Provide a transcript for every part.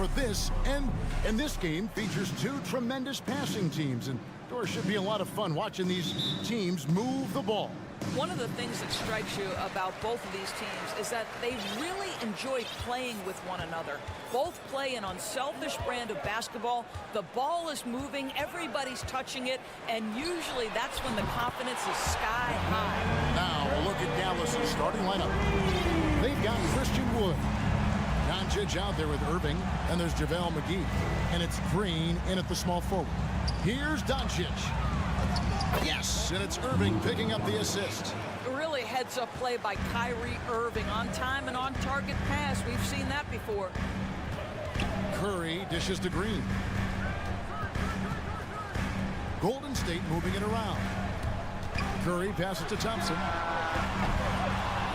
for this. And this game features two tremendous passing teams. And it should be a lot of fun watching these teams move the ball. One of the things that strikes you about both of these teams is that they really enjoy playing with one another. Both play an unselfish brand of basketball. The ball is moving, everybody's touching it, and usually that's when the confidence is sky high. Now a look at Dallas' starting lineup. They've got Christian Wood. Doncic out there with Irving, and there's JaVale McGee. And it's Green in at the small forward. Here's Doncic. Yes, and it's Irving picking up the assist. Really heads-up play by Kyrie Irving. On time and on target pass. We've seen that before. Curry dishes to Green. Golden State moving it around. Curry passes to Thompson.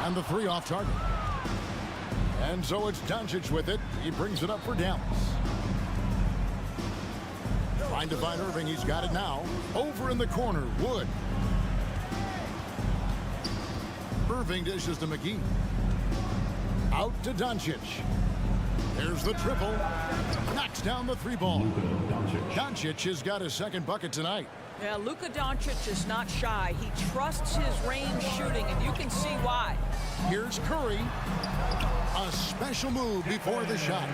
And the three off target. And so it's Doncic with it. He brings it up for Dallas. Trying to find Irving. He's got it now. Over in the corner, Wood. Irving dishes to McGee. Out to Doncic. There's the triple. Knocks down the three ball. Doncic has got his second bucket tonight. Yeah, Luka Doncic is not shy. He trusts his range shooting, and you can see why. Here's Curry. A special move before the shot.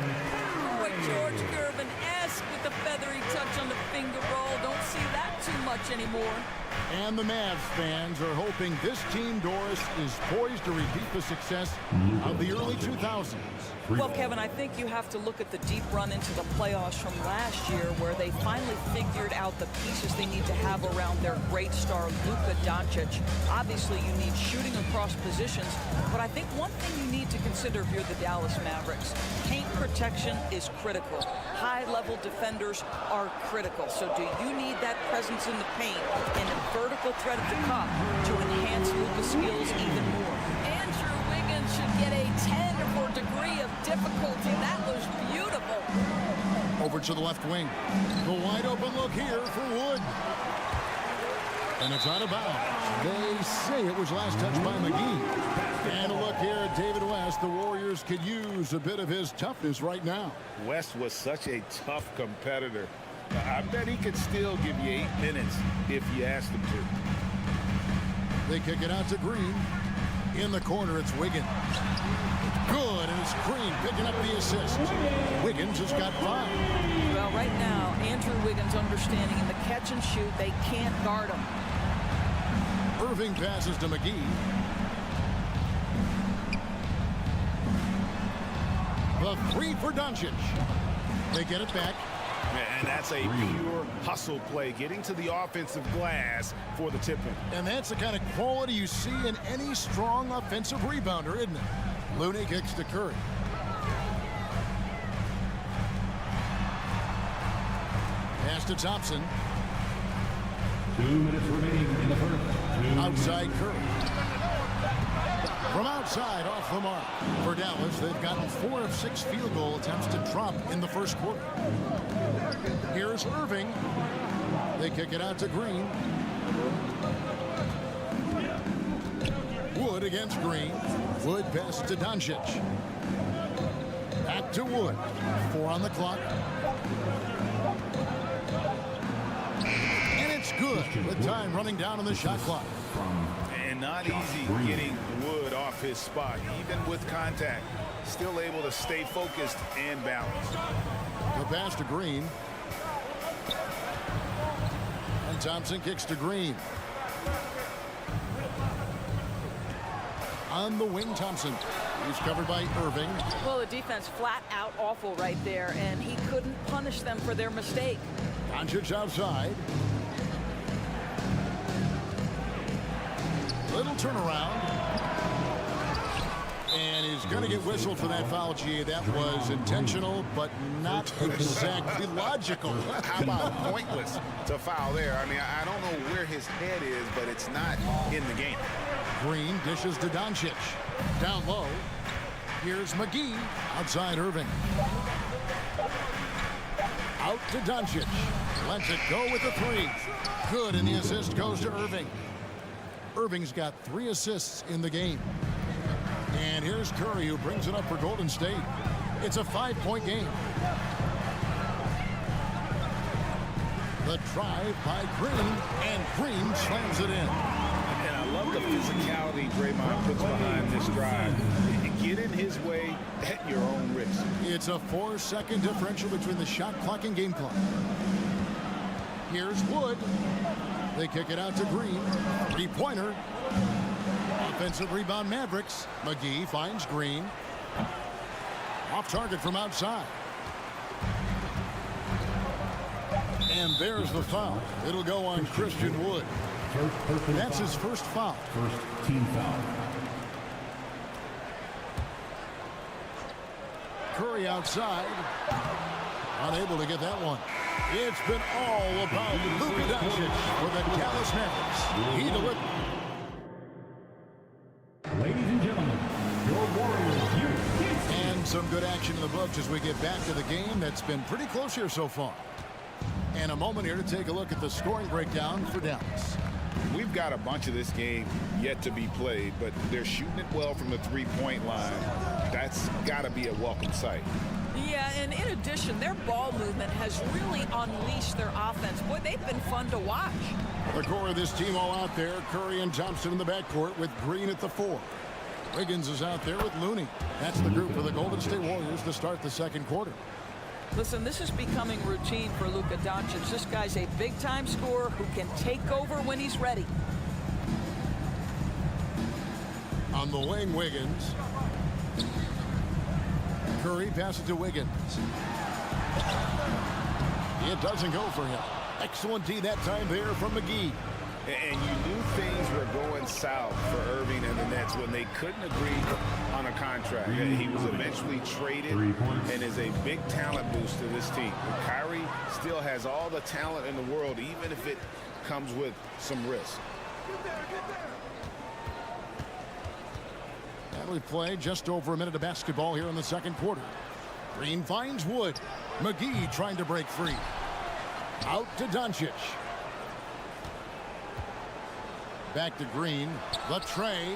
What George Gervin-esque with the feathery touch on the finger roll. Don't see that too much anymore. And the Mavs fans are hoping this team, Doris, is poised to repeat the success of the early 2000s. Well, Kevin, I think you have to look at the deep run into the playoffs from last year where they finally figured out the pieces they need to have around their great star, Luka Doncic. Obviously, you need shooting across positions, but I think one thing you need to consider if you're the Dallas Mavericks, paint protection is critical. High-level defenders are critical. So do you need that presence in the paint and a vertical threat at the cup to enhance Luka's skills even more? Andrew Wiggins should get a 10 for degree of difficulty. That was beautiful. Over to the left wing. The wide open look here for Wood. And it's out of bounds. They say it was last touched by McGee. And a look here at David West. The Warriors could use a bit of his toughness right now. West was such a tough competitor. I bet he could still give you 8 minutes if you asked him to. They kick it out to Green. In the corner, it's Wiggins. Good, and it's Green picking up the assist. Wiggins has got 5. Well, right now, Andrew Wiggins understanding in the catch and shoot, they can't guard him. Irving passes to McGee. The 3 for Doncic. They get it back. And that's a pure hustle play, getting to the offensive glass for the tip-in. And that's the kind of quality you see in any strong offensive rebounder, isn't it? Looney kicks to Curry. Pass to Thompson. 2 minutes remaining in the first. Outside Curry. From outside, off the mark. For Dallas, they've gotten 4 of 6 field goal attempts to drop in the first quarter. Here's Irving. They kick it out to Green. Wood against Green. Wood passes to Doncic. Back to Wood. 4 on the clock. And it's good with time running down on the shot clock. And not easy getting Wood off his spot, even with contact. Still able to stay focused and balanced. The pass to Green. And Thompson kicks to Green. On the wing, Thompson. He's covered by Irving. Well, the defense flat out awful right there, and he couldn't punish them for their mistake. Doncic outside. Little turnaround. And he's going to get whistled for that foul, G. That was intentional, but not exactly logical. How about pointless to foul there? I mean, I don't know where his head is, but it's not in the game. Green dishes to Doncic. Down low. Here's McGee. Outside Irving. Out to Doncic. Lets it go with the 3. Good, and the assist goes to Irving. Irving's got 3 assists in the game. And here's Curry, who brings it up for Golden State. It's a 5-point game. The drive by Green, and Green slams it in. And I love the physicality Draymond puts behind this drive. Get in his way at your own risk. It's a 4-second differential between the shot clock and game clock. Here's Wood. They kick it out to Green. 3-pointer. Offensive rebound, Mavericks. McGee finds Green. Off target from outside. And there's the foul. It'll go on Christian Wood. That's his first foul. First team foul. Curry outside. Unable to get that one. It's been all about Luka Doncic for the Dallas Mavericks. He delivered. Ladies and gentlemen, your Warriors, and some good action in the books as we get back to the game that's been pretty close here so far. And a moment here to take a look at the scoring breakdown for Dallas. We've got a bunch of this game yet to be played, but they're shooting it well from the three-point line. That's got to be a welcome sight. Yeah, and in addition, their ball movement has really unleashed their offense. Boy, they've been fun to watch. The core of this team all out there. Curry and Thompson in the backcourt with Green at the 4. Wiggins is out there with Looney. That's the group for the Golden State Warriors to start the second quarter. Listen, this is becoming routine for Luka Doncic. This guy's a big-time scorer who can take over when he's ready. On the wing, Wiggins. Curry passes to Wiggins. It doesn't go for him. Excellent D that time there from McGee. And you knew things were going south for Irving and the Nets when they couldn't agree on a contract. He was eventually traded and is a big talent boost to this team. And Kyrie still has all the talent in the world, even if it comes with some risk. And we play just over a minute of basketball here in the second quarter. Green finds Wood. McGee trying to break free. Out to Doncic. Back to Green. The tray.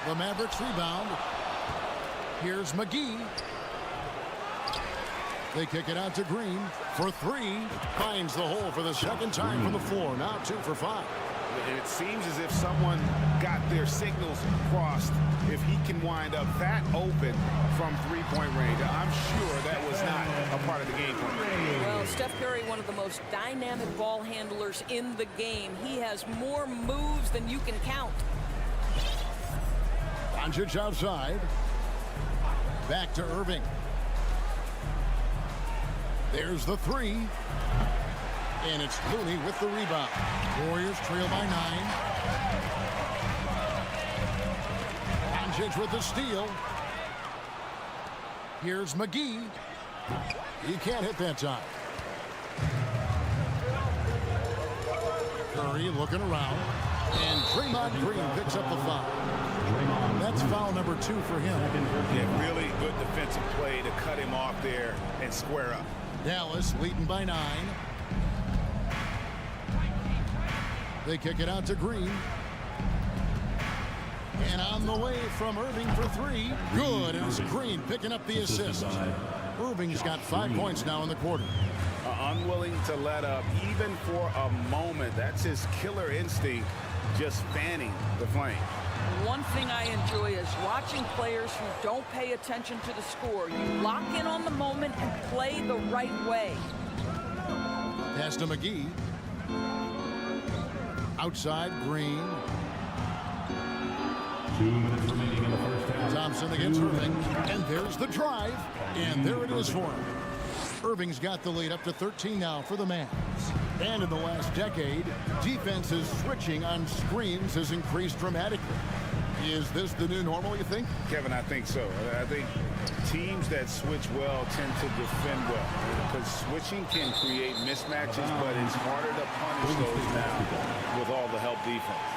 The Mavericks rebound. Here's McGee. They kick it out to Green for 3. Finds the hole for the second time from the floor. Now 2 for 5. And it seems as if someone got their signals crossed. If he can wind up that open from three-point range, I'm sure that was not a part of the game plan. Well, Steph Curry, one of the most dynamic ball handlers in the game. He has more moves than you can count. Doncic outside. Back to Irving. There's the 3. And it's Looney with the rebound. Warriors trail by 9. Doncic with the steal. Here's McGee. He can't hit that time. Curry looking around. And Draymond Green picks up the foul. That's foul number 2 for him. Yeah, really good defensive play to cut him off there and square up. Dallas leading by 9. They kick it out to Green. And on the way from Irving for 3. Good. And it's Green picking up the assist. Irving's got 5 points now in the quarter. Unwilling to let up even for a moment. That's his killer instinct, just fanning the flame. One thing I enjoy is watching players who don't pay attention to the score. You lock in on the moment and play the right way. Pass to McGee. Outside, Green. 2 minutes remaining in the first half. Thompson against Irving. And there's the drive. And there it is for him. Irving's got the lead up to 13 now for the Mavs. And in the last decade, defenses switching on screens has increased dramatically. Is this the new normal, you think? Kevin, I think so. I think teams that switch well tend to defend well. Because switching can create mismatches, but it's harder to punish those now with all the help defense.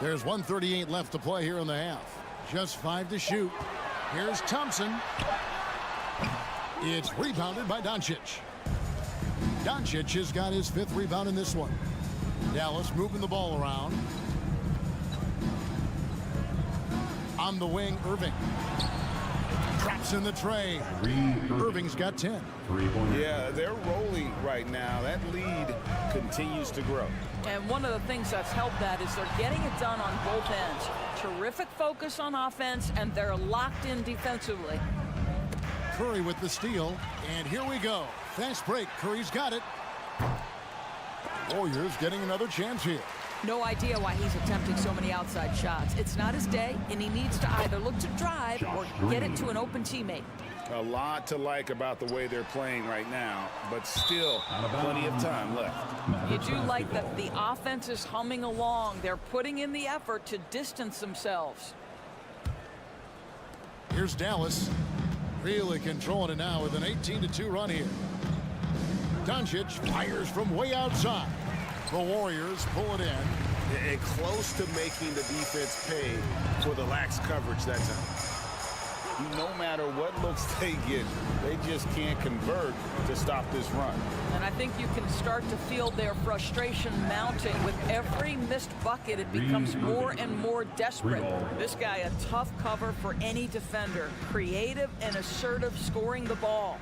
There's 1:38 left to play here in the half. Just 5 to shoot. Here's Thompson. It's rebounded by Doncic. Doncic has got his 5th rebound in this one. Dallas moving the ball around. On the wing, Irving. Traps in the tray. Irving's got 10. 3-pointer. Yeah, they're rolling right now. That lead continues to grow. And one of the things that's helped that is they're getting it done on both ends. Terrific focus on offense, and they're locked in defensively. Curry with the steal, and here we go. Fast break, Curry's got it. Warriors getting another chance here. No idea why he's attempting so many outside shots. It's not his day, and he needs to either look to drive or get it to an open teammate. A lot to like about the way they're playing right now, but still plenty of time left. You do like that the offense is humming along. They're putting in the effort to distance themselves. Here's Dallas. Really controlling it now with an 18-2 run here. Doncic fires from way outside. The Warriors pull it in. And close to making the defense pay for the lax coverage that time. No matter what looks they get, they just can't convert to stop this run. And I think you can start to feel their frustration mounting. With every missed bucket, it becomes more and more desperate. This guy, a tough cover for any defender. Creative and assertive scoring the ball.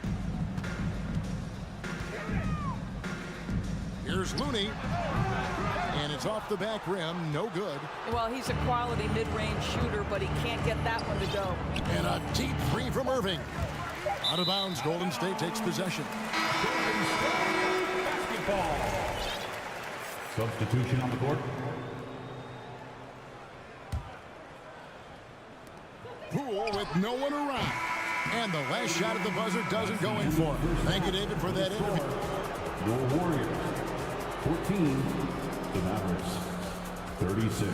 Here's Looney. And it's off the back rim, no good. Well, he's a quality mid-range shooter, but he can't get that one to go. And a deep three from Irving. Out of bounds, Golden State takes possession. Basketball. Substitution on the court. Poole with no one around. And the last shot at the buzzer doesn't go in for him. Thank you, David, for that interview. Your Warriors, 14. The Mavericks, 36.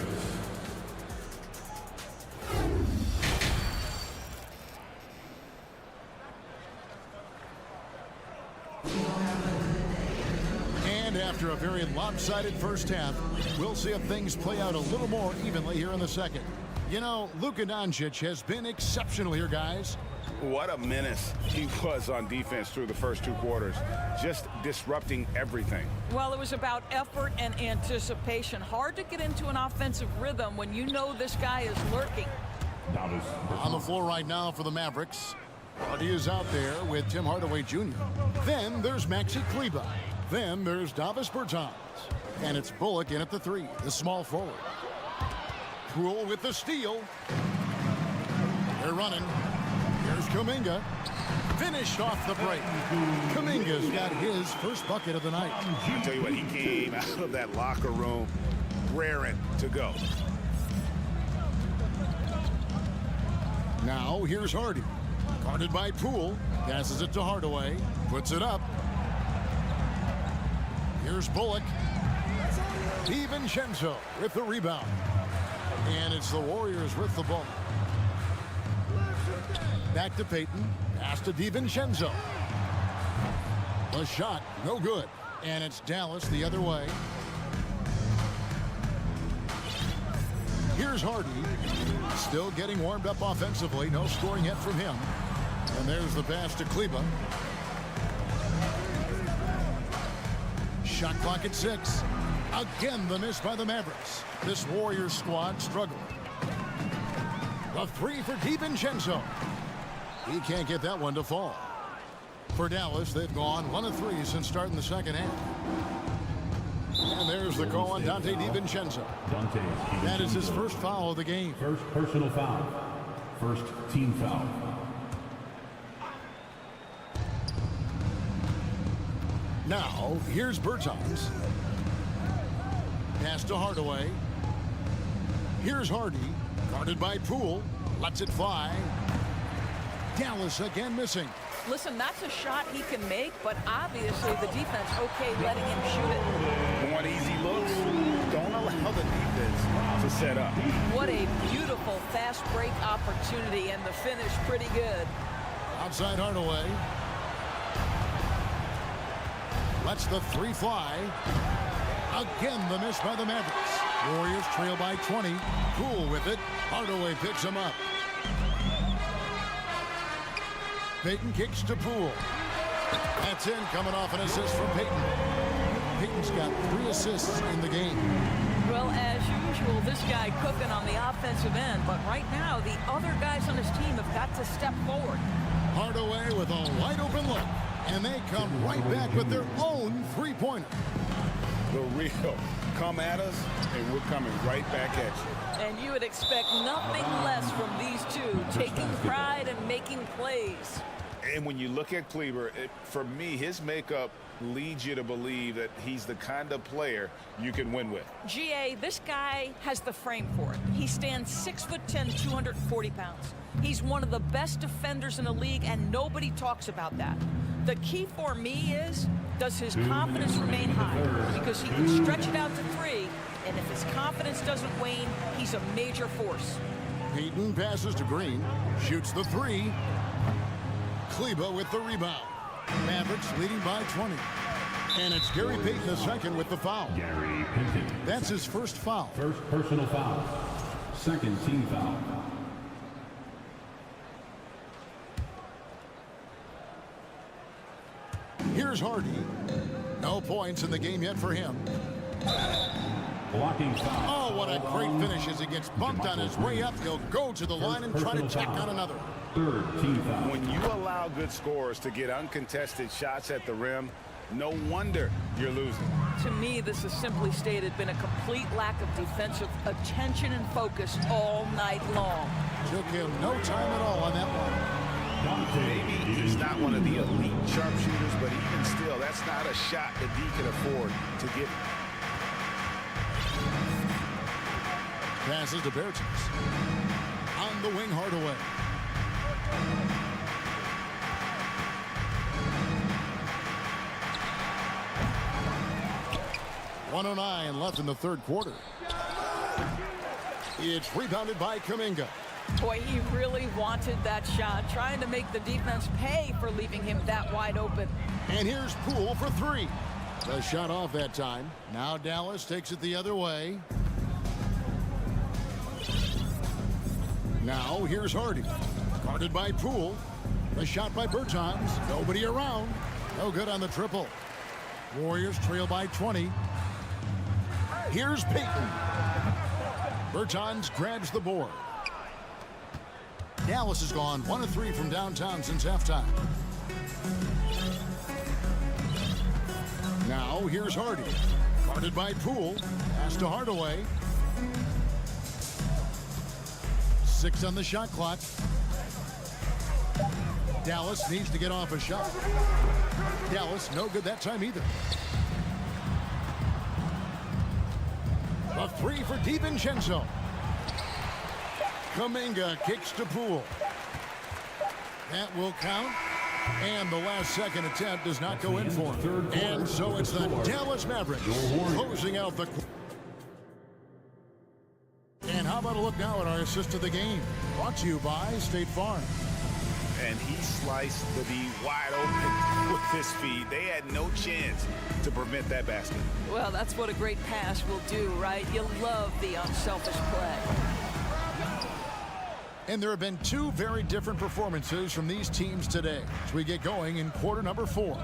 And after a very lopsided first half, we'll see if things play out a little more evenly here in the second. You know, Luka Doncic has been exceptional here, guys. What a menace he was on defense through the first two quarters, just disrupting everything. Well, it was about effort and anticipation. Hard to get into an offensive rhythm when you know this guy is lurking. On the floor right now for the Mavericks. Hardy is out there with Tim Hardaway Jr. Then there's Maxi Kleber. Then there's Davis Bertans. And it's Bullock in at the three, the small forward. Poole with the steal. They're running. Here's Kuminga. Finished off the break. Kuminga's got his first bucket of the night. I'll tell you what, he came out of that locker room raring to go. Now here's Hardy. Guarded by Poole. Passes it to Hardaway. Puts it up. Here's Bullock. DiVincenzo with the rebound. And it's the Warriors with the ball. Back to Payton. Pass to DiVincenzo. The shot, no good. And it's Dallas the other way. Here's Hardy. Still getting warmed up offensively. No scoring yet from him. And there's the pass to Kleber. Shot clock at 6. Again, the miss by the Mavericks. This Warriors squad struggling. The three for DiVincenzo. He can't get that one to fall. For Dallas, they've gone 1 of 3 since starting the second half. And there's the call on Dante DiVincenzo. That is his first foul of the game. First personal foul. First team foul. Now, here's Bertans. Pass to Hardaway. Here's Hardy. Guarded by Poole. Lets it fly. Dallas again missing. Listen, that's a shot he can make, but obviously the defense okay letting him shoot it. Want easy looks? Don't allow the defense to set up. What a beautiful fast break opportunity, and the finish pretty good. Outside Hardaway. Lets the three fly. Again, the miss by the Mavericks. Warriors trail by 20. Poole with it. Hardaway picks him up. Payton kicks to Poole. That's in, coming off an assist from Payton. Payton's got 3 assists in the game. Well, as usual, this guy cooking on the offensive end, but right now the other guys on his team have got to step forward. Hardaway with a wide open look, and they come right back with their own three-pointer. The real come at us, and we're coming right back at you. And you would expect nothing less from these two, taking pride and making plays. And when you look at Kleber, for me, his makeup leads you to believe that he's the kind of player you can win with. GA, this guy has the frame for it. He stands 6'10", 240 pounds. He's one of the best defenders in the league, and nobody talks about that. The key for me is, does his confidence remain high? Because he can stretch it out to three, and if his confidence doesn't wane, he's a major force. Payton passes to Green, shoots the three. Kleber with the rebound. Mavericks leading by 20. And it's Gary Payton the second with the foul. Gary Payton. That's his first foul. First personal foul. Second team foul. Here's Hardy. No points in the game yet for him. Blocking foul. Oh, what a great finish as he gets bumped on his way up. He'll go to the line and try to tack on another. Third team foul. When you allow good scorers to get uncontested shots at the rim, no wonder you're losing. To me, this has simply stated been a complete lack of defensive attention and focus all night long. Took him no time at all on that one. Maybe he's not one of the elite sharpshooters, but even still, that's not a shot that he can afford to get. Passes to Bertens. On the wing, Hardaway. .109 left in the third quarter. It's rebounded by Kuminga. Boy, he really wanted that shot, trying to make the defense pay for leaving him that wide open. And here's Poole for three. The shot off that time. Now Dallas takes it the other way. Now here's Hardy. Guarded by Poole. The shot by Bertans. Nobody around. No good on the triple. Warriors trail by 20. Here's Payton. Bertans grabs the board. Dallas has gone 1 of 3 from downtown since halftime. Now here's Hardy. Guarded by Poole. Pass to Hardaway. 6 on the shot clock. Dallas needs to get off a shot. Dallas no good that time either. A three for DiVincenzo. Kuminga kicks to Poole. That will count. And the last second attempt does not go in for him. And so it's the Dallas Mavericks closing out the... And how about a look now at our assist of the game? Brought to you by State Farm. And he sliced the D wide open with his feet. They had no chance to prevent that basket. Well, that's what a great pass will do, right? You love the unselfish play. And there have been 2 very different performances from these teams today as we get going in quarter number 4.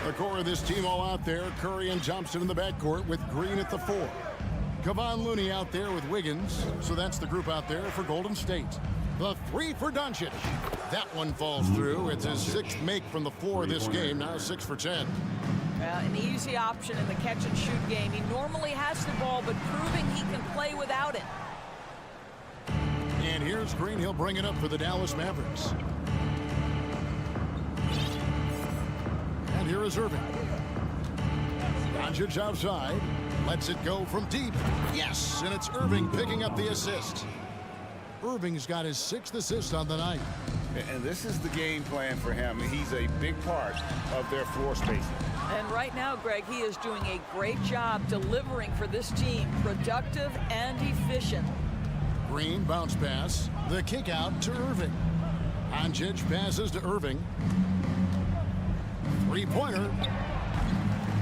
The core of this team all out there, Curry and Thompson in the backcourt with Green at the 4. Kevon Looney out there with Wiggins, so that's the group out there for Golden State. The 3 for Doncic. That one falls through. It's his 6th make from the floor this game, now 6 for 10. Well, an easy option in the catch-and-shoot game. He normally has the ball, but proving he can play without it. And here's Green. He'll bring it up for the Dallas Mavericks. And here is Irving. Doncic outside. Lets it go from deep. Yes, and it's Irving picking up the assist. Irving's got his 6th assist on the night. And this is the game plan for him. He's a big part of their floor spacing. And right now, Greg, he is doing a great job delivering for this team. Productive and efficient. Green bounce pass. The kick out to Irving. Doncic passes to Irving. 3-pointer.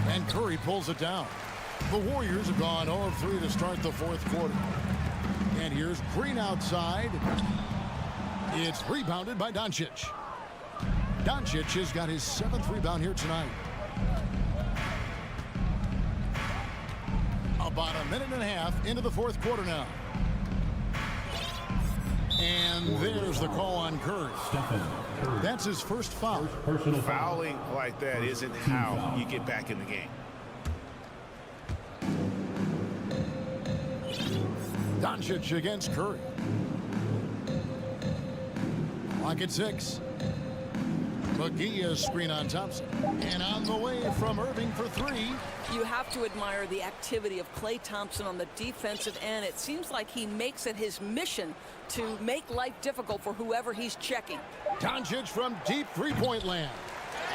And Curry pulls it down. The Warriors have gone 0 of 3 to start the 4th quarter. And here's Green outside. It's rebounded by Doncic. Doncic has got his 7th rebound here tonight. About a minute and a half into the fourth quarter now. And there's the call on Curry. That's his first foul. Personal Fouling like that isn't how you get back in the game. Doncic against Curry. Clock at 6. McGee is screen on Thompson. And on the way from Irving for 3. You have to admire the activity of Klay Thompson on the defensive end. It seems like he makes it his mission to make life difficult for whoever he's checking. Doncic from deep three-point land.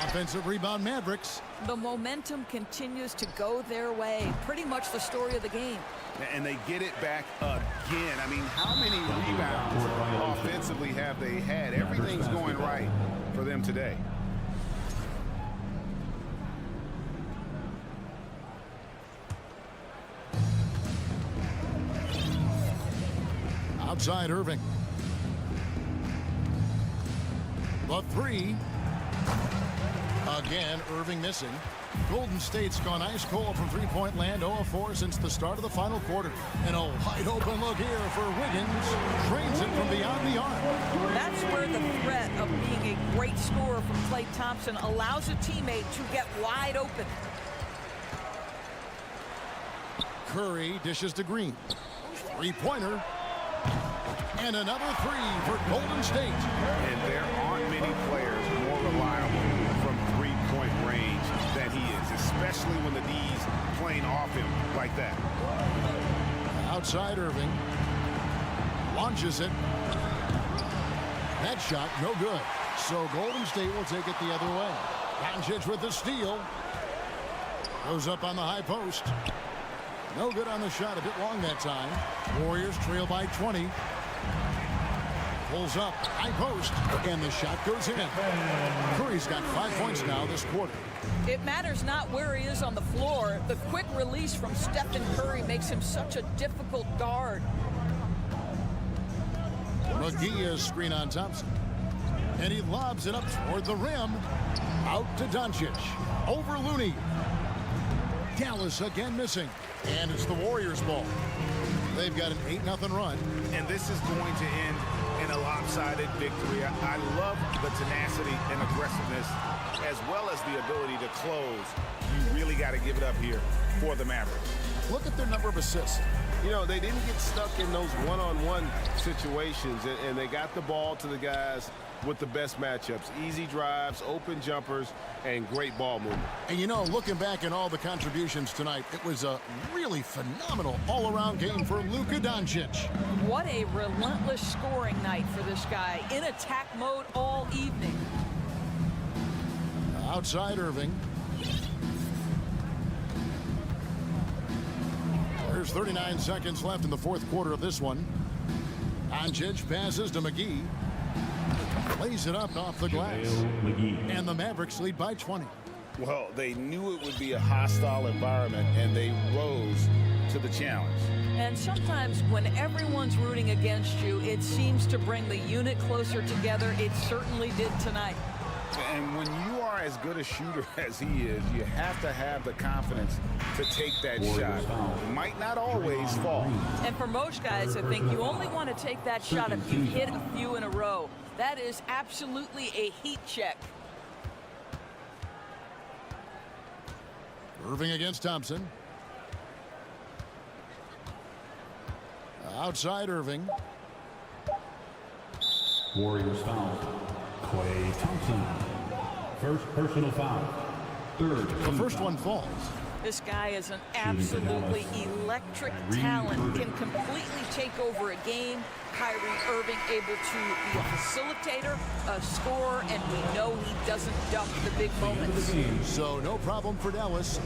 Offensive rebound, Mavericks. The momentum continues to go their way. Pretty much the story of the game. And they get it back again. I mean, how many rebounds offensively have they had? Everything's going right for them today. Outside Irving. The 3. Again, Irving missing. Golden State's gone ice cold from three-point land, 0-4 since the start of the final quarter. And a wide open look here for Wiggins. Drains it from beyond the arc. That's where the threat of being a great scorer from Klay Thompson allows a teammate to get wide open. Curry dishes to Green. Three-pointer. And another 3 for Golden State. And there aren't many players more reliable from three-point range than he is, especially when the D's playing off him like that. Outside Irving. Launches it. That shot, no good. So Golden State will take it the other way. Doncic with the steal. Goes up on the high post. No good on the shot, a bit long that time. Warriors trail by 20. Pulls up, high post, and the shot goes in. Curry's got 5 points now this quarter. It matters not where he is on the floor. The quick release from Stephen Curry makes him such a difficult guard. McGee is screen on Thompson. And he lobs it up toward the rim. Out to Doncic. Over Looney. Dallas again missing. And it's the Warriors' ball. They've got an 8-0 run. And this is going to end in a lopsided victory. I love the tenacity and aggressiveness as well as the ability to close. You really got to give it up here for the Mavericks. Look at their number of assists. You know, they didn't get stuck in those one-on-one situations, and they got the ball to the guys with the best matchups. Easy drives, open jumpers, and great ball movement. And you know, looking back at all the contributions tonight, it was a really phenomenal all-around game for Luka Doncic. What a relentless scoring night for this guy. In attack mode all evening. Outside Irving. There's 39 seconds left in the fourth quarter of this one. Doncic passes to McGee. Lays it up off the glass. And the Mavericks lead by 20. Well, they knew it would be a hostile environment, and they rose to the challenge. And sometimes when everyone's rooting against you, it seems to bring the unit closer together. It certainly did tonight. And when you are as good a shooter as he is, you have to have the confidence to take that shot. It might not always fall. And for most guys, I think you only want to take that shot if you hit a few in a row. That is absolutely a heat check. Irving against Thompson. Outside Irving. Warriors foul. Klay Thompson. First personal foul. Third. The first one falls. This guy is an absolutely electric talent, can completely take over a game. Kyrie Irving able to be a facilitator, a scorer, and we know he doesn't dump the big moments. So no problem for Dallas.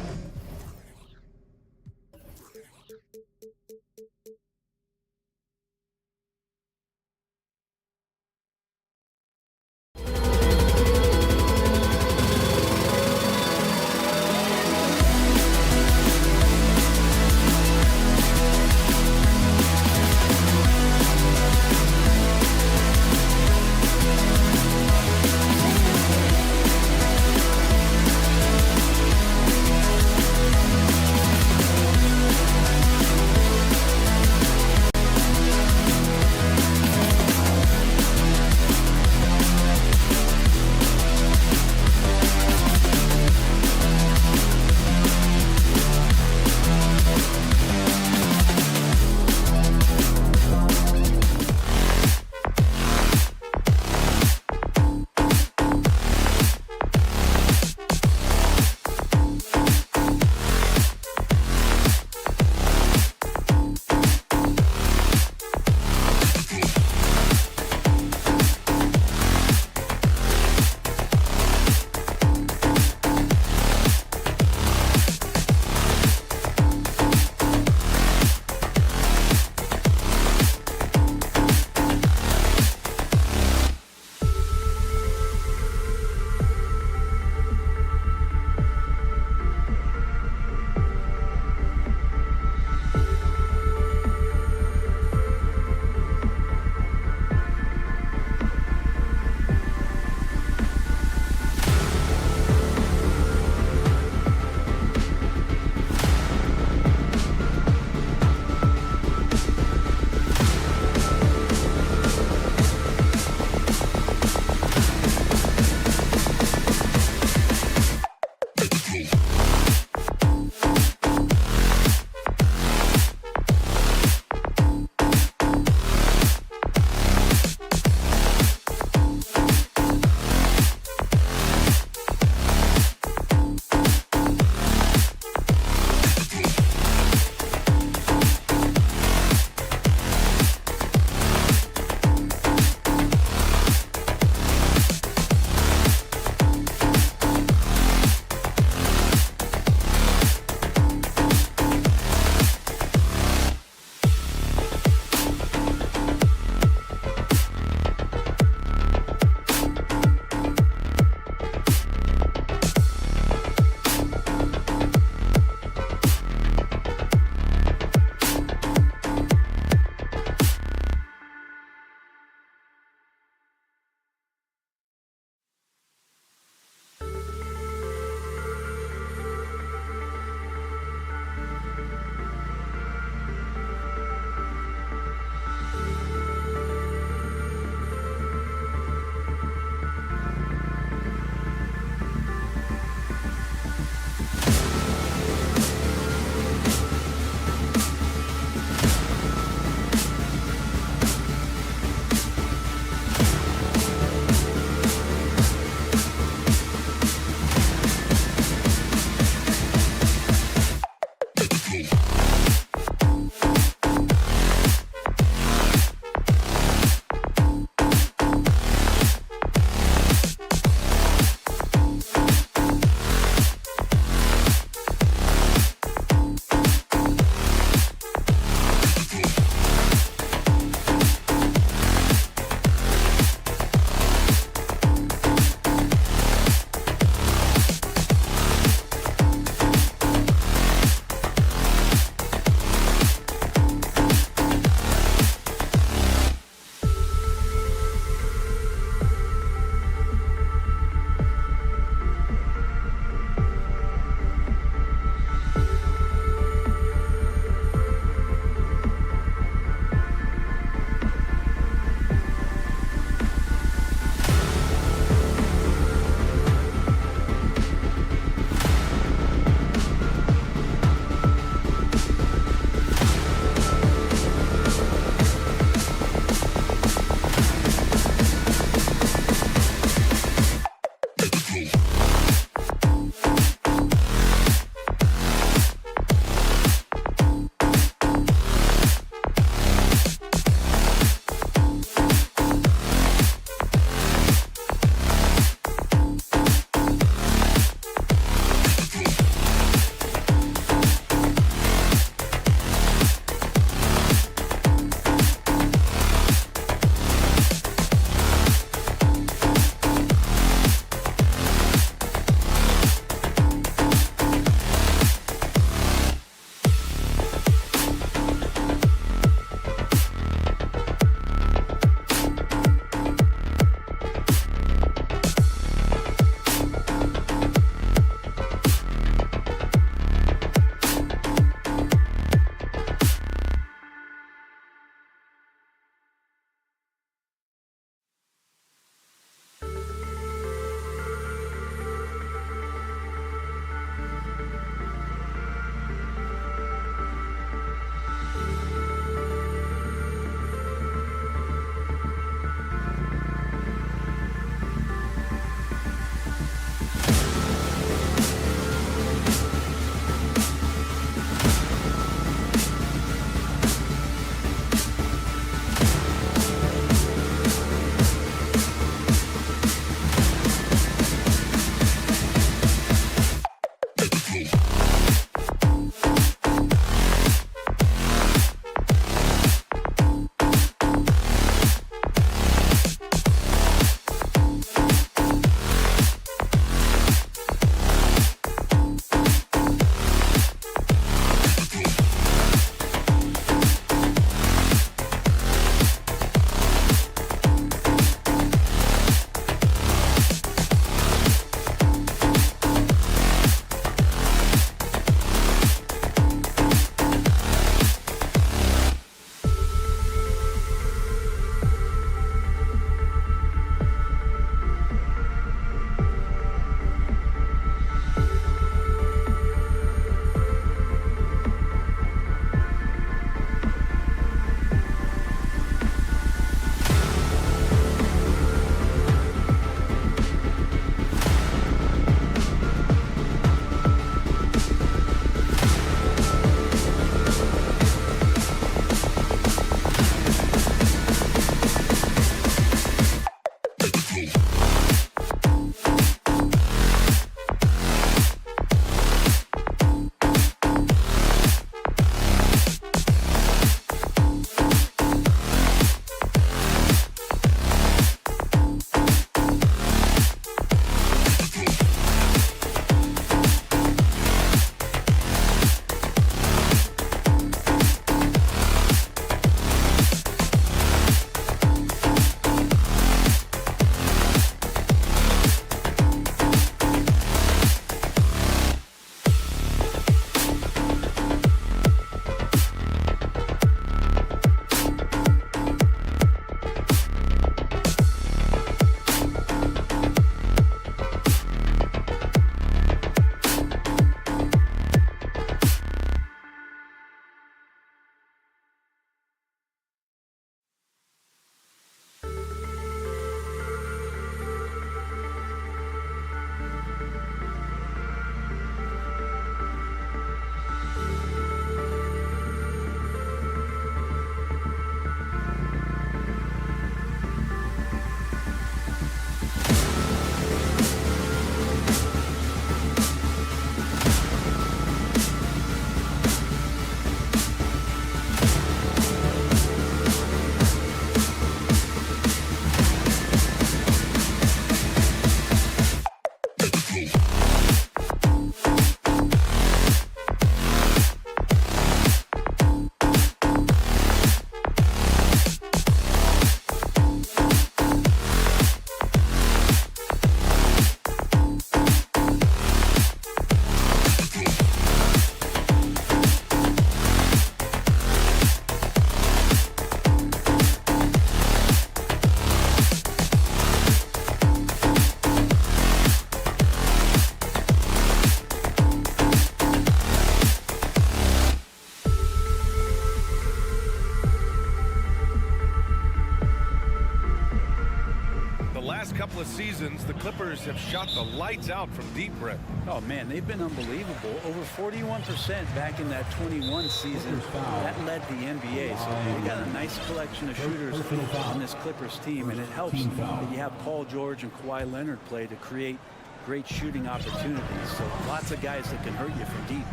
Clippers have shot the lights out from deep, Brett. Oh, man, they've been unbelievable. Over 41% back in that 21 season. That led the NBA. So they got a nice collection of shooters on this Clippers team, and it helps that you have Paul George and Kawhi Leonard play to create great shooting opportunities. So lots of guys that can hurt you from deep.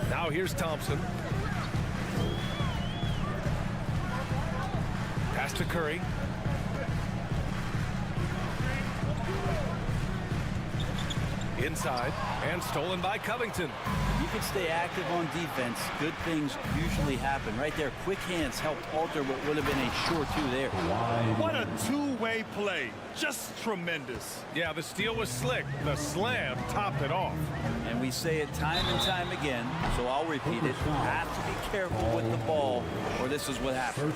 Now here's Thompson. Pass to Curry. Inside, and stolen by Covington. You can stay active on defense. Good things usually happen. Right there, quick hands helped alter what would have been a sure two there. What a two-way play. Just tremendous. Yeah, the steal was slick. The slam topped it off. And we say it time and time again, so I'll repeat it. Have to be careful with the ball, or this is what happens.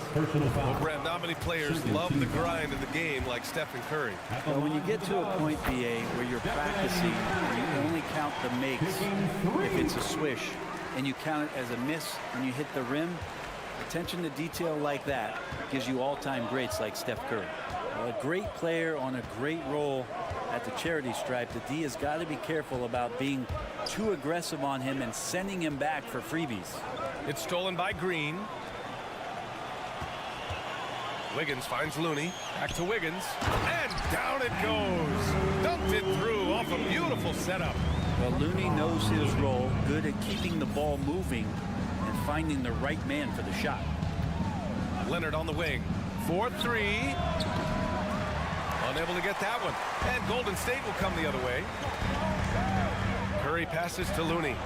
Well, Brent, not many players love the grind in the game like Stephen Curry. Well, when you get to a point, BA, where you're practicing, you only count the makes if it's a swish, and you count it as a miss when you hit the rim. Attention to detail like that gives you all-time greats like Steph Curry. A great player on a great role at the charity stripe. The D has got to be careful about being too aggressive on him and sending him back for freebies. It's stolen by Green. Wiggins finds Looney. Back to Wiggins. And down it goes. Dumped it through off a beautiful setup. Well, Looney knows his role. Good at keeping the ball moving and finding the right man for the shot. Leonard on the wing. 4-3. Unable to get that one. And Golden State will come the other way. Curry passes to Looney.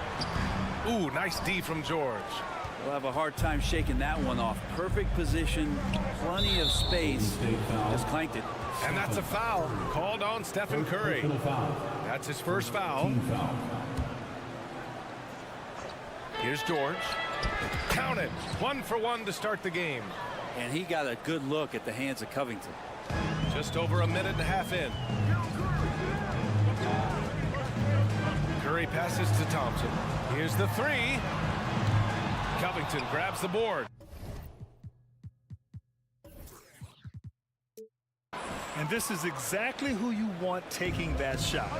Ooh, nice D from George. We'll have a hard time shaking that one off. Perfect position, plenty of space. Just clanked it. And that's a foul called on Stephen Curry. That's his first foul. Here's George. Count it. 1 for 1 to start the game. And he got a good look at the hands of Covington. Just over a minute and a half in. Curry passes to Thompson. Here's the three. Covington grabs the board. And this is exactly who you want taking that shot.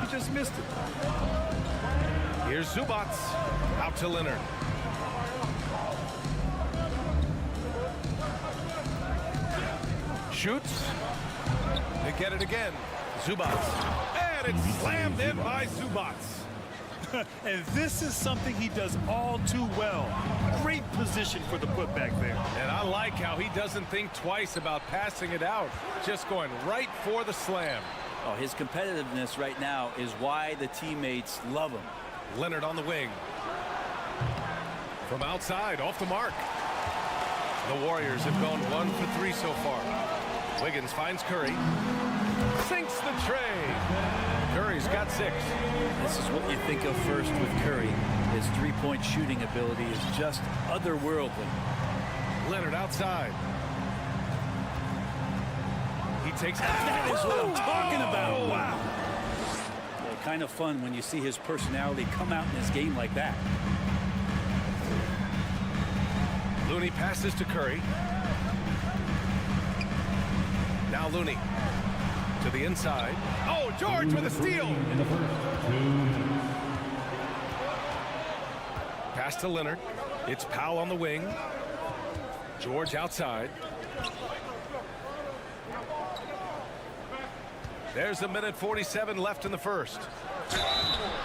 He just missed it. Here's Zubats. Out to Leonard. Shoots. They get it again. Zubats. And it's slammed in by Zubats. And this is something he does all too well. Great position for the putback there. And I like how he doesn't think twice about passing it out. Just going right for the slam. Oh, his competitiveness right now is why the teammates love him. Leonard on the wing. From outside, off the mark. The Warriors have gone 1 for 3 so far. Wiggins finds Curry. Sinks the tray. Curry's got 6. This is what you think of first with Curry. His three-point shooting ability is just otherworldly. Leonard outside. He takes. That is what I'm talking about. Wow. Well, kind of fun when you see his personality come out in his game like that. Looney passes to Curry. Now Looney to the inside. Oh, George with a steal. Pass to Leonard. It's Powell on the wing. George outside. There's 1:47 left in the first.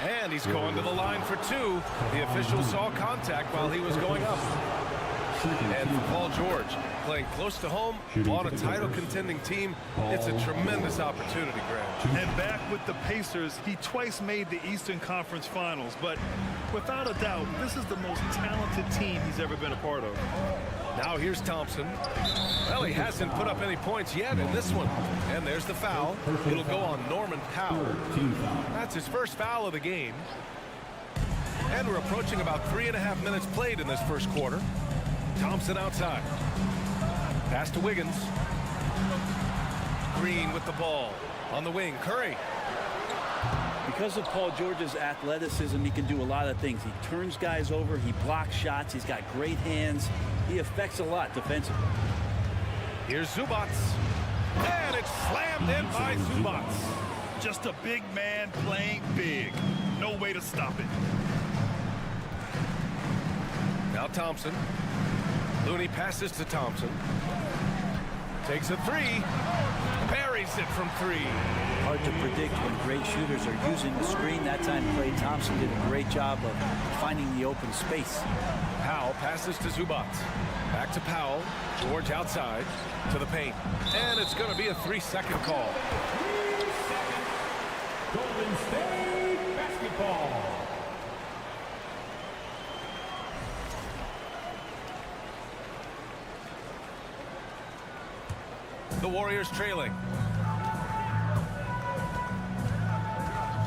And he's going to the line for 2. The official saw contact while he was going up. And for Paul George, playing close to home on a title contending team, it's a tremendous opportunity, Grant. And back with the Pacers, he twice made the Eastern Conference Finals. But without a doubt, this is the most talented team he's ever been a part of. Now here's Thompson. Well, he hasn't put up any points yet in this one. And there's the foul. It'll go on Norman Powell. That's his first foul of the game. And we're approaching about 3.5 minutes played in this first quarter. Thompson outside. Pass to Wiggins. Green with the ball. On the wing, Curry. Because of Paul George's athleticism, he can do a lot of things. He turns guys over. He blocks shots. He's got great hands. He affects a lot defensively. Here's Zubats. And it's slammed in by Zubats. Just a big man playing big. No way to stop it. Now Thompson. Looney passes to Thompson. Takes a three. Buries it from three. Hard to predict when great shooters are using the screen. That time Klay Thompson did a great job of finding the open space. Powell passes to Zubac. Back to Powell. George outside to the paint. And it's going to be a 3-second call. Golden State basketball. The Warriors trailing.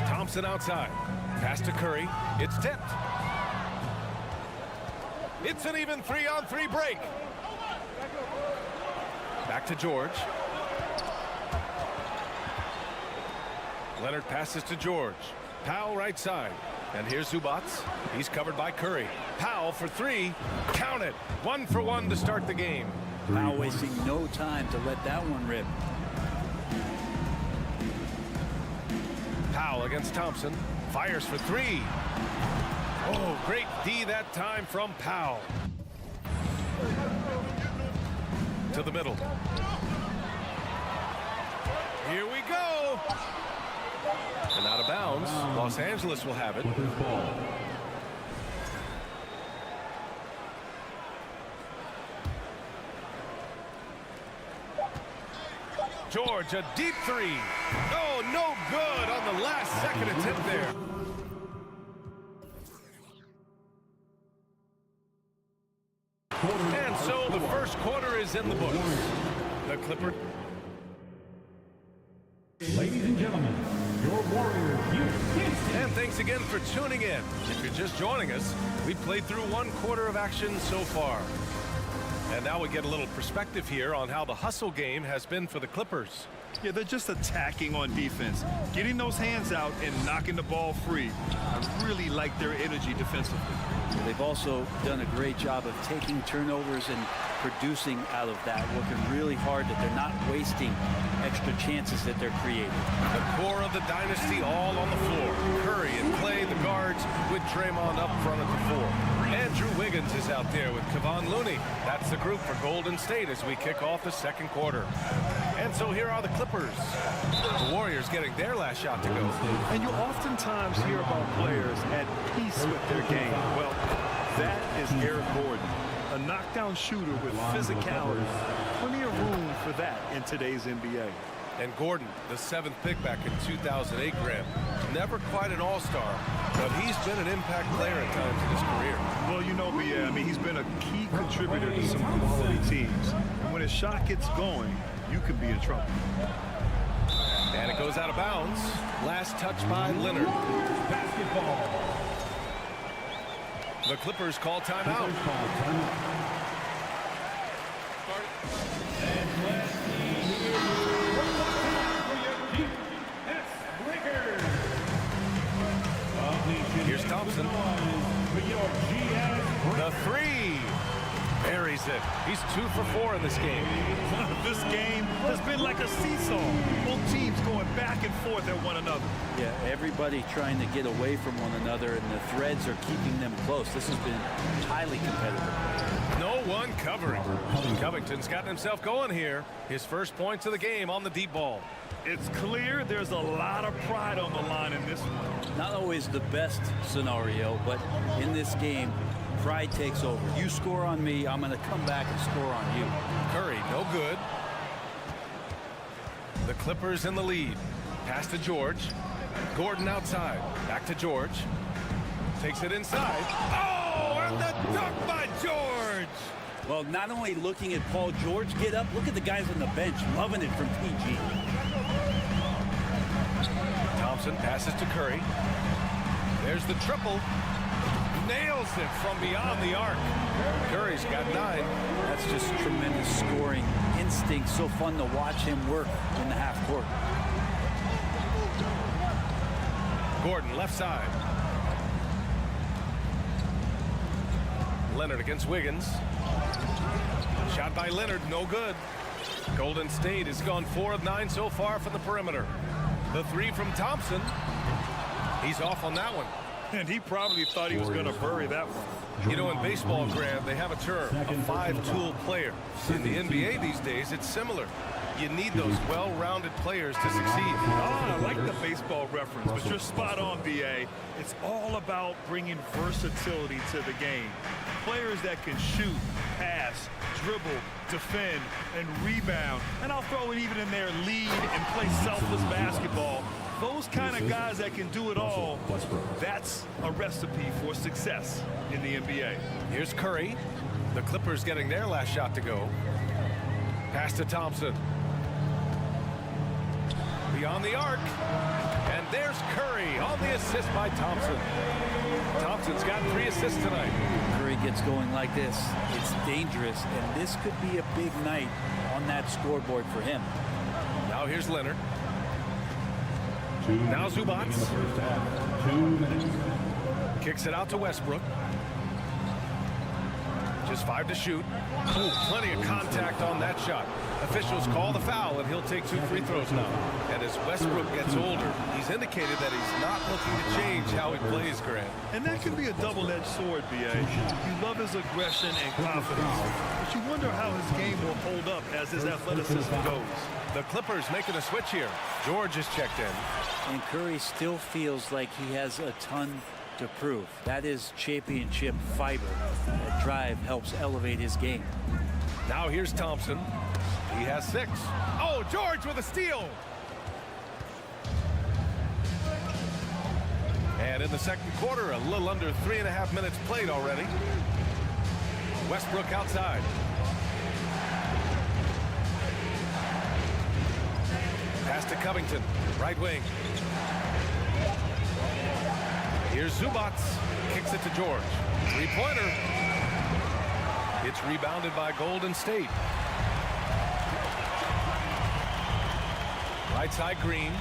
Thompson outside. Pass to Curry. It's tipped. It's an even 3-on-3 break. Back to George. Leonard passes to George. Powell right side. And here's Zubac. He's covered by Curry. Powell for three. Count it. 1 for 1 to start the game. Powell wasting no time to let that one rip. Powell against Thompson. Fires for three. Oh, great D that time from Powell. To the middle. Here we go. And out of bounds. Los Angeles will have it. George, a deep three. Oh, no good on the last second attempt there. And so the first quarter is in the books. The Clippers. Ladies and gentlemen, your Warriors, And thanks again for tuning in. If you're just joining us, we've played through 1 quarter of action so far. And now we get a little perspective here on how the hustle game has been for the Clippers. Yeah, they're just attacking on defense, getting those hands out and knocking the ball free. I really like their energy defensively. They've also done a great job of taking turnovers and producing out of that, working really hard that they're not wasting extra chances that they're creating. The core of the dynasty all on the floor. Curry and Klay, the guards, with Draymond up front at the 4. Andrew Wiggins is out there with Kevon Looney. That's the group for Golden State as we kick off the second quarter. And so here are the Clippers. The Warriors getting their last shot to go. And you oftentimes hear about players at peace with their game. Well, that is Eric Gordon, a knockdown shooter with physicality. Plenty of room for that in today's NBA. And Gordon, the 7th pick back in 2008, Graham. Never quite an all-star, but he's been an impact player at times in his career. Well, you know, I mean, he's been a key contributor to some quality teams. And when his shot gets going, you can be in trouble. And it goes out of bounds. Last touch by Leonard. basketball. The Clippers call timeout. Here's Thompson. The three. Buries it. He's 2 for 4 in this game. This game has been like a seesaw. Both teams going back and forth at one another. Yeah, everybody trying to get away from one another, and the threads are keeping them close. This has been highly competitive. No one covering. Covington's gotten himself going here. His first points of the game on the deep ball. It's clear there's a lot of pride on the line in this one. Not always the best scenario, but in this game, pride takes over. You score on me, I'm going to come back and score on you. Curry, no good. The Clippers in the lead. Pass to George. Gordon outside. Back to George. Takes it inside. Oh, and the dunk by George! Well, not only looking at Paul George get up, look at the guys on the bench loving it from PG. Thompson passes to Curry. There's the triple. Nails it from beyond the arc. Curry's got 9. That's just tremendous scoring instinct. So fun to watch him work in the half court. Gordon left side. Leonard against Wiggins. Shot by Leonard, no good. Golden State has gone 4 of 9 so far from the perimeter. The three from Thompson. He's off on that one. And he probably thought he was going to bury that one. You know, in baseball, Grant, they have a term, a five-tool player. In the NBA these days, it's similar. You need those well-rounded players to succeed. I like the baseball reference, but you're spot on, BA. It's all about bringing versatility to the game. Players that can shoot, pass, dribble, defend, and rebound. And I'll throw it even in there, lead and play selfless basketball. Those kind of guys that can do it all, that's a recipe for success in the NBA. Here's Curry. The Clippers getting their last shot to go. Pass to Thompson. Beyond the arc. And there's Curry on the assist by Thompson. Thompson's got 3 assists tonight. Curry gets going like this. It's dangerous, and this could be a big night on that scoreboard for him. Now here's Leonard. Now Zubac. 2 minutes. Kicks it out to Westbrook. Just 5 to shoot. Oh, plenty of contact on that shot. Officials call the foul, and he'll take 2 free throws now. And as Westbrook gets older, he's indicated that he's not looking to change how he plays, Grant. And that can be a double-edged sword, BA. You love his aggression and confidence, but you wonder how his game will hold up as his athleticism goes. The Clippers making a switch here. George is checked in. And Curry still feels like he has a ton to prove. That is championship fiber. That drive helps elevate his game. Now here's Thompson. He has 6. Oh, George with a steal. And in the second quarter, a little under 3.5 minutes played already. Westbrook outside. Pass to Covington, right wing. Here's Zubac, kicks it to George. 3-pointer. It's rebounded by Golden State. Right side Green.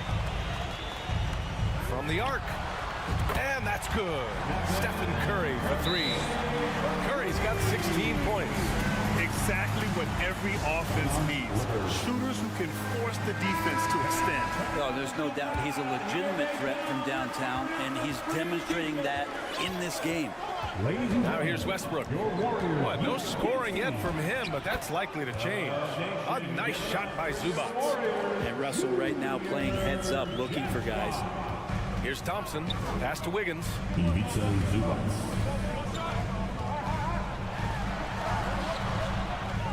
From the arc. And that's good. Stephen Curry for 3. Curry's got 16 points. Exactly what every offense needs. Shooters who can force the defense to extend. Oh, there's no doubt he's a legitimate threat from downtown, and he's demonstrating that in this game. Now here's Westbrook. What, no scoring yet from him, but that's likely to change. A nice shot by Zubac. And Russell right now playing heads up, looking for guys. Here's Thompson. Pass to Wiggins.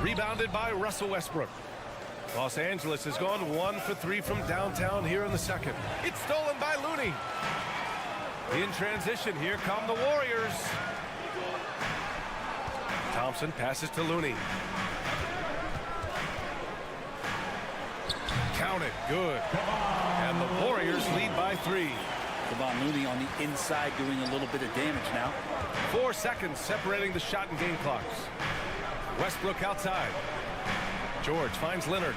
Rebounded by Russell Westbrook. Los Angeles has gone 1 for 3 from downtown here in the second. It's stolen by Looney. In transition, here come the Warriors. Thompson passes to Looney. Count it, good. And the Warriors lead by 3. Kevon Looney on the inside doing a little bit of damage now. 4 seconds separating the shot and game clocks. Westbrook outside. George finds Leonard.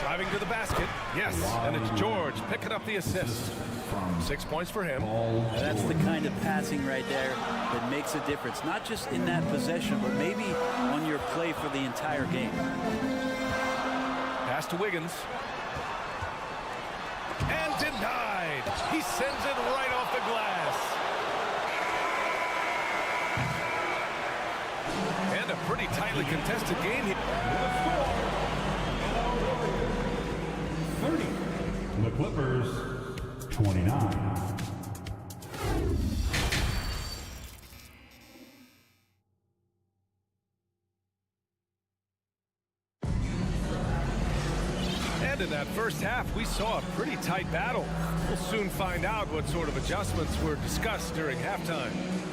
Driving to the basket. Yes, and it's George picking up the assist. 6 points for him. And that's the kind of passing right there that makes a difference. Not just in that possession, but maybe on your play for the entire game. Pass to Wiggins. And denied. He sends it right off the glass. And a pretty tightly contested game here. 30. The Clippers, 29. And in that first half, we saw a pretty tight battle. We'll soon find out what sort of adjustments were discussed during halftime.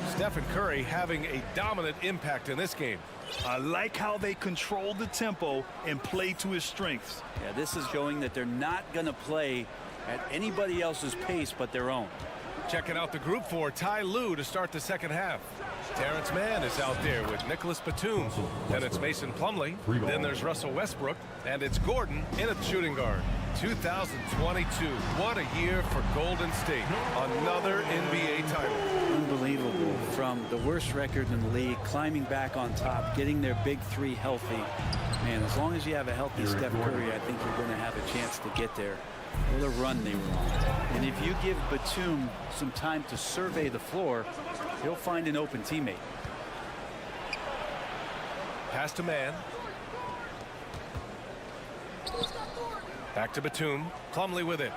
Stephen Curry having a dominant impact in this game. I like how they control the tempo and play to his strengths. Yeah, this is showing that they're not going to play at anybody else's pace but their own. Checking out the group for Ty Lue to start the second half. Terrence Mann is out there with Nicholas Batum. Then it's Mason Plumlee. Then there's Russell Westbrook. And it's Gordon in at shooting guard. 2022. What a year for Golden State. Another NBA title. Unbelievable. From the worst record in the league, climbing back on top, getting their big 3 healthy. Man, as long as you have a healthy Steph Curry, I think you're going to have a chance to get there. What a run they were on. And if you give Batum some time to survey the floor, he'll find an open teammate. Pass to man. Back to Batum. Plumlee with it.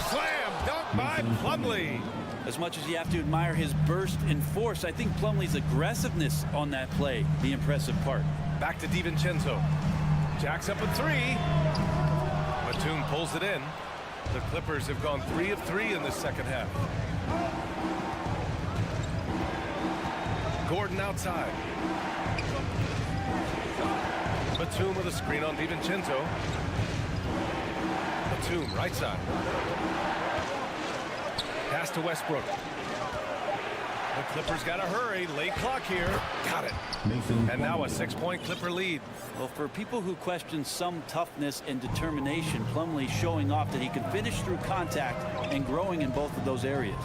Slam dunk by Plumlee. As much as you have to admire his burst and force, I think Plumlee's aggressiveness on that play, the impressive part. Back to DiVincenzo. Jacks up a three. Batum pulls it in. The Clippers have gone 3 of 3 in this second half. Gordon outside. Batum with a screen on DiVincenzo. Batum right side. Pass to Westbrook. The Clippers got to hurry. Late clock here. Got it. And now a 6-point Clipper lead. Well, for people who question some toughness and determination, Plumlee showing off that he can finish through contact and growing in both of those areas.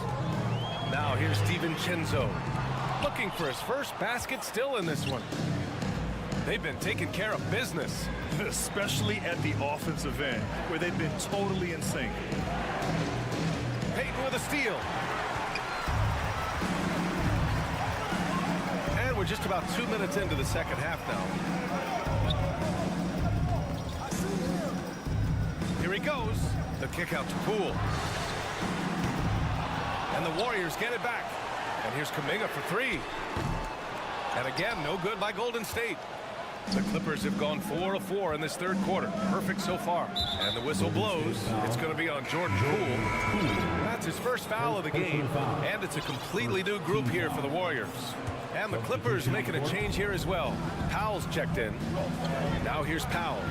Now here's DiVincenzo. Looking for his first basket still in this one. They've been taking care of business. Especially at the offensive end, where they've been totally in sync. Payton with a steal. And we're just about 2 minutes into the second half now. Here he goes. The kick out to Poole. And the Warriors get it back. And here's Kuminga for 3. And again, no good by Golden State. The Clippers have gone 4 of 4 in this third quarter. Perfect so far. And the whistle blows. It's going to be on Jordan Poole. That's his first foul of the game. And it's a completely new group here for the Warriors. And the Clippers making a change here as well. Powell's checked in. Now here's Powell.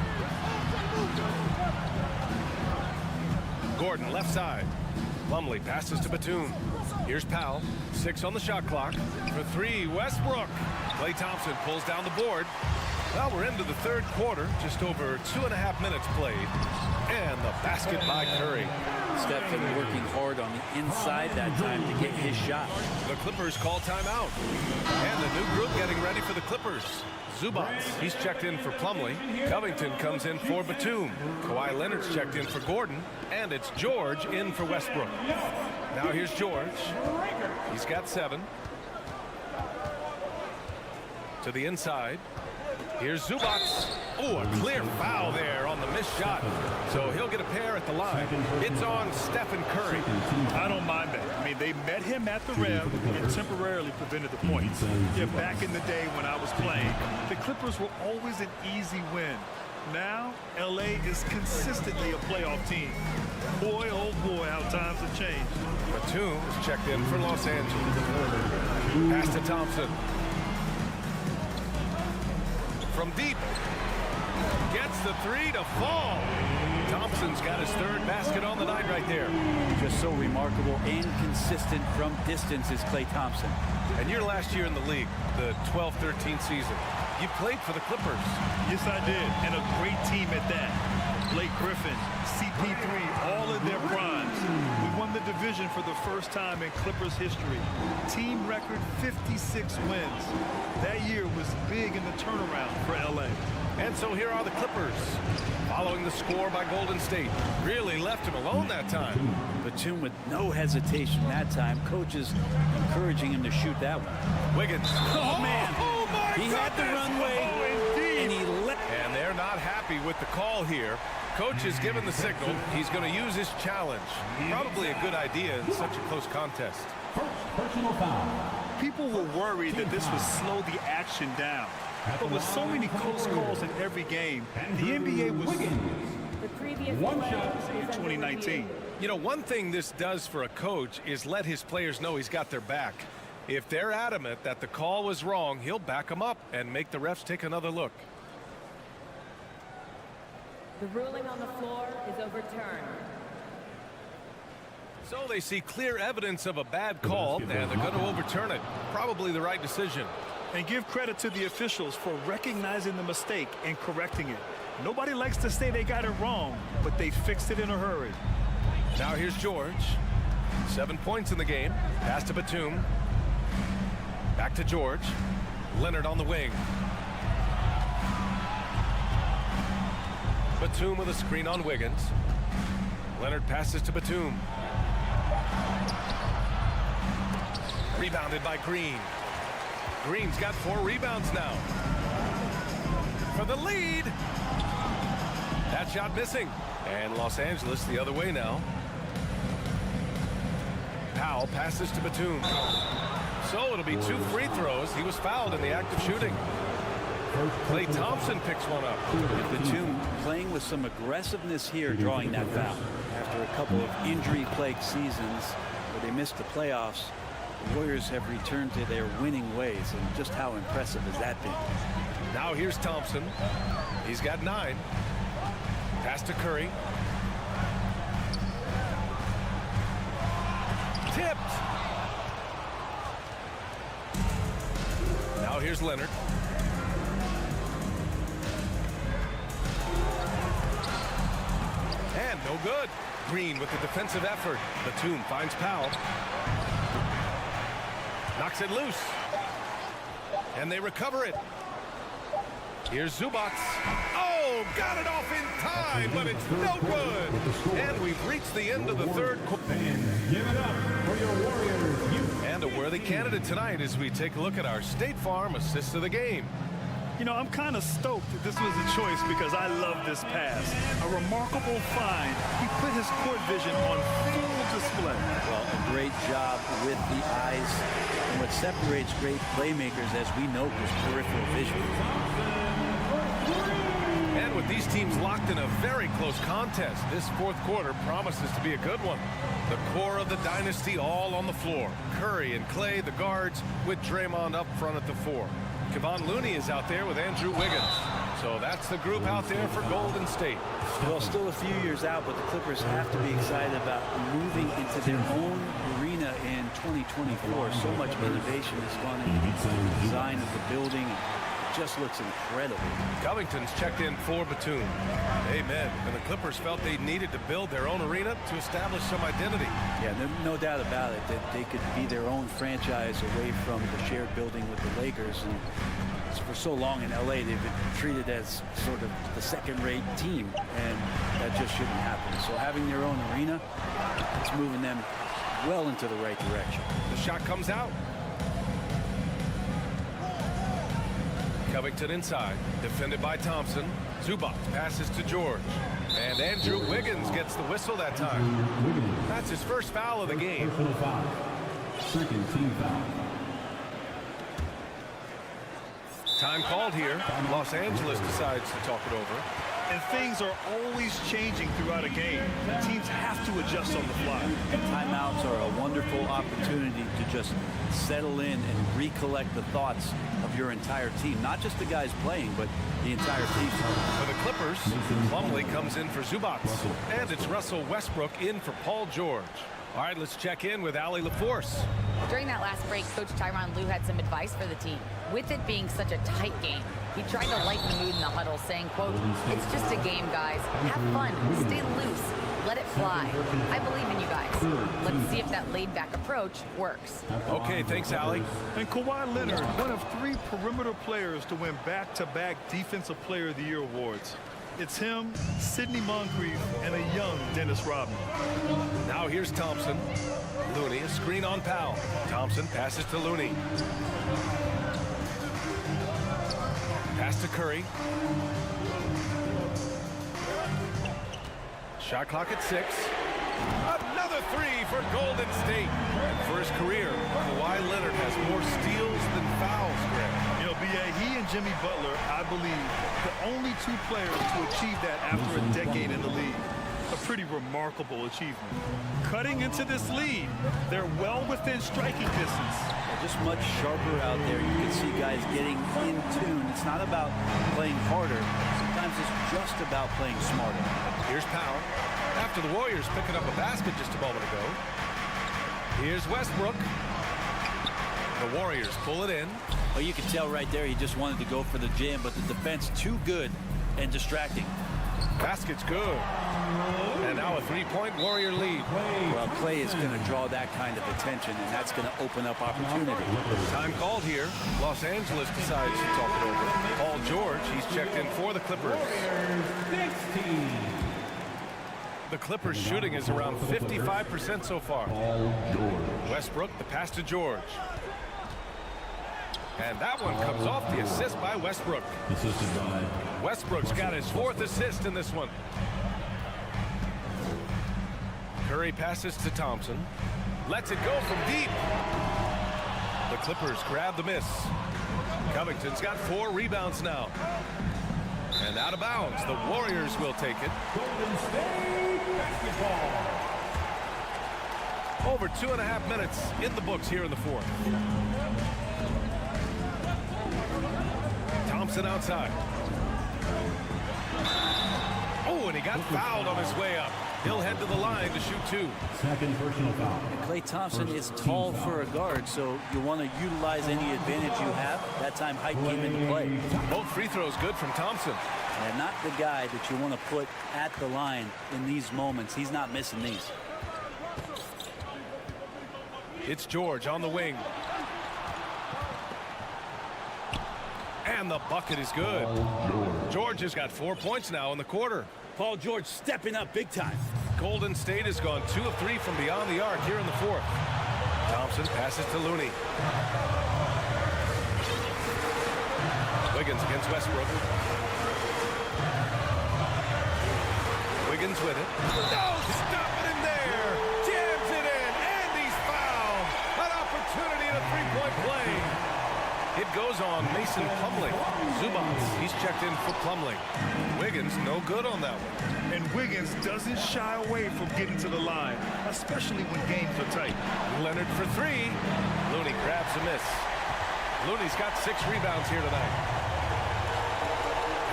Gordon left side. Plumlee passes to Batum. Here's Powell. 6 on the shot clock. For 3, Westbrook. Klay Thompson pulls down the board. Well, we're into the third quarter. Just over 2.5 minutes played. And the basket by Curry. Steph been working hard on the inside that time to get his shot. The Clippers call timeout. And the new group getting ready for the Clippers. Zubac, he's checked in for Plumlee. Covington comes in for Batum. Kawhi Leonard's checked in for Gordon. And it's George in for Westbrook. Now here's George. He's got 7. To the inside. Here's Zubac. Oh, a clear foul there on the missed shot. So he'll get a pair at the line. It's on Stephen Curry. I don't mind that. I mean, they met him at the rim and temporarily prevented the points. Yeah, back in the day when I was playing, the Clippers were always an easy win. Now, LA is consistently a playoff team. Boy, oh boy, how times have changed. Batum is checked in for Los Angeles. Pass to Thompson. From deep. Gets the 3 to fall. Thompson's got his 3rd basket on the night right there. Just so remarkable and consistent from distance is Klay Thompson. And your last year in the league, the 12-13 season, you played for the Clippers. Yes, I did, and a great team at that. Blake Griffin, CP3, all in their primes. We won the division for the first time in Clippers history. Team record 56 wins. That year was big in the turnaround for LA. And so here are the Clippers, following the score by Golden State. Really left him alone that time. Batum with no hesitation that time. Coaches encouraging him to shoot that one. Wiggins. Oh, man. Oh, my He had the runway, and he left. And they're not happy with the call here. Coach has given the signal. He's going to use his challenge. Probably a good idea in such a close contest. Personal foul. People were worried that this would slow the action down. But with so many close calls in every game, the NBA was One shot in 2019. You know, one thing this does for a coach is let his players know he's got their back. If they're adamant that the call was wrong, he'll back them up and make the refs take another look. The ruling on the floor is overturned. So they see clear evidence of a bad call, and they're going to overturn it. Probably the right decision. And give credit to the officials for recognizing the mistake and correcting it. Nobody likes to say they got it wrong, but they fixed it in a hurry. Now here's George. 7 points in the game. Pass to Batum. Back to George. Leonard on the wing. Batum with a screen on Wiggins. Leonard passes to Batum. Rebounded by Green. Green's got 4 rebounds now. For the lead. That shot missing. And Los Angeles the other way now. Powell passes to Batum. So it'll be 2 free throws. He was fouled in the act of shooting. Klay Thompson picks one up. Batum playing with some aggressiveness here, drawing that foul. After a couple of injury-plagued seasons where they missed the playoffs, the Warriors have returned to their winning ways, and just how impressive has that been? Now here's Thompson. He's got 9. Pass to Curry. Tipped. Now here's Leonard. And no good. Green with the defensive effort. Batum finds Powell. Knocks it loose. And they recover it. Here's Zubac. Oh, got it off in time, but it's no good. And we've reached the end of the third quarter. Give it up for your Warriors. And a worthy candidate tonight as we take a look at our State Farm assist of the game. You know, I'm kind of stoked that this was a choice because I love this pass. A remarkable find. He put his court vision on full display. Well, a great job with the eyes. And what separates great playmakers, as we know, is peripheral vision. And with these teams locked in a very close contest, this fourth quarter promises to be a good one. The core of the dynasty all on the floor. Curry and Klay, the guards, with Draymond up front at the 4. Kevon Looney is out there with Andrew Wiggins. So that's the group out there for Golden State. Well, still a few years out, but the Clippers have to be excited about moving into their own arena in 2024. So much innovation has gone into the design of the building. It just looks incredible. Covington's checked in for Batum. Amen. And the Clippers felt they needed to build their own arena to establish some identity. Yeah, no doubt about it that they could be their own franchise away from the shared building with the Lakers. And for so long in LA, they've been treated as sort of the second-rate team, and that just shouldn't happen. So having their own arena, it's moving them well into the right direction. The shot comes out. Covington inside, defended by Thompson. Zubac passes to George. And Andrew Wiggins gets the whistle that time. That's his first foul of the game. Second team foul. Time called here. Los Angeles decides to talk it over. And things are always changing throughout a game. Teams have to adjust on the fly. And timeouts are a wonderful opportunity to just settle in and recollect the thoughts of your entire team. Not just the guys playing, but the entire team. For the Clippers, Plumlee comes in for Zubac. And it's Russell Westbrook in for Paul George. All right, let's check in with Allie LaForce. During that last break, Coach Tyronn Lue had some advice for the team. With it being such a tight game, he tried to lighten the mood in the huddle, saying, quote, "It's just a game, guys. Have fun. Stay loose. Let it fly. I believe in you guys. Let's see if that laid-back approach works." Okay, thanks, Allie. And Kawhi Leonard, one of 3 perimeter players to win back-to-back Defensive Player of the Year awards. It's him, Sidney Moncrief, and a young Dennis Rodman. Now here's Thompson. Looney, a screen on Powell. Thompson passes to Looney. Pass to Curry. Shot clock at 6. Another 3 for Golden State. And for his career, Kawhi Leonard has more steals than fouls, Greg. You know, B.A., he and Jimmy Butler, I believe, the only 2 players to achieve that after a decade in the league. A pretty remarkable achievement. Cutting into this lead, they're well within striking distance. Just much sharper out there. You can see guys getting in tune. It's not about playing harder. Sometimes it's just about playing smarter. Here's Powell. After the Warriors picking up a basket just a moment ago. Here's Westbrook. The Warriors pull it in. Well, you can tell right there he just wanted to go for the jam, but the defense too good and distracting. Basket's good. And now a 3-point Warrior lead. Well, Klay is going to draw that kind of attention, and that's going to open up opportunity. Time called here. Los Angeles decides to talk it over. Paul George, he's checked in for the Clippers. The Clippers shooting is around 55% so far. Westbrook, the pass to George. And that one comes off the assist by Westbrook. Westbrook's got his 4th assist in this one. Curry passes to Thompson. Lets it go from deep. The Clippers grab the miss. Covington's got 4 rebounds now. And out of bounds. The Warriors will take it. Golden State basketball. Over 2.5 minutes in the books here in the 4th. Thompson outside. Oh, and he got fouled on his way up. He'll head to the line to shoot 2. Second personal foul. Klay Thompson is tall for a guard, so you want to utilize any advantage you have. That time height came into play. Both free throws good from Thompson. And not the guy that you want to put at the line in these moments. He's not missing these. It's George on the wing. And the bucket is good. George has got 4 points now in the quarter. Paul George stepping up big time. Golden State has gone 2 of 3 from beyond the arc here in the 4th. Thompson passes to Looney. Wiggins against Westbrook. Wiggins with it. No, stop it in there. Jams it in, and he's fouled. An opportunity at a 3-point play. It goes on Mason Plumlee. Zubats, he's checked in for Plumlee. Wiggins, no good on that one. And Wiggins doesn't shy away from getting to the line, especially when games are tight. Leonard for 3. Looney grabs a miss. Looney's got 6 rebounds here tonight.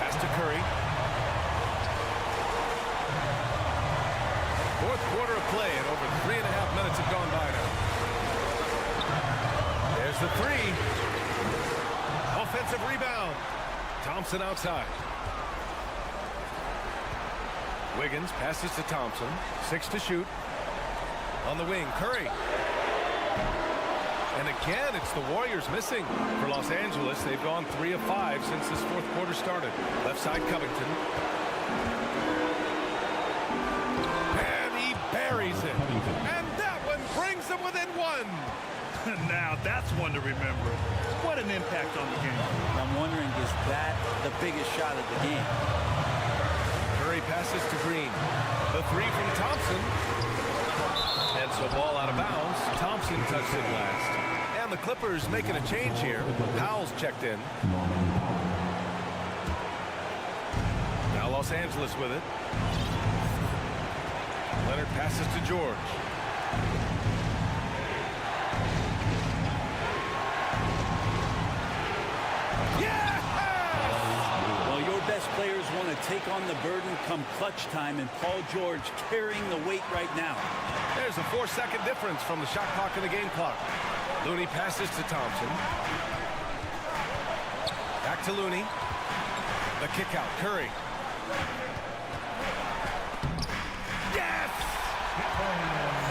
Pass to Curry. 4th quarter of play, and over 3.5 minutes have gone by now. There's the 3. Offensive rebound. Thompson outside. Wiggins passes to Thompson. 6 to shoot. On the wing, Curry. And again, it's the Warriors missing. For Los Angeles, they've gone 3 of 5 since this 4th quarter started. Left side, Covington. And he buries it. And that one brings them within 1. Now that's one to remember. What an impact on the game. I'm wondering, is that the biggest shot of the game? Curry passes to Green. The 3 from Thompson. And so ball out of bounds. Thompson touched it last. And the Clippers making a change here. Powell's checked in. Now Los Angeles with it. Leonard passes to George. Players want to take on the burden come clutch time, and Paul George carrying the weight right now. There's a 4-second difference from the shot clock and the game clock. Looney passes to Thompson. Back to Looney. The kick out, Curry. Yes!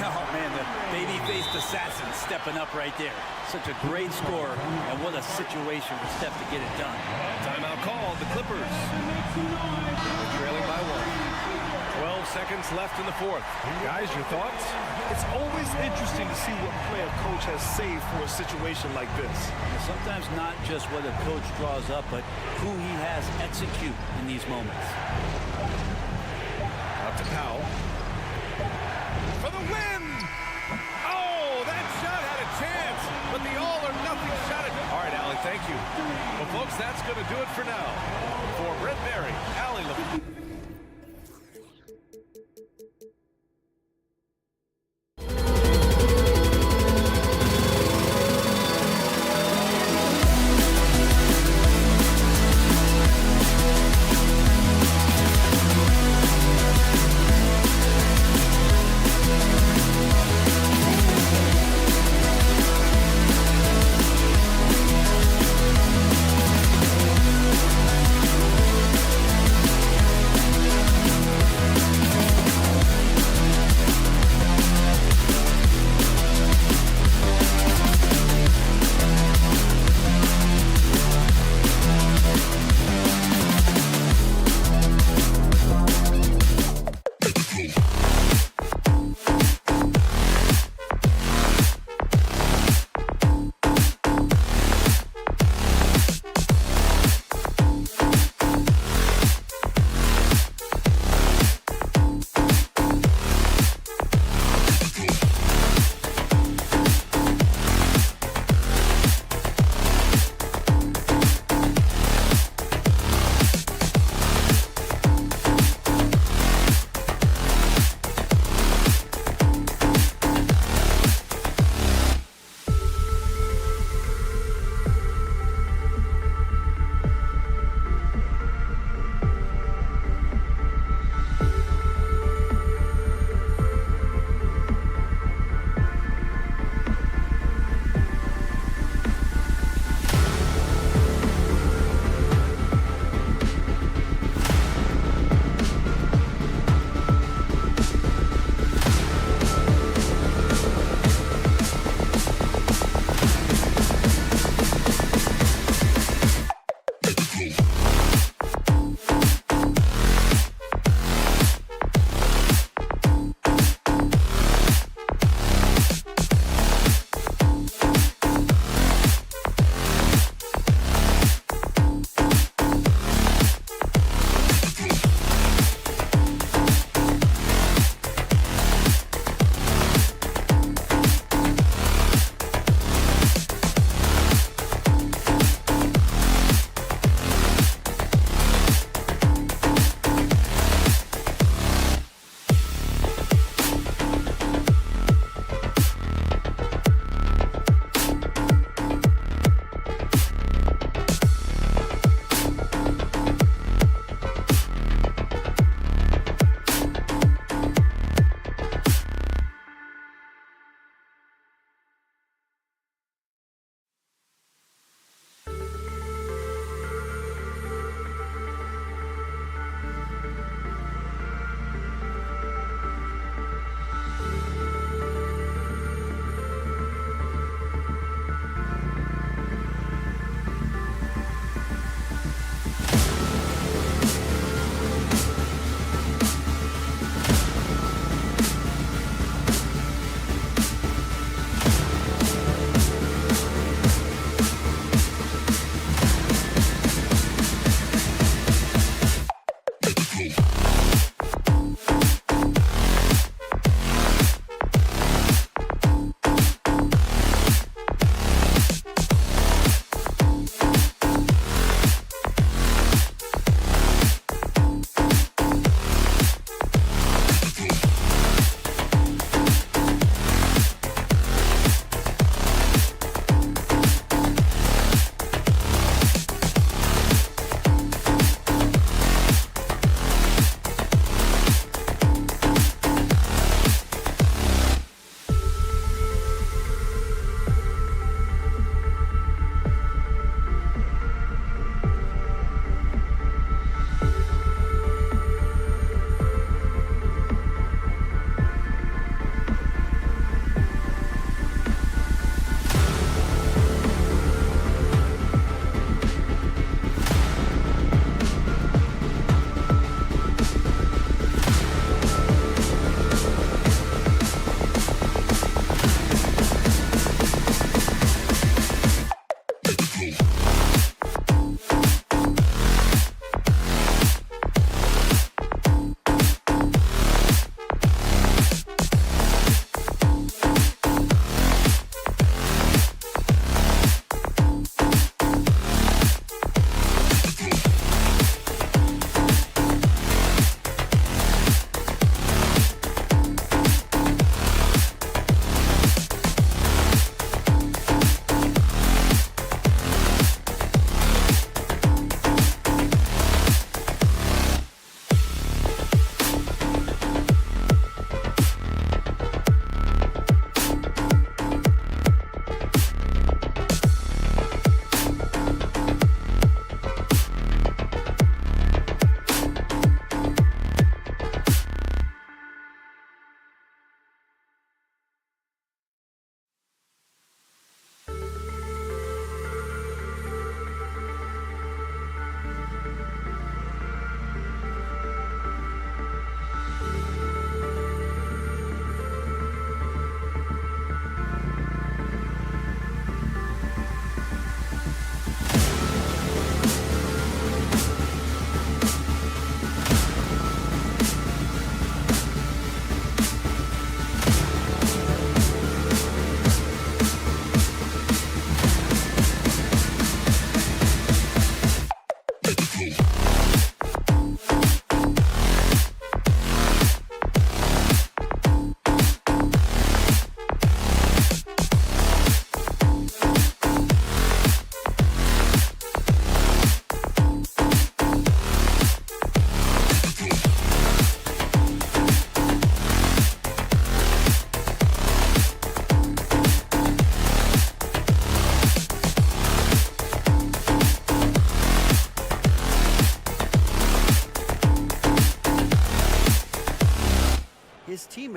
Oh man, the baby-faced assassin stepping up right there. Such a great score, and what a situation for Steph to get it done. Timeout called, the Clippers. They're trailing by 1. 12 seconds left in the 4th. Guys, your thoughts? It's always interesting to see what play a coach has saved for a situation like this. Sometimes not just what a coach draws up, but who he has execute in these moments. Out to Powell. For the win! Oh, that shot had a chance, but the all-or-nothing shot at... All right, Allie, thank you. Well, folks, that's going to do it for now. For Brett Berry, Allie LeBlanc.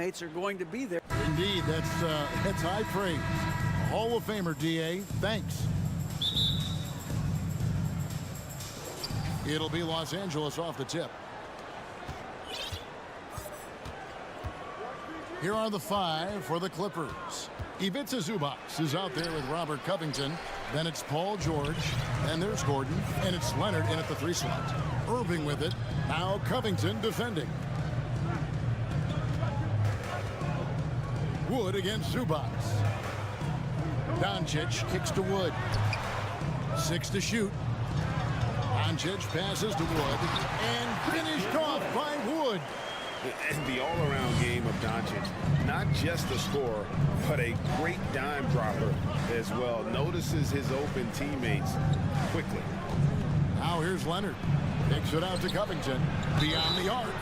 teammates are going to be there. Indeed, that's high praise. Hall of Famer, D.A. Thanks. It'll be Los Angeles off the tip. Here are the 5 for the Clippers. Ivica Zubac is out there with Robert Covington. Then it's Paul George. And there's Gordon. And it's Leonard in at the 3 slot. Irving with it. Now Covington defending. Wood against Zubac. Doncic kicks to Wood. 6 to shoot. Doncic passes to Wood. And finished off by Wood. And the all-around game of Doncic, not just a scorer, but a great dime dropper as well. Notices his open teammates quickly. Now here's Leonard. Kicks it out to Covington. Beyond the arc.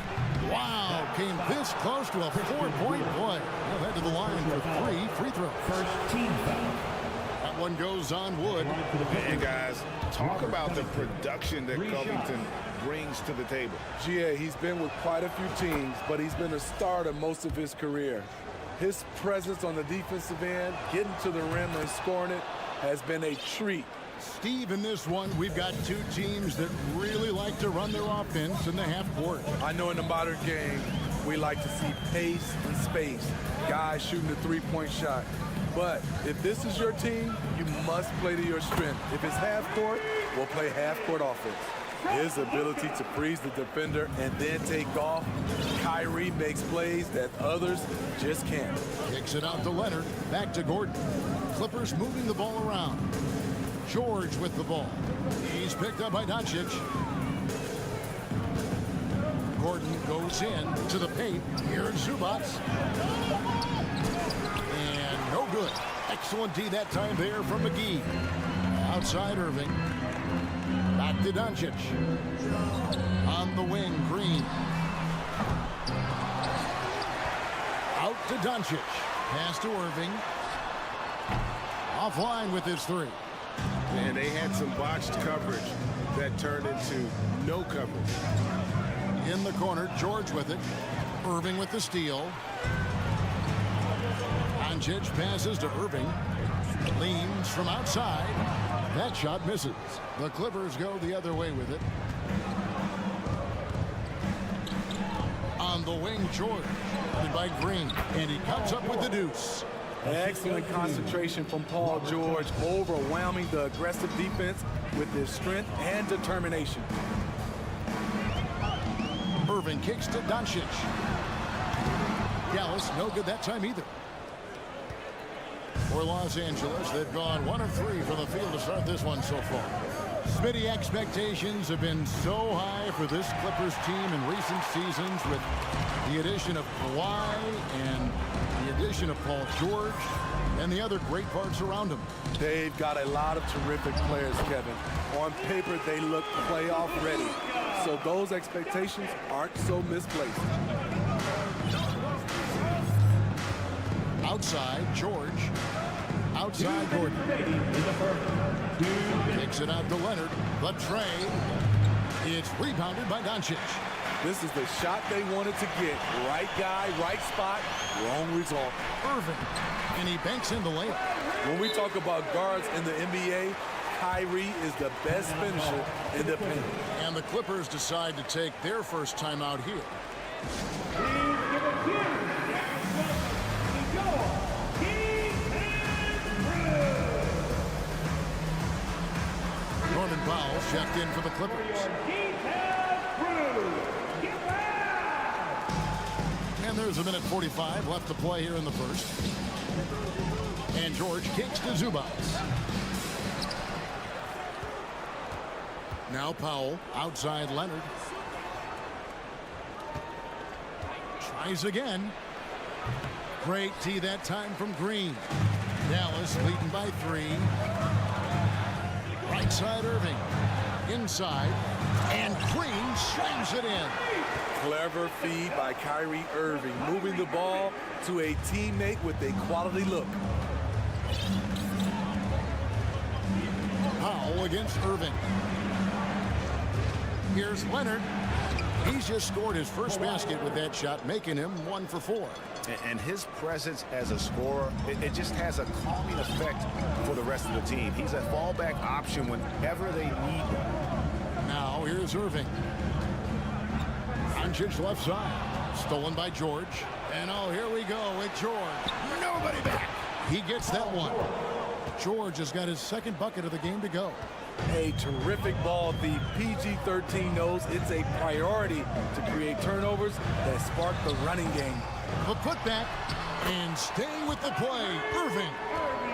Wow, came this close to a 4-point play. He'll head to the line for 3 free throws. First team foul. That one goes on Wood. And guys, talk about the production that Covington brings to the table. GA, he's been with quite a few teams, but he's been a starter most of his career. His presence on the defensive end, getting to the rim and scoring it, has been a treat. Steve, in this one, we've got 2 teams that really like to run their offense in the half court. I know in the modern game, we like to see pace and space, guys shooting the 3-point shot. But if this is your team, you must play to your strength. If it's half court, we'll play half court offense. His ability to freeze the defender and then take off. Kyrie makes plays that others just can't. Kicks it out to Leonard. Back to Gordon. Clippers moving the ball around. George with the ball. He's picked up by Doncic. Gordon goes in to the paint. Here's Zubac. And no good. Excellent D that time there from McGee. Outside Irving. Back to Doncic. On the wing, Green. Out to Doncic. Pass to Irving. Offline with his 3. And they had some botched coverage that turned into no coverage. In the corner, George with it. Irving with the steal. Doncic passes to Irving. Leans from outside. That shot misses. The Clippers go the other way with it. On the wing, George. Led by Green. And he comes up with the deuce. Excellent concentration from Paul George, overwhelming the aggressive defense with his strength and determination. Irving kicks to Doncic. Dallas, no good that time either. For Los Angeles, they've gone 1 of 3 from the field to start this one so far. Smitty, expectations have been so high for this Clippers team in recent seasons with the addition of Kawhi and the addition of Paul George and the other great parts around him. They've got a lot of terrific players, Kevin. On paper, they look playoff ready. So those expectations aren't so misplaced. Outside, George. Outside, Gordon. Kicks it out to Leonard. The trade. It's rebounded by Doncic. This is the shot they wanted to get. Right guy, right spot, wrong result. Irving. And he banks in the layup. When we talk about guards in the NBA, Kyrie is the best finisher in the paint. And the Clippers decide to take their first time out here. Norman Powell checked in for the Clippers. And there's a minute 45 left to play here in the first. And George kicks to Zubac. Now Powell, outside Leonard. Tries again. Great tee that time from Green. Dallas leading by 3. Right side Irving. Inside. And Green slams it in. Clever feed by Kyrie Irving, moving the ball to a teammate with a quality look. Powell against Irving. Here's Leonard. He's just scored his first basket with that shot, making him 1 for 4. And his presence as a scorer, it just has a calming effect for the rest of the team. He's a fallback option whenever they need one. Now here's Irving. Doncic left side. Stolen by George. And oh, here we go with George. Nobody back. He gets that one. George has got his second bucket of the game to go. A terrific ball. The PG-13 knows it's a priority to create turnovers that spark the running game. The putback and staying with the play, Irving.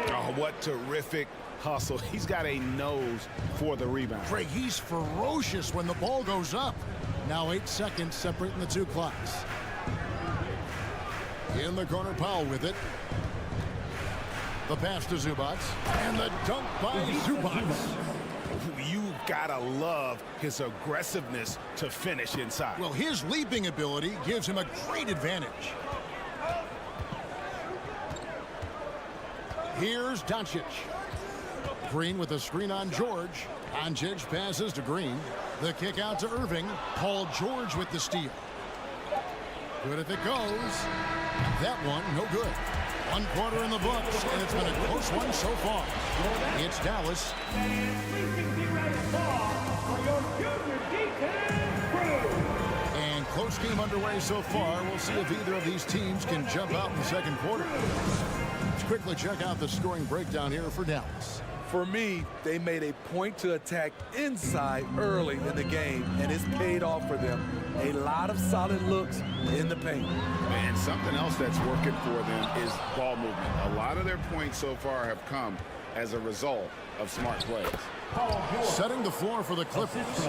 Oh, what terrific hustle. He's got a nose for the rebound. Craig, he's ferocious when the ball goes up. Now 8 seconds separating the two clocks. In the corner, Powell with it. The pass to Zubac. And the dunk by Zubac. You gotta love his aggressiveness to finish inside. Well, his leaping ability gives him a great advantage. Here's Doncic. Green with a screen on George. Doncic passes to Green. The kick out to Irving. Paul George with the steal. Good if it goes. That one, no good. 1 quarter in the books, and it's been a close one so far. It's Dallas. And close game underway so far. We'll see if either of these teams can jump out in the second quarter. Let's quickly check out the scoring breakdown here for Dallas. For me, they made a point to attack inside early in the game, and it's paid off for them. A lot of solid looks in the paint. And something else that's working for them is ball movement. A lot of their points so far have come as a result of smart plays. Setting the floor for the Clippers.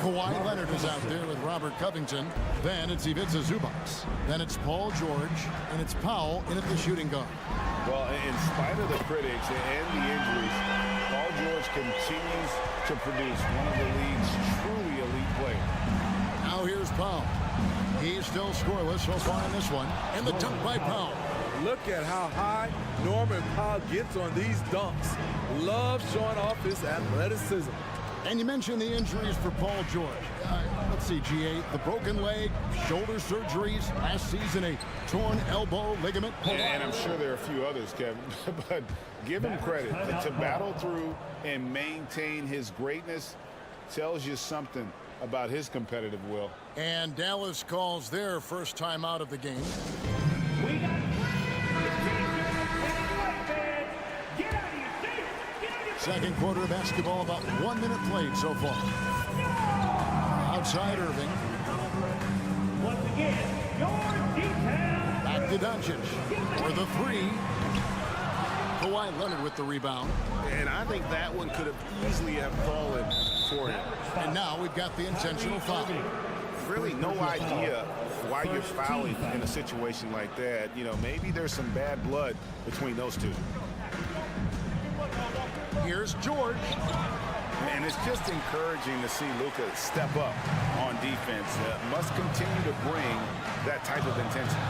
Kawhi Leonard is out there with Robert Covington. Then it's Ivica Zubac. Then it's Paul George, and it's Powell in at the shooting guard. Well, in spite of the critics and the injuries, Paul George continues to produce one of the league's truly elite players. Now here's Powell. He's still scoreless so far in this one. And the dunk by Powell. Look at how high Norman Powell gets on these dunks. Loves showing off his athleticism. And you mentioned the injuries for Paul George. Let's see, G8, the broken leg, shoulder surgeries, last season a torn elbow ligament. And I'm sure there are a few others, Kevin, but give him credit. To battle through and maintain his greatness tells you something about his competitive will. And Dallas calls their first time out of the game. Second quarter of basketball, about 1 minute played so far. Outside Irving. Back to Doncic for the three. Kawhi Leonard with the rebound. And I think that one could have easily have fallen for him. And now we've got the intentional foul. Really no idea why you're fouling in a situation like that. You know, maybe there's some bad blood between those two. Here's George. And it's just encouraging to see Luka step up on defense. Must continue to bring that type of intensity.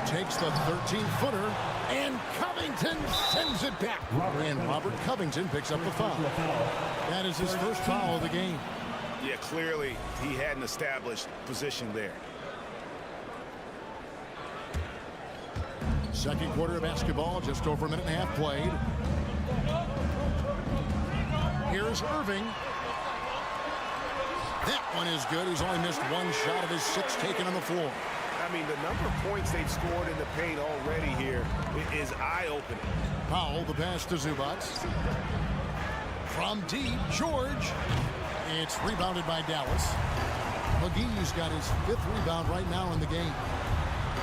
Takes the 13-footer, and Covington sends it back. And Robert Covington picks up the foul. That is his first foul of the game. Yeah, clearly he had an established position there. Second quarter of basketball, just over a minute and a half played. Here's Irving. That one is good. He's only missed one shot of his 6 taken on the floor. I mean, the number of points they've scored in the paint already here is eye-opening. Powell, the pass to Zubac. From deep, George. It's rebounded by Dallas. McGee's got his 5th rebound right now in the game.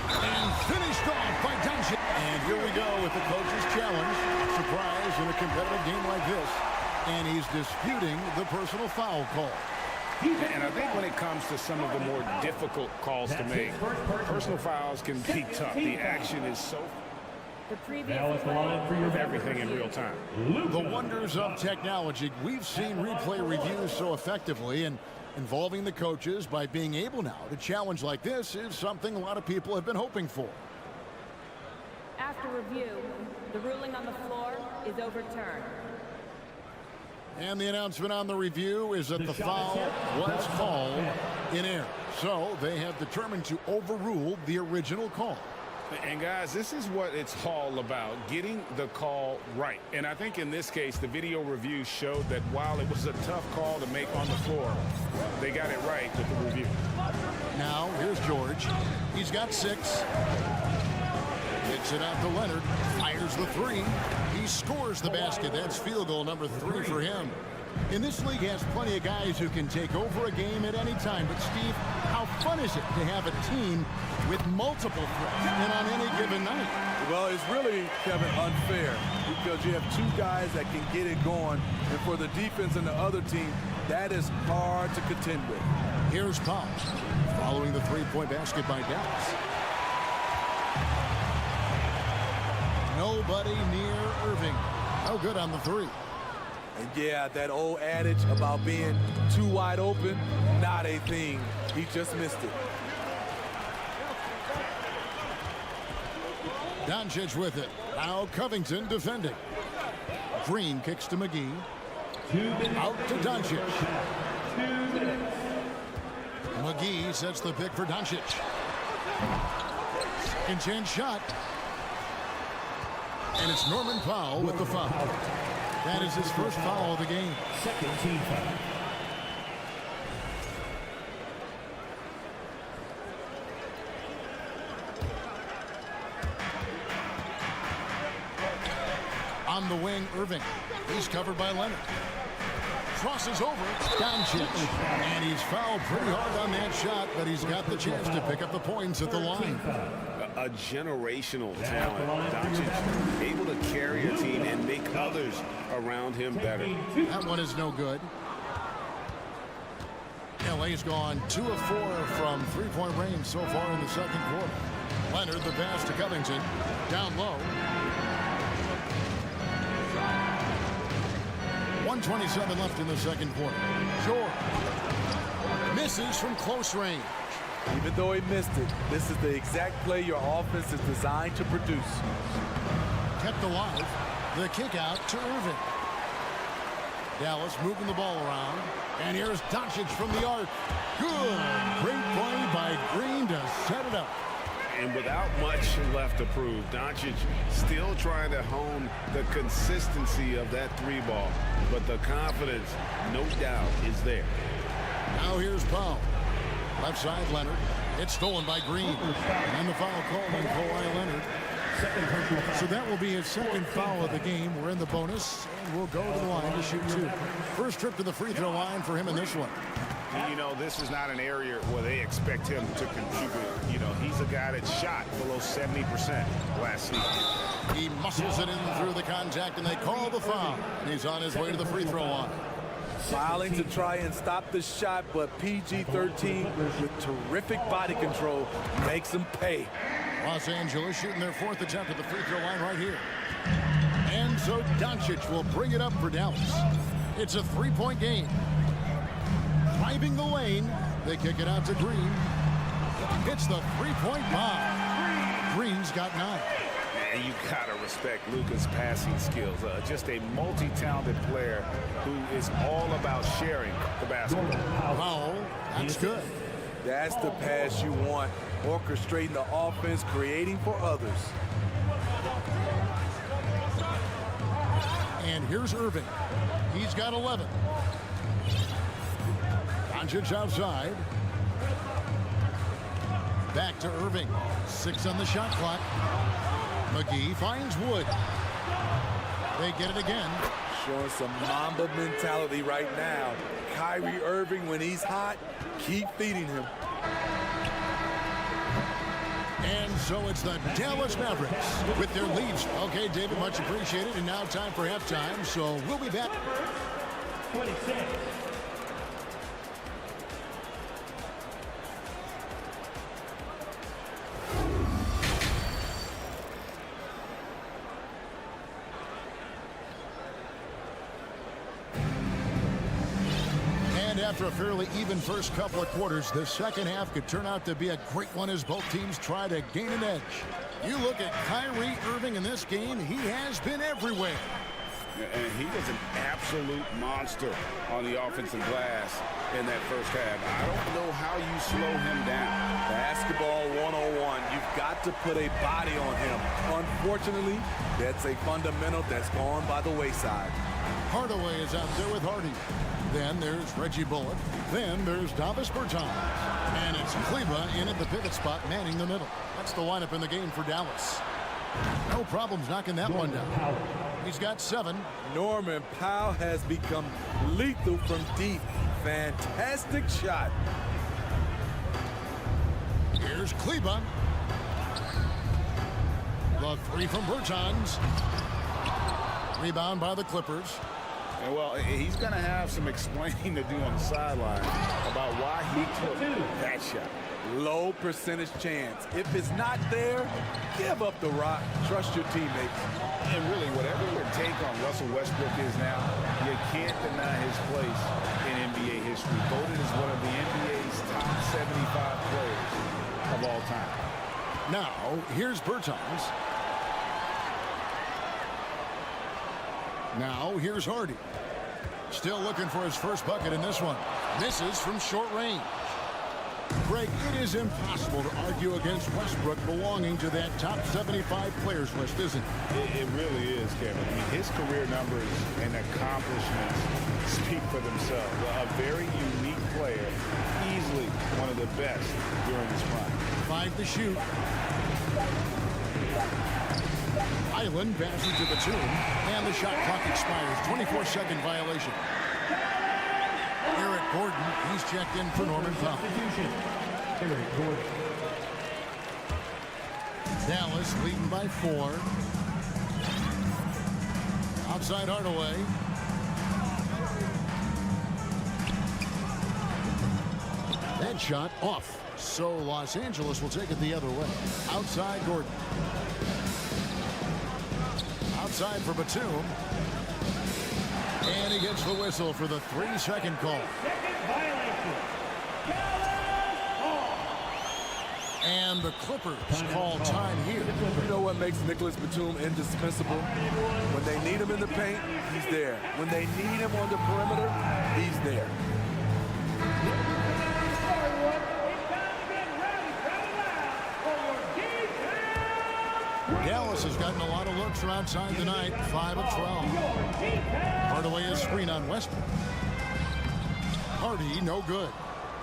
And finished off by Doncic. And here we go with the coach's challenge. Surprise in a competitive game like this. And he's disputing the personal foul call. And I think when it comes to some of the more difficult calls to make, personal fouls can be tough. The action is so... everything in real time. The wonders of technology. We've seen replay reviews so effectively, and involving the coaches by being able now to challenge like this is something a lot of people have been hoping for. After review, the ruling on the floor is overturned. And the announcement on the review is that the foul was called in error. So they have determined to overrule the original call. And guys, this is what it's all about, getting the call right. And I think in this case, the video review showed that while it was a tough call to make on the floor, they got it right with the review. Now, here's George. He's got 6. Kicks it out to Leonard. Fires the 3. He scores the basket. That's field goal number 3 for him. And this league has plenty of guys who can take over a game at any time. But, Steve, how fun is it to have a team with multiple threats and on any given night? Well, it's really, Kevin, unfair because you have 2 guys that can get it going. And for the defense and the other team, that is hard to contend with. Here's Powell following the 3-point basket by Dallas. Nobody near Irving. No good on the 3. And yeah, that old adage about being too wide open, not a thing. He just missed it. Doncic with it. Now Covington defending. Green kicks to McGee. Out to Doncic. McGee sets the pick for Doncic. Second chance shot. And it's Norman Powell with the foul. That is his first foul of the game. Second team foul. On the wing, Irving. He's covered by Leonard. Crosses over, Doncic. And he's fouled pretty hard on that shot, but he's got the chance to pick up the points at the line. A generational talent. Doncic able to carry a team and make others around him better. That one is no good. LA's gone 2 of 4 from 3-point range so far in the second quarter. Leonard, the pass to Covington. Down low. 1:27 left in the second quarter. George misses from close range. Even though he missed it, this is the exact play your offense is designed to produce. Kept alive. The kick out to Irving. Dallas moving the ball around. And here's Doncic from the arc. Good. Great play by Green to set it up. And without much left to prove, Doncic still trying to hone the consistency of that 3-ball. But the confidence, no doubt, is there. Now here's Powell. Left side, Leonard. It's stolen by Green. And the foul called on Kawhi Leonard. So that will be his second foul of the game. We're in the bonus, and we'll go to the line to shoot 2. First trip to the free throw line for him in this one. And, you know, this is not an area where they expect him to contribute. You know, he's a guy that shot below 70% last season. He muscles it in through the contact, and they call the foul. He's on his way to the free throw line. Filing to try and stop the shot, but PG-13 with terrific body control makes him pay. Los Angeles shooting their 4th attempt at the free throw line right here. And so Doncic will bring it up for Dallas. It's a 3-point game. Driving the lane, they kick it out to Green. It's the 3-point bomb. Green's got 9. And you gotta respect Luka's passing skills. Just a multi-talented player who is all about sharing the basketball. Powell, that's good. That's the pass you want. Orchestrating the offense, creating for others. And here's Irving. He's got 11. Doncic outside. Back to Irving. 6 on the shot clock. McGee finds Wood. They get it again. Showing some Mamba mentality right now. Kyrie Irving, when he's hot, keep feeding him. And so it's the Dallas Mavericks with their leads. Okay, David, much appreciated. And now time for halftime, so we'll be back. 26. After a fairly even first couple of quarters, the second half could turn out to be a great one as both teams try to gain an edge. You look at Kyrie Irving in this game, he has been everywhere. And he was an absolute monster on the offensive glass in that first half. I don't know how you slow him down. Basketball 101. You've got to put a body on him. Unfortunately, that's a fundamental that's gone by the wayside. Hardaway is out there with Hardy. Then there's Reggie Bullock. Then there's Davis Bertans. And it's Kleba in at the pivot spot, manning the middle. That's the lineup in the game for Dallas. No problems knocking that one down. He's got 7. Norman Powell has become lethal from deep. Fantastic shot. Here's Kleba. The 3 from Bertans. Rebound by the Clippers. And well, he's going to have some explaining to do on the sideline about why he took that shot. Low percentage chance. If it's not there, give up the rock. Trust your teammates. And really, whatever your take on Russell Westbrook is now, you can't deny his place in NBA history. Voted as one of the NBA's top 75 players of all time. Now, here's Bertans. Now, here's Hardy. Still looking for his first bucket in this one. Misses from short range. Greg, it is impossible to argue against Westbrook belonging to that top 75 players list, isn't it? It really is, Kevin. I mean, his career numbers and accomplishments speak for themselves. A very unique player, easily one of the best during his prime. 5 to shoot. Island passes to the 2, and the shot clock expires. 24-second violation. Eric Gordon, he's checked in for Norman Powell. Eric Gordon. Dallas leading by 4. Outside Hardaway. That shot off. So Los Angeles will take it the other way. Outside Gordon. Outside for Batum. And he gets the whistle for the 3-second call. And the Clippers call time here. You know what makes Nicholas Batum indispensable? When they need him in the paint, he's there. When they need him on the perimeter, he's there. Dallas has gotten a lot of looks from outside tonight. 5 of 12. Hardaway is screen on Westbrook. Hardy, no good.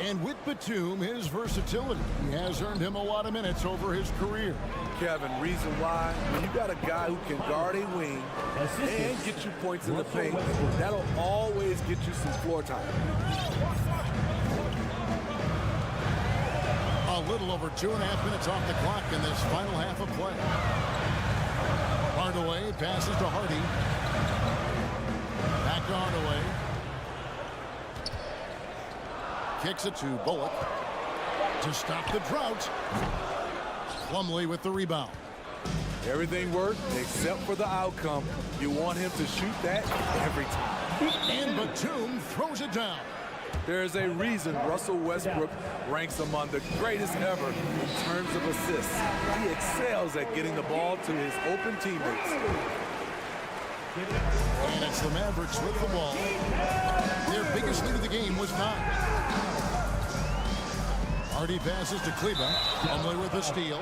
And with Batum, his versatility has earned him a lot of minutes over his career. Kevin, reason why, when you got a guy who can guard a wing and get you points in the paint, that'll always get you some floor time. A little over 2.5 minutes off the clock in this final half of play. Hardaway passes to Hardy. Back to Hardaway. Kicks it to Bullock to stop the drought. Plumlee with the rebound. Everything worked except for the outcome. You want him to shoot that every time. And Batum throws it down. There's a reason Russell Westbrook ranks among the greatest ever in terms of assists. He excels at getting the ball to his open teammates. And it's the Mavericks with the ball. Their biggest lead of the game was 9. Hardy passes to Kleba. Plumlee with the steal.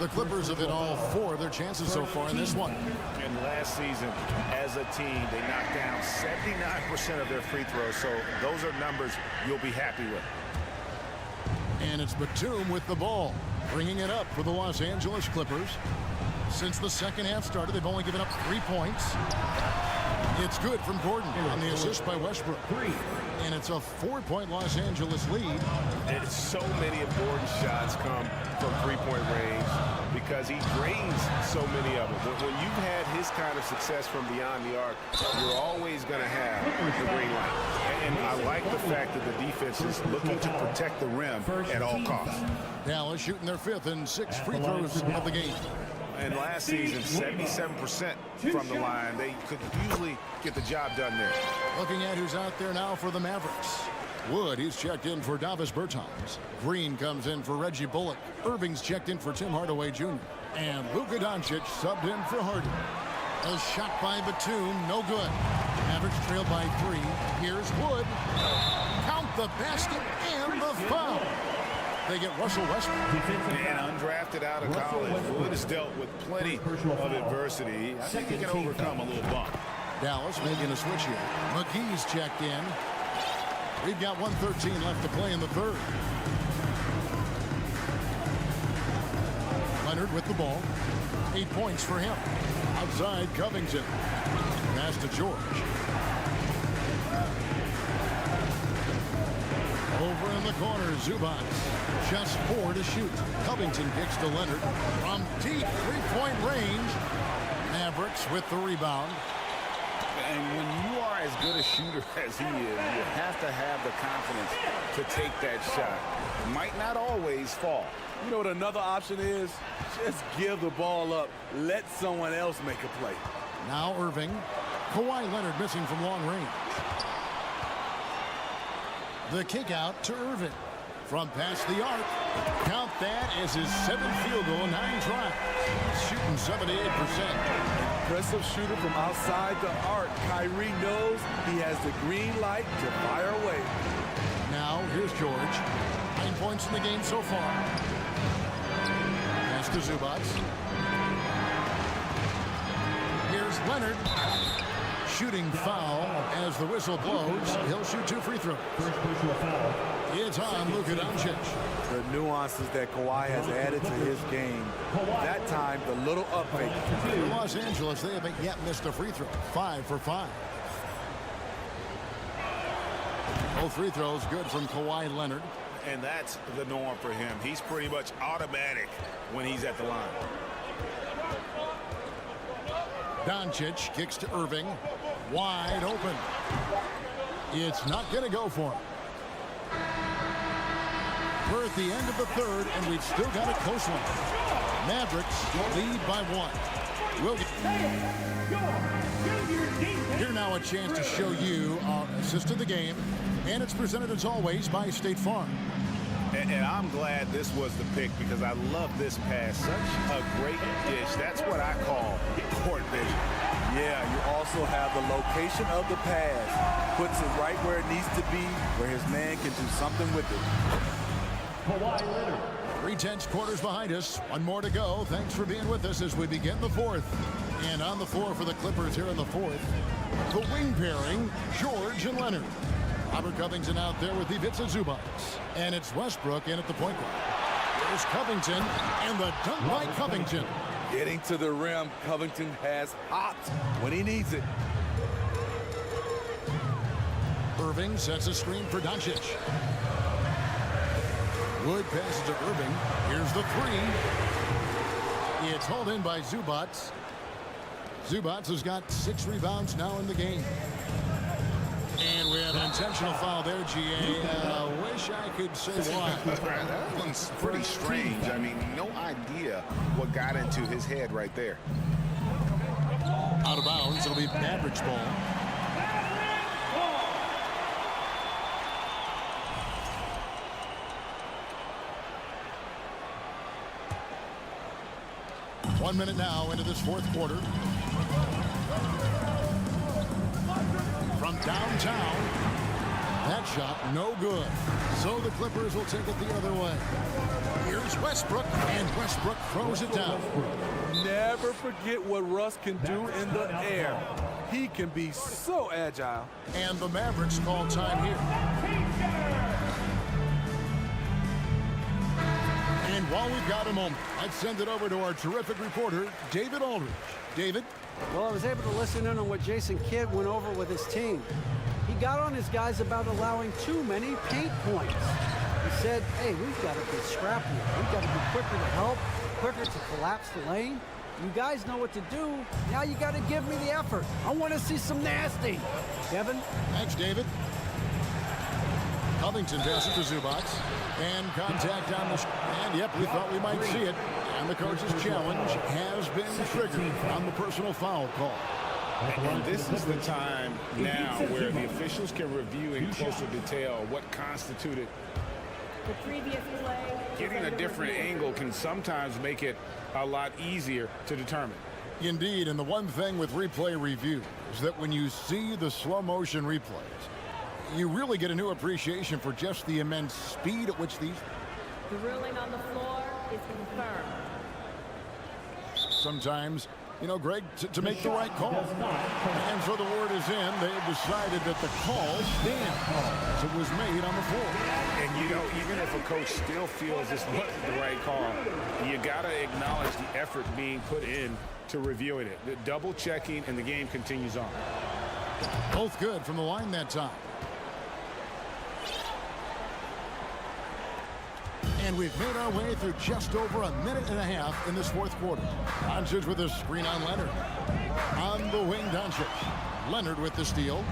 The Clippers have hit all 4 of their chances so far in this one. And last season, as a team, they knocked down 79% of their free throws. So those are numbers you'll be happy with. And it's Batum with the ball, bringing it up for the Los Angeles Clippers. Since the second half started, they've only given up 3 points. It's good from Gordon on the assist by Westbrook. And it's a 4-point Los Angeles lead. And so many of Gordon's shots come from three-point range because he drains so many of them. When you've had his kind of success from beyond the arc, you're always going to have the green light. And I like the fact that the defense is looking to protect the rim at all costs. Dallas shooting their 5th and 6th free throws of the game. And last season, 77% from the line. They could usually get the job done there. Looking at who's out there now for the Mavericks. Wood, he's checked in for Davis Bertans. Green comes in for Reggie Bullock. Irving's checked in for Tim Hardaway Jr. And Luka Doncic subbed in for Hardy. A shot by Batum, no good. Mavericks trail by 3. Here's Wood. Count the basket and the foul. They get Russell Westbrook. And undrafted out of college, Wood has dealt with plenty of adversity. I think he can overcome a little bump. Dallas making a switch here. McGee's checked in. We've got 1:13 left to play in the third. Leonard with the ball. 8 points for him. Outside Covington. Pass to George. Over in the corner, Zubac. Just 4 to shoot. Covington kicks to Leonard. From deep three-point range. Mavericks with the rebound. And when you are as good a shooter as he is, you have to have the confidence to take that shot. It might not always fall. You know what another option is? Just give the ball up. Let someone else make a play. Now Irving. Kawhi Leonard missing from long range. The kick out to Irving. From past the arc. Count that as his 7th field goal, 9 tries. Shooting 78%. Impressive shooter from outside the arc. Kyrie knows he has the green light to fire away. Now here's George. 9 points in the game so far. Pass to Zubac. Here's Leonard. Shooting foul as the whistle blows. He'll shoot 2 free throws. It's on Luka Doncic. The nuances that Kawhi has added to his game. That time, the little up fake. For Los Angeles, they haven't yet missed a free throw. 5 for 5. Both free throws good from Kawhi Leonard. And that's the norm for him. He's pretty much automatic when he's at the line. Doncic kicks to Irving. Wide open. It's not going to go for him. We're at the end of the third, and we've still got a close one. Mavericks lead by 1. We'll Here now a chance to show you our assist of the game, and it's presented as always by State Farm. And I'm glad this was the pick because I love this pass. Such a great dish. That's what I call court vision. Yeah, you also have the location of the pass. Puts it right where it needs to be, where his man can do something with it. 3/10 quarters behind us. 1 more to go. Thanks for being with us as we begin the 4th. And on the floor for the Clippers here in the 4th, the wing pairing, George and Leonard. Robert Covington out there with Ivica Zubac. And it's Westbrook in at the point guard. There's Covington, and the dunk by Covington. Getting to the rim, Covington has hopped when he needs it. Irving sets a screen for Doncic. Wood passes to Irving. Here's the 3. It's hauled in by Zubac. Zubac has got 6 rebounds now in the game. And we have an intentional foul there, GA. Wish I could say why. That one's pretty strange. I mean, no idea what got into his head right there. Out of bounds. It'll be Mavericks ball. One minute now into this 4th quarter. From downtown, that shot no good. So the Clippers will take it the other way. Here's Westbrook, and Westbrook throws it down. Never forget what Russ can do in the air. He can be so agile. And the Mavericks call time here. And while we've got a moment, let's send it over to our terrific reporter, David Aldridge. David? Well, I was able to listen in on what Jason Kidd went over with his team. He got on his guys about allowing too many paint points. He said, hey, we've got to be scrappier. We've got to be quicker to help, quicker to collapse the lane. You guys know what to do. Now you got to give me the effort. I want to see some nasty. Kevin? Thanks, David. Covington passes to Zubac. And contact on the... And, yep, we thought we might see it. And the coach's challenge has been triggered on the personal foul call. And this is the time now where the officials can review in closer detail what constituted. The previous play. Getting a different angle can sometimes make it a lot easier to determine. Indeed, and the one thing with replay review is that when you see the slow motion replays, you really get a new appreciation for just the immense speed at which these... The ruling on the floor is confirmed. Sometimes, you know, Greg, to make the right call. And so the word is in. They have decided that the call stands as it was made on the floor. And, you know, even if a coach still feels this wasn't the right call, you got to acknowledge the effort being put in to reviewing it. The double checking, and the game continues on. Both good from the line that time. And we've made our way through just over a minute and a half in this fourth quarter. Doncic with a screen on Leonard. On the wing, Doncic. Leonard with the steal.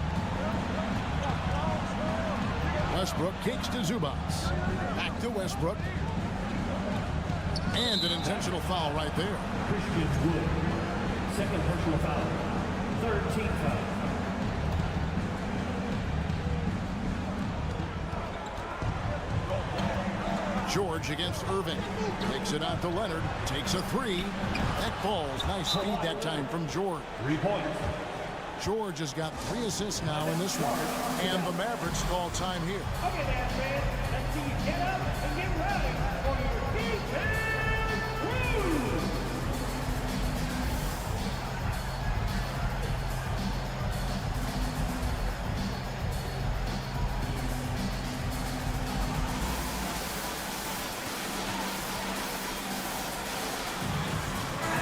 Westbrook kicks to Zubats. Back to Westbrook. And an intentional foul right there. Christian Wood. Second personal foul. Third team foul. George against Irving. Takes it out to Leonard. Takes a three. That falls. Nice speed that time from George. 3 points. George has got 3 assists now in this one. And the Mavericks call time here. Okay, there, fans. Let's see you get up and get ready for your detailed crew.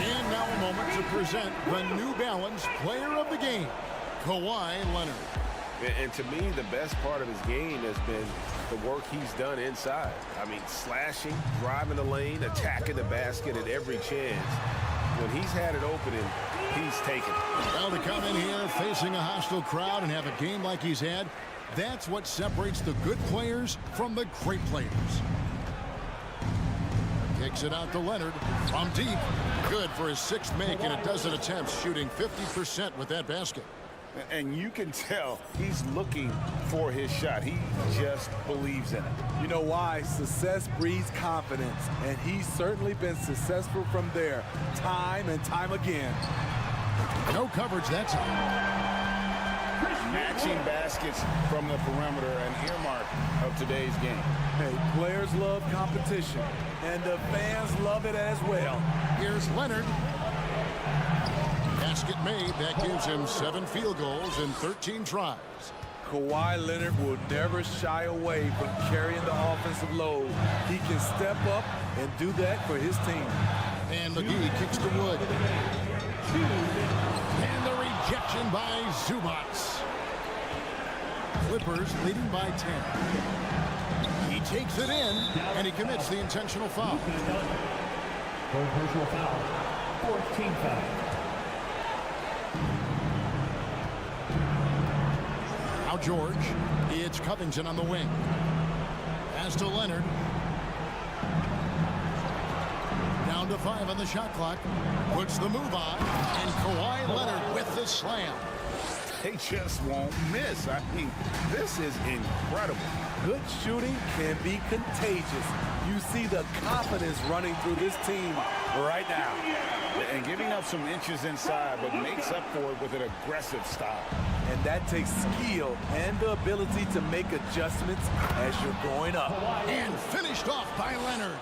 And now a moment to present the New Balance Player of the Game, Kawhi Leonard. And to me, the best part of his game has been the work he's done inside. I mean, slashing, driving the lane, attacking the basket at every chance. When he's had it open, he's taken it. Well, to come in here facing a hostile crowd and have a game like he's had, that's what separates the good players from the great players. Kicks it out to Leonard from deep. Good for his 6th make and a dozen attempts, shooting 50% with that basket. And you can tell he's looking for his shot. He just believes in it. You know why? Success breeds confidence, and he's certainly been successful from there, time and time again. No coverage that time. Matching baskets from the perimeter, an earmark of today's game. Hey, players love competition, and the fans love it as well. Here's Leonard. Basket made. That gives him 7 field goals in 13 tries. Kawhi Leonard will never shy away from carrying the offensive load. He can step up and do that for his team. And McGee kicks to Wood. And the rejection by Zubats. Clippers leading by 10. He takes it in, and he commits the intentional foul. Third personal foul. 4th team foul. Now George. It's Covington on the wing. Pass to Leonard. Down to 5 on the shot clock. Puts the move on. And Kawhi Leonard with the slam. They just won't miss. I mean, this is incredible. Good shooting can be contagious. You see the confidence running through this team right now. And giving up some inches inside, but makes up for it with an aggressive style. And that takes skill and the ability to make adjustments as you're going up. And finished off by Leonard.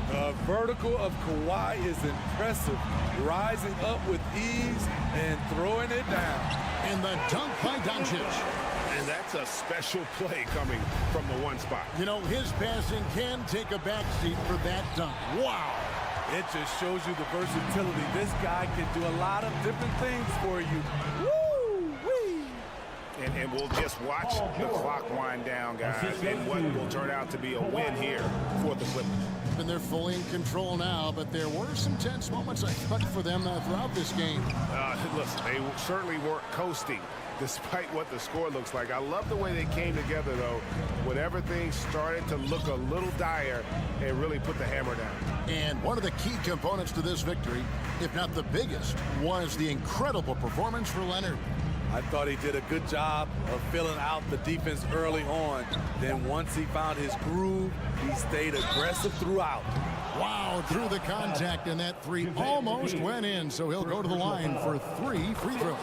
The vertical of Kawhi is impressive, rising up with ease and throwing it down. And the dunk by Doncic. And that's a special play coming from the one spot. You know, his passing can take a backseat for that dunk. Wow. It just shows you the versatility. This guy can do a lot of different things for you. Woo-wee. And we'll just watch the clock wind down, guys, and what will turn out to be a win here for the Clippers. And they're fully in control now, but there were some tense moments, I thought, for them throughout this game. Listen, they certainly weren't coasting, despite what the score looks like. I love the way they came together, though, when everything started to look a little dire and really put the hammer down. And one of the key components to this victory, if not the biggest, was the incredible performance for Leonard. I thought he did a good job of filling out the defense early on. Then once he found his groove, he stayed aggressive throughout. Wow, through the contact, and that three almost went in, so he'll go to the line for 3 free throws.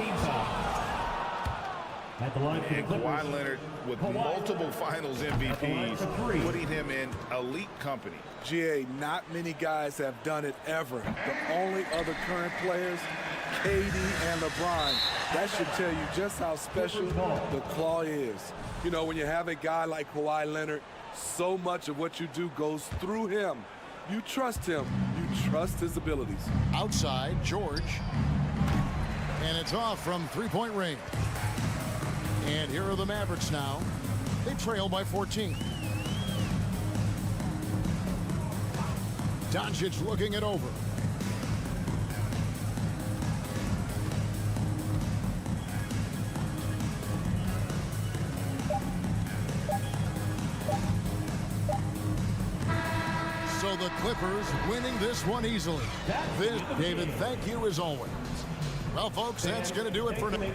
At the line And Kawhi Leonard with multiple finals MVPs, putting him in elite company. GA, not many guys have done it ever. The only other current players, KD and LeBron. That should tell you just how special the Claw is. You know, when you have a guy like Kawhi Leonard, so much of what you do goes through him. You trust him. You trust his abilities. Outside, George. And it's off from three-point range. And here are the Mavericks now. They trail by 14. Doncic looking it over. So the Clippers winning this one easily. This, David, thank you as always. Well, folks, that's going to do it for now.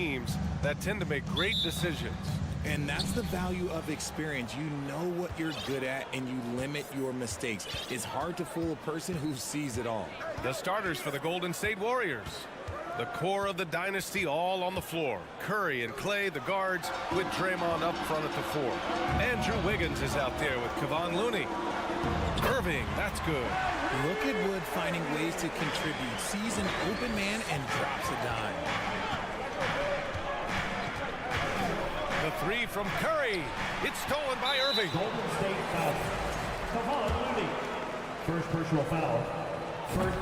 teams that tend to make great decisions. And that's the value of experience. You know what you're good at, and you limit your mistakes. It's hard to fool a person who sees it all. The starters for the Golden State Warriors. The core of the dynasty all on the floor. Curry and Clay, the guards, with Draymond up front at the 4. Andrew Wiggins is out there with Kevon Looney. Irving, that's good. Look at Wood finding ways to contribute. Sees an open man and drops a dime. The 3 from Curry. It's stolen by Irving. Golden State foul. Kevon Looney. First personal foul. First.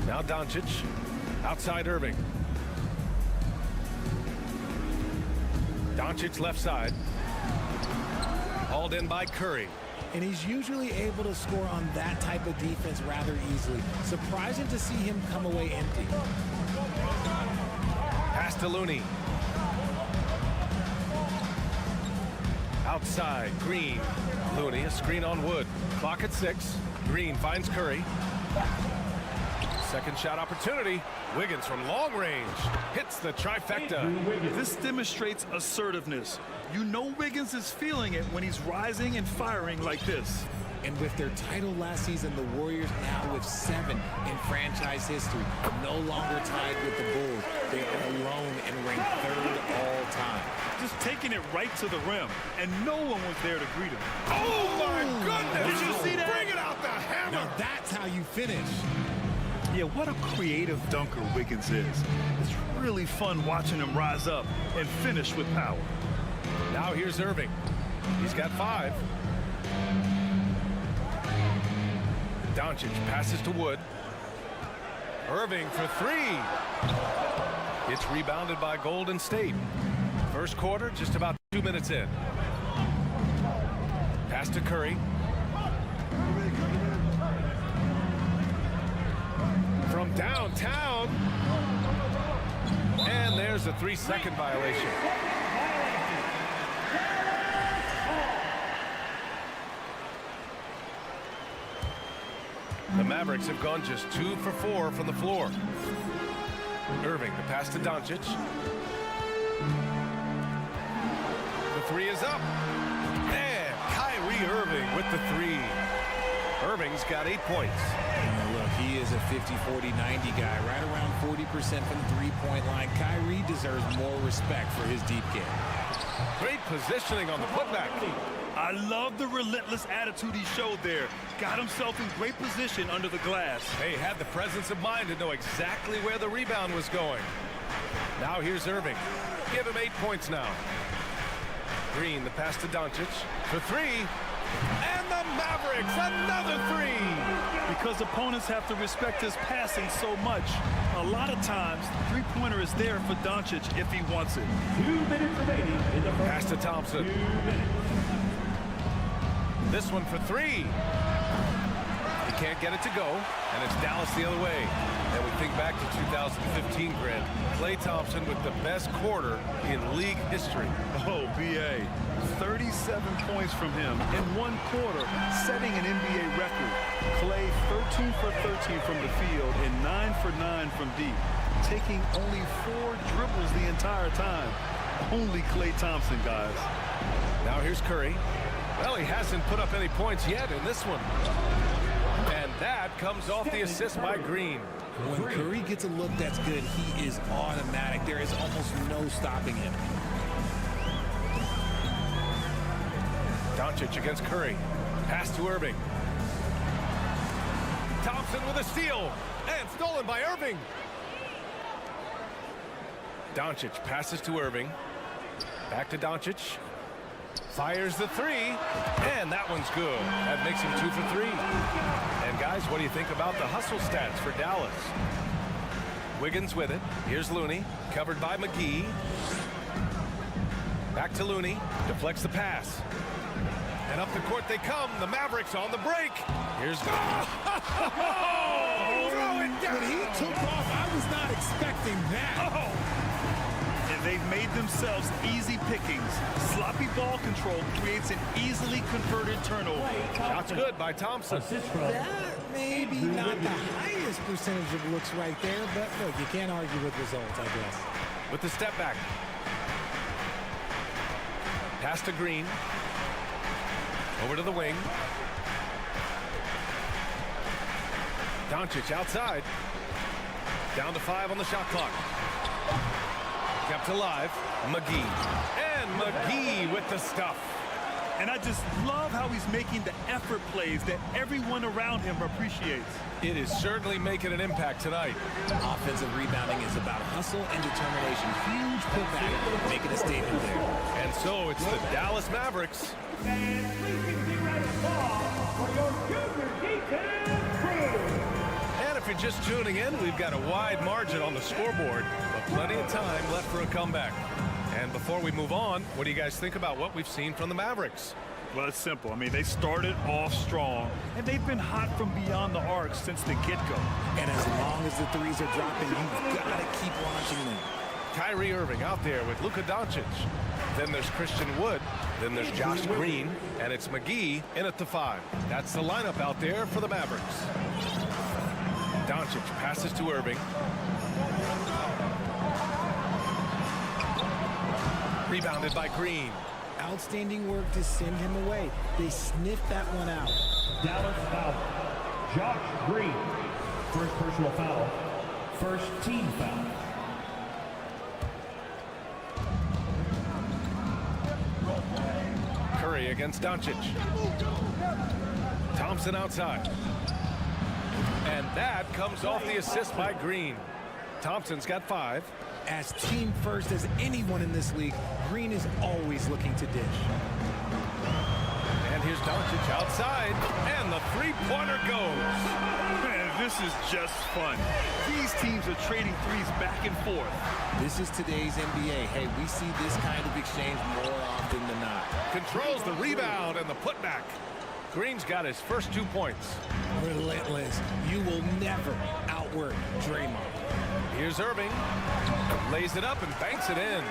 Now Doncic, outside Irving. Doncic left side. Hauled in by Curry. And he's usually able to score on that type of defense rather easily. Surprising to see him come away empty. Pass to Looney. Outside, Green. Looney, a screen on Wood. Clock at 6. Green finds Curry. Second shot opportunity. Wiggins from long range hits the trifecta. This demonstrates assertiveness. You know Wiggins is feeling it when he's rising and firing like this. And with their title last season, the Warriors now with 7 in franchise history. No longer tied with the Bulls. They are alone and ranked 3rd all time. Just taking it right to the rim, and no one was there to greet him. Oh my goodness! Did you see that? Bring it out the hammer! Now that's how you finish. Yeah, what a creative dunker Wiggins is. It's really fun watching him rise up and finish with power. Now here's Irving. He's got 5. Doncic passes to Wood. Irving for 3. It's rebounded by Golden State. First quarter, just about 2 minutes in. Pass to Curry. From downtown. And there's a 3-second violation. The Mavericks have gone just 2 for 4 from the floor. Irving, the pass to Doncic. The 3 is up. And Kyrie Irving with the 3. Irving's got 8 points. Look, he is a 50-40-90 guy, right around 40% from the three-point line. Kyrie deserves more respect for his deep game. Great positioning on the putback. I love the relentless attitude he showed there. Got himself in great position under the glass. They had the presence of mind to know exactly where the rebound was going. Now here's Irving. Give him 8 points now. Green, the pass to Doncic for 3. And the Mavericks, another 3. Because opponents have to respect his passing so much. A lot of times, the three-pointer is there for Doncic if he wants it. 2 minutes remaining in the first. Pass to Thompson. 2 minutes. This one for 3. He can't get it to go, and it's Dallas the other way. And we think back to 2015, Grant. Klay Thompson with the best quarter in league history. Oh, B.A. 37 points from him in 1 quarter, setting an NBA record. Klay 13 for 13 from the field and 9 for 9 from deep, taking only 4 dribbles the entire time. Only Klay Thompson, guys. Now here's Curry. Well, he hasn't put up any points yet in this one. And that comes off the assist by Green. When Curry gets a look that's good, he is automatic. There is almost no stopping him. Doncic against Curry. Pass to Irving. Thompson with a steal. And stolen by Irving. Doncic passes to Irving. Back to Doncic. Fires the 3. And that one's good. That makes him 2 for 3. And guys, what do you think about the hustle stats for Dallas? Wiggins with it. Here's Looney. Covered by McGee. Back to Looney. Deflects the pass. And up the court they come. The Mavericks on the break. Here's... Oh! Throw it down! When he took off, I was not expecting that. Oh! And they've made themselves easy pickings. Sloppy ball control creates an easily converted turnover. Shot's good by Thompson. That maybe not the highest percentage of looks right there, but look, you can't argue with results, I guess. With the step back. Pass to Green. Over to the wing. Doncic outside. Down to 5 on the shot clock. Kept alive. McGee. And McGee with the stuff. And I just love how he's making the effort plays that everyone around him appreciates. It is certainly making an impact tonight. Offensive rebounding is about hustle and determination. Huge putback, making a statement there. And so it's the Dallas Mavericks. And please give me right applause for your super detailed crew. And if you're just tuning in, we've got a wide margin on the scoreboard, but plenty of time left for a comeback. And before we move on, what do you guys think about what we've seen from the Mavericks? Well, it's simple. I mean, they started off strong, and they've been hot from beyond the arc since the get-go. And as long as the threes are dropping, you've got to keep launching them. Kyrie Irving out there with Luka Doncic. Then there's Christian Wood. Then there's Josh Green. And it's McGee in at the 5. That's the lineup out there for the Mavericks. Doncic passes to Irving. Rebounded by Green. Outstanding work to send him away. They sniffed that one out. Dallas foul. Josh Green. First personal foul. First team foul. Curry against Doncic. Thompson outside. And that comes off the assist by Green. Thompson's got 5. As team first as anyone in this league, Green is always looking to dish. And here's Doncic outside, and the three-pointer goes. Man, this is just fun. These teams are trading threes back and forth. This is today's NBA. Hey, we see this kind of exchange more often than not. Controls the rebound and the putback. Green's got his first 2 points. Relentless. You will never outwork Draymond. Here's Irving. Lays it up and banks it in.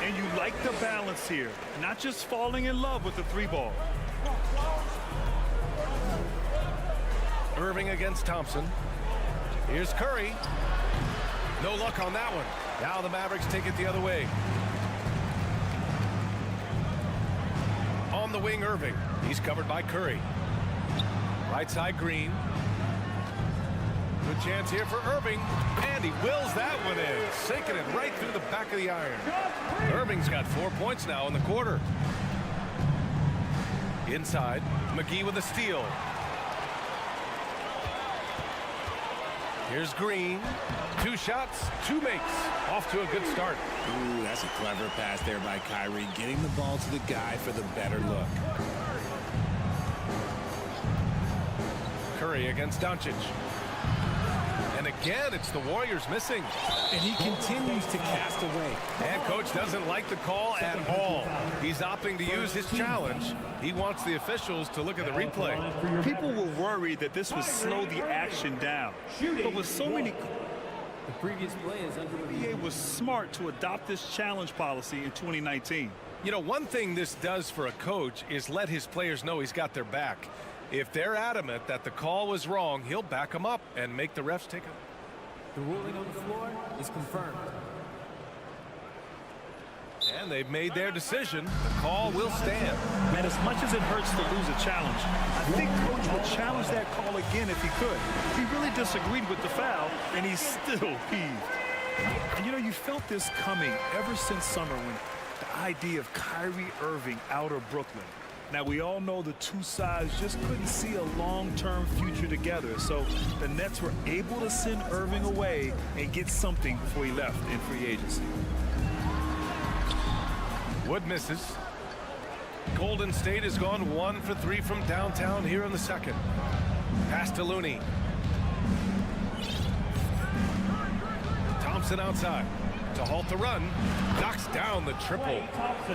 And you like the balance here. Not just falling in love with the 3-ball. Irving against Thompson. Here's Curry. No luck on that one. Now the Mavericks take it the other way. On the wing, Irving. He's covered by Curry. Right side, Green. Good chance here for Irving, and he wills that one in, sinking it right through the back of the iron. Irving's got 4 points now in the quarter. Inside, McGee with a steal. Here's Green. 2 shots, 2 makes. Off to a good start. Ooh, that's a clever pass there by Kyrie, getting the ball to the guy for the better look. Curry against Doncic. And again, it's the Warriors missing. And he continues to cast away. And coach doesn't like the call at all. He's opting to use his challenge. He wants the officials to look at the replay. People were worried that this would slow the action down. But with so many... The previous play is under review. NBA was smart to adopt this challenge policy in 2019. You know, one thing this does for a coach is let his players know he's got their back. If they're adamant that the call was wrong, he'll back them up and make the refs take it. The ruling on the floor is confirmed. And they've made their decision. The call will stand. Man, as much as it hurts to lose a challenge, I think Coach would challenge that call again if he could. He really disagreed with the foul, and he's still peeved. And, you know, you felt this coming ever since summer when the idea of Kyrie Irving out of Brooklyn. Now, we all know the two sides just couldn't see a long-term future together, so the Nets were able to send Irving away and get something before he left in free agency. Wood misses. Golden State has gone 1 for 3 from downtown here in the second. Pass to Looney. Thompson outside to halt the run. Knocks down the triple.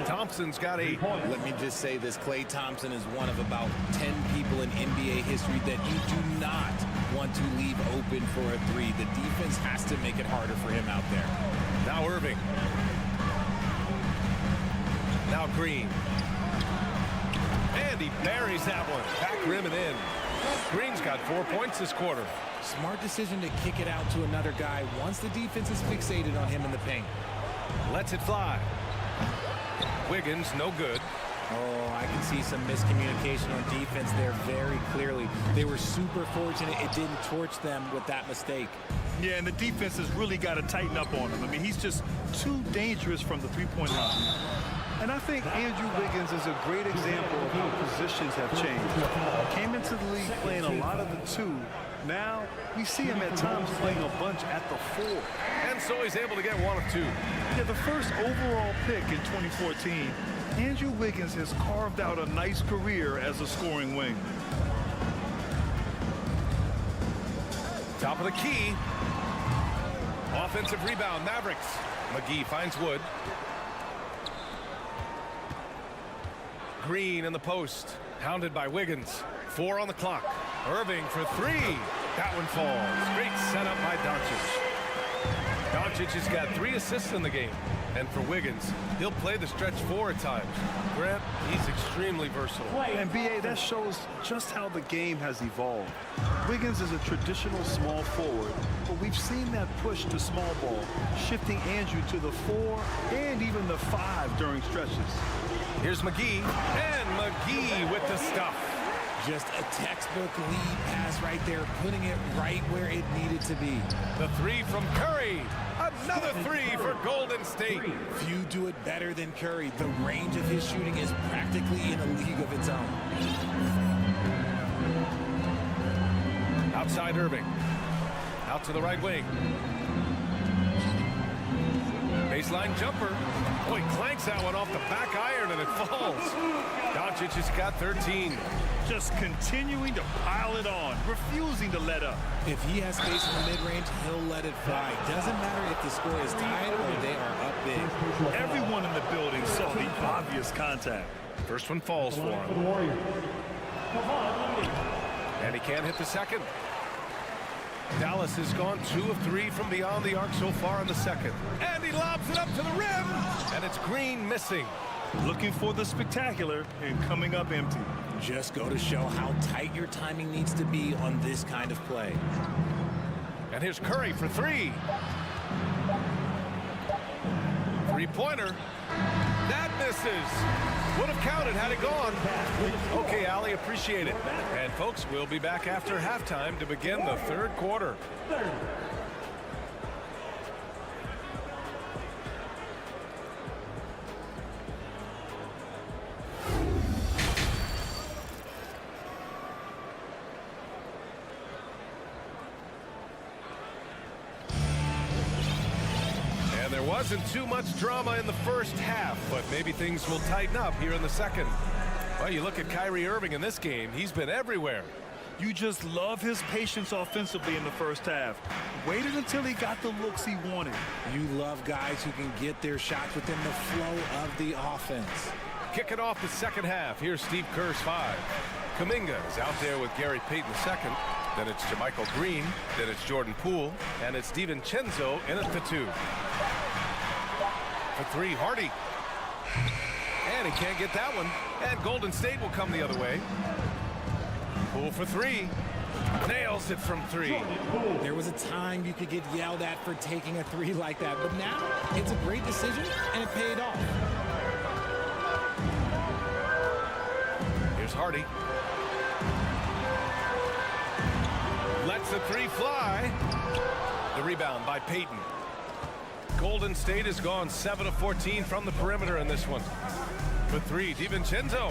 Thompson's got 8. Let me just say this. Klay Thompson is one of about 10 people in NBA history that you do not want to leave open for a 3. The defense has to make it harder for him out there. Now Irving. Now Green. And he buries that one. Back rim and in. Green's got 4 points this quarter. Smart decision to kick it out to another guy once the defense is fixated on him in the paint. Lets it fly. Wiggins, no good. Oh, I can see some miscommunication on defense there very clearly. They were super fortunate it didn't torch them with that mistake. Yeah, and the defense has really got to tighten up on him. I mean, he's just too dangerous from the three-point line. And I think Andrew Wiggins is a great example of how positions have changed. Came into the league playing a lot of the two. Now, we see him at times playing a bunch at the four. And so he's able to get one of two. Yeah, the first overall pick in 2014, Andrew Wiggins has carved out a nice career as a scoring wing. Top of the key. Offensive rebound, Mavericks. McGee finds Wood. Green in the post. Hounded by Wiggins. 4 on the clock. Irving for 3. That one falls. Great setup by Doncic. Doncic has got 3 assists in the game. And for Wiggins, he'll play the stretch 4 at times. Grant, he's extremely versatile. And B.A., that shows just how the game has evolved. Wiggins is a traditional small forward, but we've seen that push to small ball, shifting Andrew to the 4 and even the 5 during stretches. Here's McGee, and McGee with the stuff. Just a textbook lead pass right there, putting it right where it needed to be. The 3 from Curry. Another 3 for Golden State. Few do it better than Curry. The range of his shooting is practically in a league of its own. Outside Irving. Out to the right wing. Baseline jumper. Oh, he clanks that one off the back iron and it falls. Doncic has got 13. Just continuing to pile it on, refusing to let up. If he has space in the mid-range, he'll let it fly. Doesn't matter if the score is tied or they are up big. Everyone in the building saw the obvious contact. First one falls for him. And he can't hit the second. Dallas has gone 2 of 3 from beyond the arc so far in the second. And he lobs it up to the rim. And it's Green missing. Looking for the spectacular and coming up empty. Just go to show how tight your timing needs to be on this kind of play. And here's Curry for 3. Three-pointer. That misses. Would have counted had it gone. Okay, Allie, appreciate it. And folks, we'll be back after halftime to begin the third quarter. There wasn't too much drama in the first half, but maybe things will tighten up here in the second. Well, you look at Kyrie Irving in this game, he's been everywhere. You just love his patience offensively in the first half. Waited until he got the looks he wanted. You love guys who can get their shots within the flow of the offense. Kicking off the second half, here's Steve Kerr's 5. Kuminga is out there with Gary Payton II. Then it's JaMychal Green. Then it's Jordan Poole. And it's DiVincenzo in at the 2. For 3, Hardy. And he can't get that one. And Golden State will come the other way. Poole for 3. Nails it from 3. There was a time you could get yelled at for taking a 3 like that, but now it's a great decision and it paid off. Here's Hardy. Lets the 3 fly. The rebound by Payton. Golden State has gone 7 of 14 from the perimeter in this one. For 3, DiVincenzo.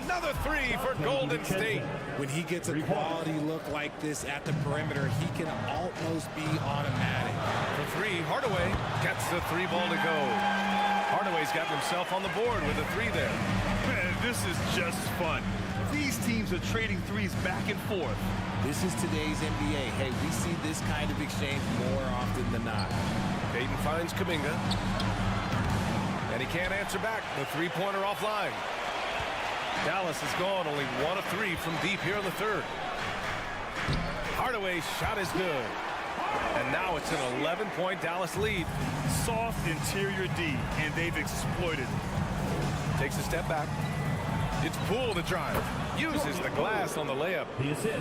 Another 3 for Golden State. When he gets a quality look like this at the perimeter, he can almost be automatic. For 3, Hardaway gets the 3 ball to go. Hardaway's gotten himself on the board with a 3 there. Man, this is just fun. These teams are trading threes back and forth. This is today's NBA. Hey, we see this kind of exchange more often than not. Payton finds Kuminga. And he can't answer back. The 3-pointer offline. Dallas has gone only 1 of 3 from deep here in the third. Hardaway's shot is good. And now it's an 11-point Dallas lead. Soft interior D, and they've exploited it. Takes a step back. It's Poole to drive. Uses the glass on the layup.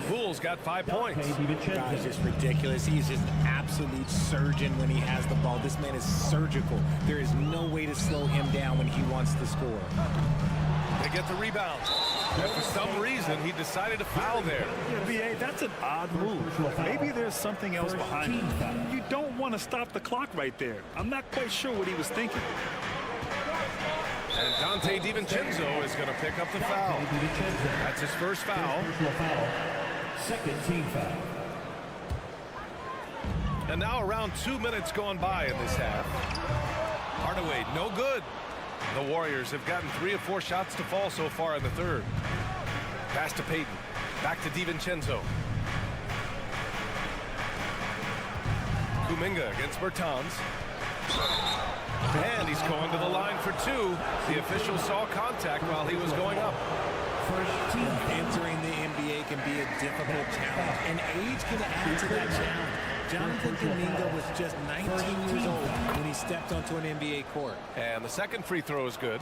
Poole's got 5 points. Gosh, it's ridiculous. He's just an absolute surgeon when he has the ball. This man is surgical. There is no way to slow him down when he wants to score. They get the rebound. And for some reason, he decided to foul there. Yeah, B.A., that's an odd move. Maybe there's something else behind it. You don't want to stop the clock right there. I'm not quite sure what he was thinking. And Dante DiVincenzo is going to pick up the foul. That's his first foul. Second team foul. And now around 2 minutes gone by in this half. Hardaway, no good. The Warriors have gotten 3 of 4 shots to fall so far in the third. Pass to Payton. Back to DiVincenzo. Kuminga against Bertans. And he's going to the line for 2. The official saw contact while he was going up. First team entering the NBA can be a difficult challenge, and age can add to that challenge. Jonathan Kuminga was just 19 years old when he stepped onto an NBA court. And the second free throw is good.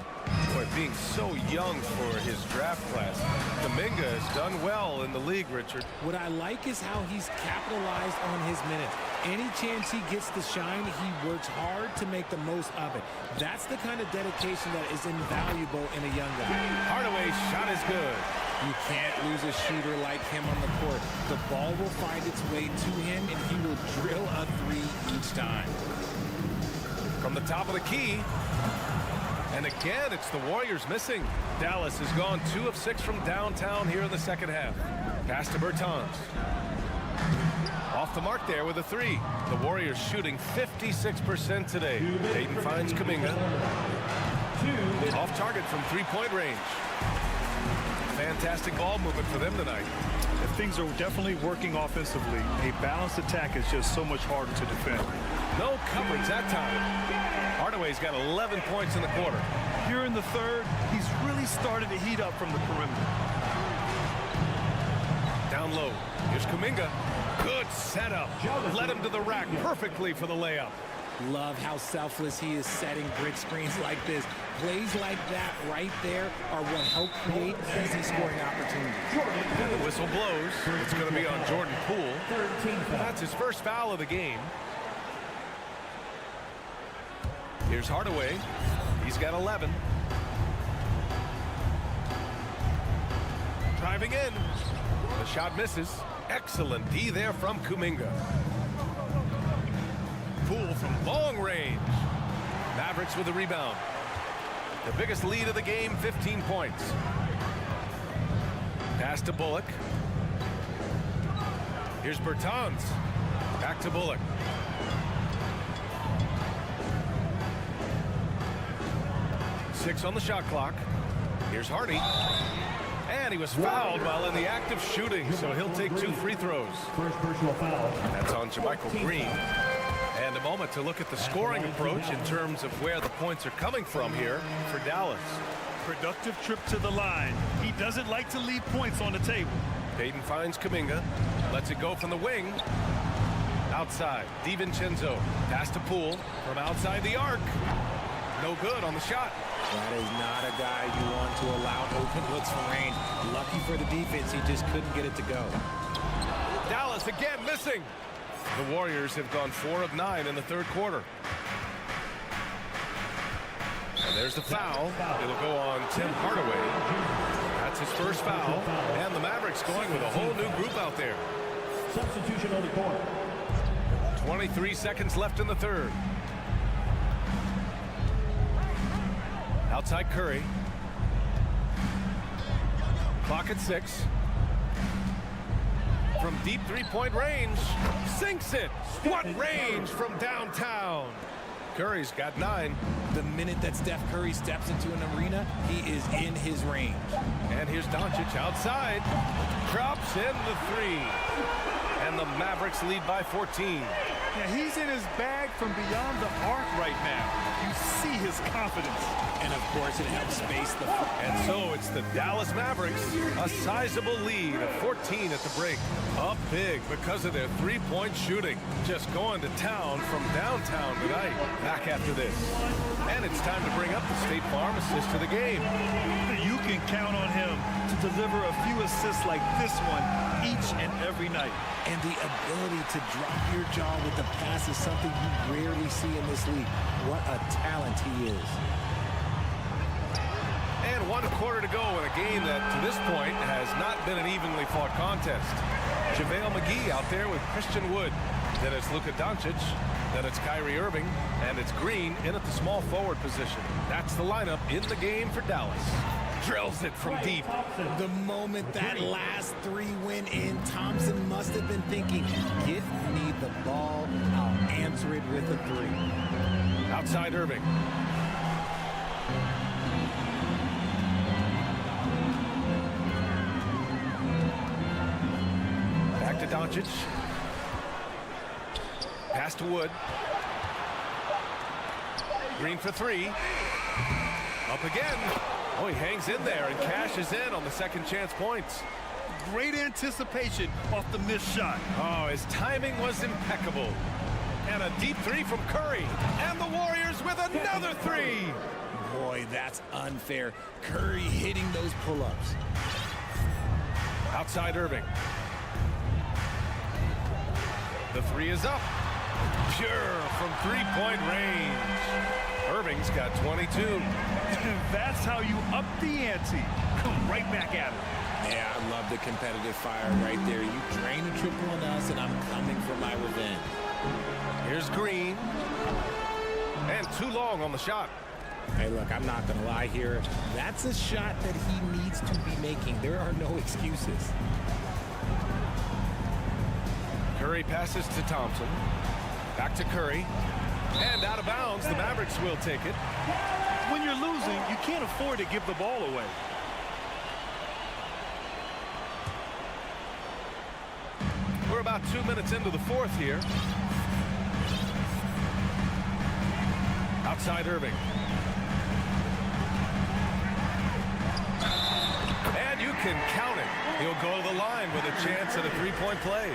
Boy, being so young for his draft class, Kuminga has done well in the league, Richard. What I like is how he's capitalized on his minutes. Any chance he gets to shine, he works hard to make the most of it. That's the kind of dedication that is invaluable in a young guy. Hardaway's shot is good. You can't lose a shooter like him on the court. The ball will find its way to him, and he will drill a 3 each time. From the top of the key. And again, it's the Warriors missing. Dallas has gone 2 of 6 from downtown here in the second half. Pass to Bertans. Off the mark there with a 3. The Warriors shooting 56% today. Payton finds Kuminga. Off target from 3-point range. Fantastic ball movement for them tonight. If things are definitely working offensively, a balanced attack is just so much harder to defend. No coverage that time. Hardaway's got 11 points in the quarter. Here in the third, he's really started to heat up from the perimeter. Down low. Here's Kuminga. Good setup. Led him to the rack perfectly for the layup. Love how selfless he is setting brick screens like this. Plays like that right there are what help create easy scoring opportunities. And the whistle blows. It's going to be on Jordan Poole. That's his first foul of the game. Here's Hardaway. He's got 11. Driving in. The shot misses. Excellent D there from Kuminga. Poole from long range. Mavericks with the rebound. The biggest lead of the game, 15 points. Pass to Bullock. Here's Bertans. Back to Bullock. Six on the shot clock. Here's Hardy. And he was fouled while in the act of shooting, so he'll take 2 free throws. First personal foul. That's on JaMychal Green. And a moment to look at the scoring approach in terms of where the points are coming from here for Dallas. Productive trip to the line. He doesn't like to leave points on the table. Payton finds Kuminga. Lets it go from the wing. Outside, DiVincenzo. Pass to Poole from outside the arc. No good on the shot. That is not a guy you want to allow open looks from range. Lucky for the defense, he just couldn't get it to go. Dallas again missing. The Warriors have gone 4 of 9 in the third quarter. And there's the foul. It'll go on Tim Hardaway. That's his first foul. And the Mavericks going with a whole new group out there. Substitution on the court. 23 seconds left in the third. Outside Curry. Clock at 6. From deep 3-point range. Sinks it. What range from downtown. Curry's got 9. The minute that Steph Curry steps into an arena, he is in his range. And here's Doncic outside. Drops in the 3. And the Mavericks lead by 14. Yeah, he's in his bag from beyond the arc right now. You see his confidence. And of course, it helps space the... And so it's the Dallas Mavericks, a sizable lead of 14 at the break. Up big because of their three-point shooting. Just going to town from downtown tonight. Back after this. And it's time to bring up the State Farm assist to the game. You can count on him to deliver a few assists like this one each and every night. And the ability to drop your jaw with the pass is something you rarely see in this league. What a talent he is. And 1 quarter to go in a game that, to this point, has not been an evenly fought contest. JaVale McGee out there with Christian Wood. Then it's Luka Doncic. Then it's Kyrie Irving. And it's Green in at the small forward position. That's the lineup in the game for Dallas. Drills it from deep. The moment that last three went in, Thompson must have been thinking, give me the ball, I'll answer it with a three. Outside Irving. Back to Doncic. Pass to Wood. Green for three. Up again. Oh, he hangs in there and cashes in on the second chance points. Great anticipation off the missed shot. Oh, his timing was impeccable. And a deep three from Curry. And the Warriors with another three. Boy, that's unfair. Curry hitting those pull-ups. Outside Irving. The three is up. Pure from three-point range. Irving's got 22. That's how you up the ante. Come right back at it. Yeah, I love the competitive fire right there. You drain a triple on us, and I'm coming for my revenge. Here's Green. And too long on the shot. Hey, look, I'm not going to lie here. That's a shot that he needs to be making. There are no excuses. Curry passes to Thompson. Back to Curry. And out of bounds, the Mavericks will take it. When you're losing, you can't afford to give the ball away. We're about 2 minutes into the fourth here. Outside Irving. And you can count it. He'll go to the line with a chance at a three-point play.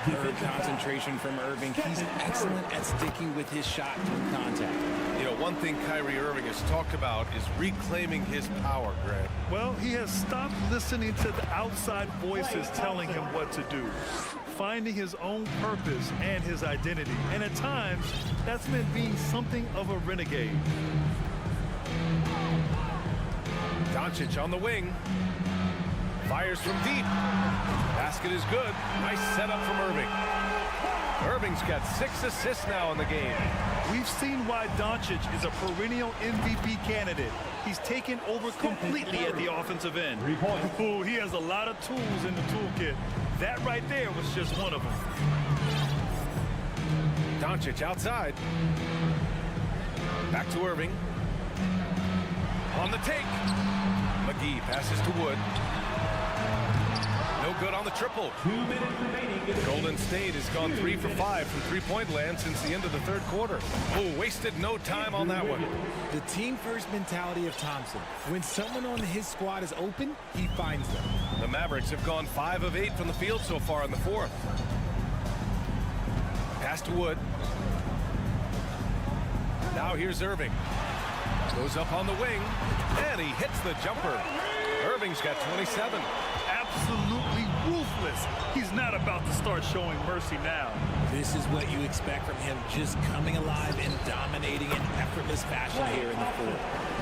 Superb concentration from Irving. He's excellent at sticking with his shot through contact. You know, one thing Kyrie Irving has talked about is reclaiming his power, Greg. Well, he has stopped listening to the outside voices telling him what to do. Finding his own purpose and his identity. And at times, that's meant being something of a renegade. Doncic on the wing. Fires from deep. Basket is good. Nice setup from Irving. Irving's got 6 assists now in the game. We've seen why Doncic is a perennial MVP candidate. He's taken over completely at the offensive end. Ooh, he has a lot of tools in the toolkit. That right there was just one of them. Doncic outside. Back to Irving. On the take. McGee passes to Wood. No good on the triple. 2 minutes remaining. Golden State has gone 3 for 5 from three-point land since the end of the third quarter. Oh, wasted no time on that one. The team-first mentality of Thompson. When someone on his squad is open, he finds them. The Mavericks have gone 5 of 8 from the field so far in the fourth. Pass to Wood. Now here's Irving. Goes up on the wing, and he hits the jumper. Irving's got 27. Absolutely ruthless. He's not about to start showing mercy now. This is what you expect from him, just coming alive and dominating in effortless fashion here in the fourth.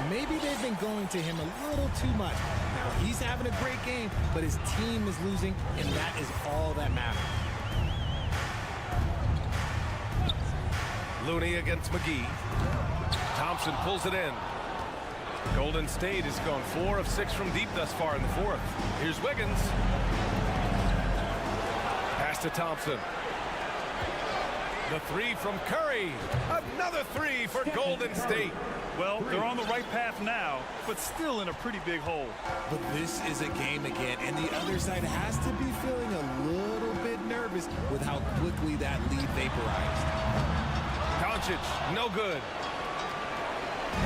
Maybe they've been going to him a little too much. Now, he's having a great game, but his team is losing, and that is all that matters. Looney against McGee. Thompson pulls it in. Golden State has gone 4 of 6 from deep thus far in the fourth. Here's Wiggins. Pass to Thompson. The three from Curry. Another three for Golden State. Well, they're on the right path now, but still in a pretty big hole. But this is a game again, and the other side has to be feeling a little bit nervous. nervous with how quickly that lead vaporized. Doncic, no good.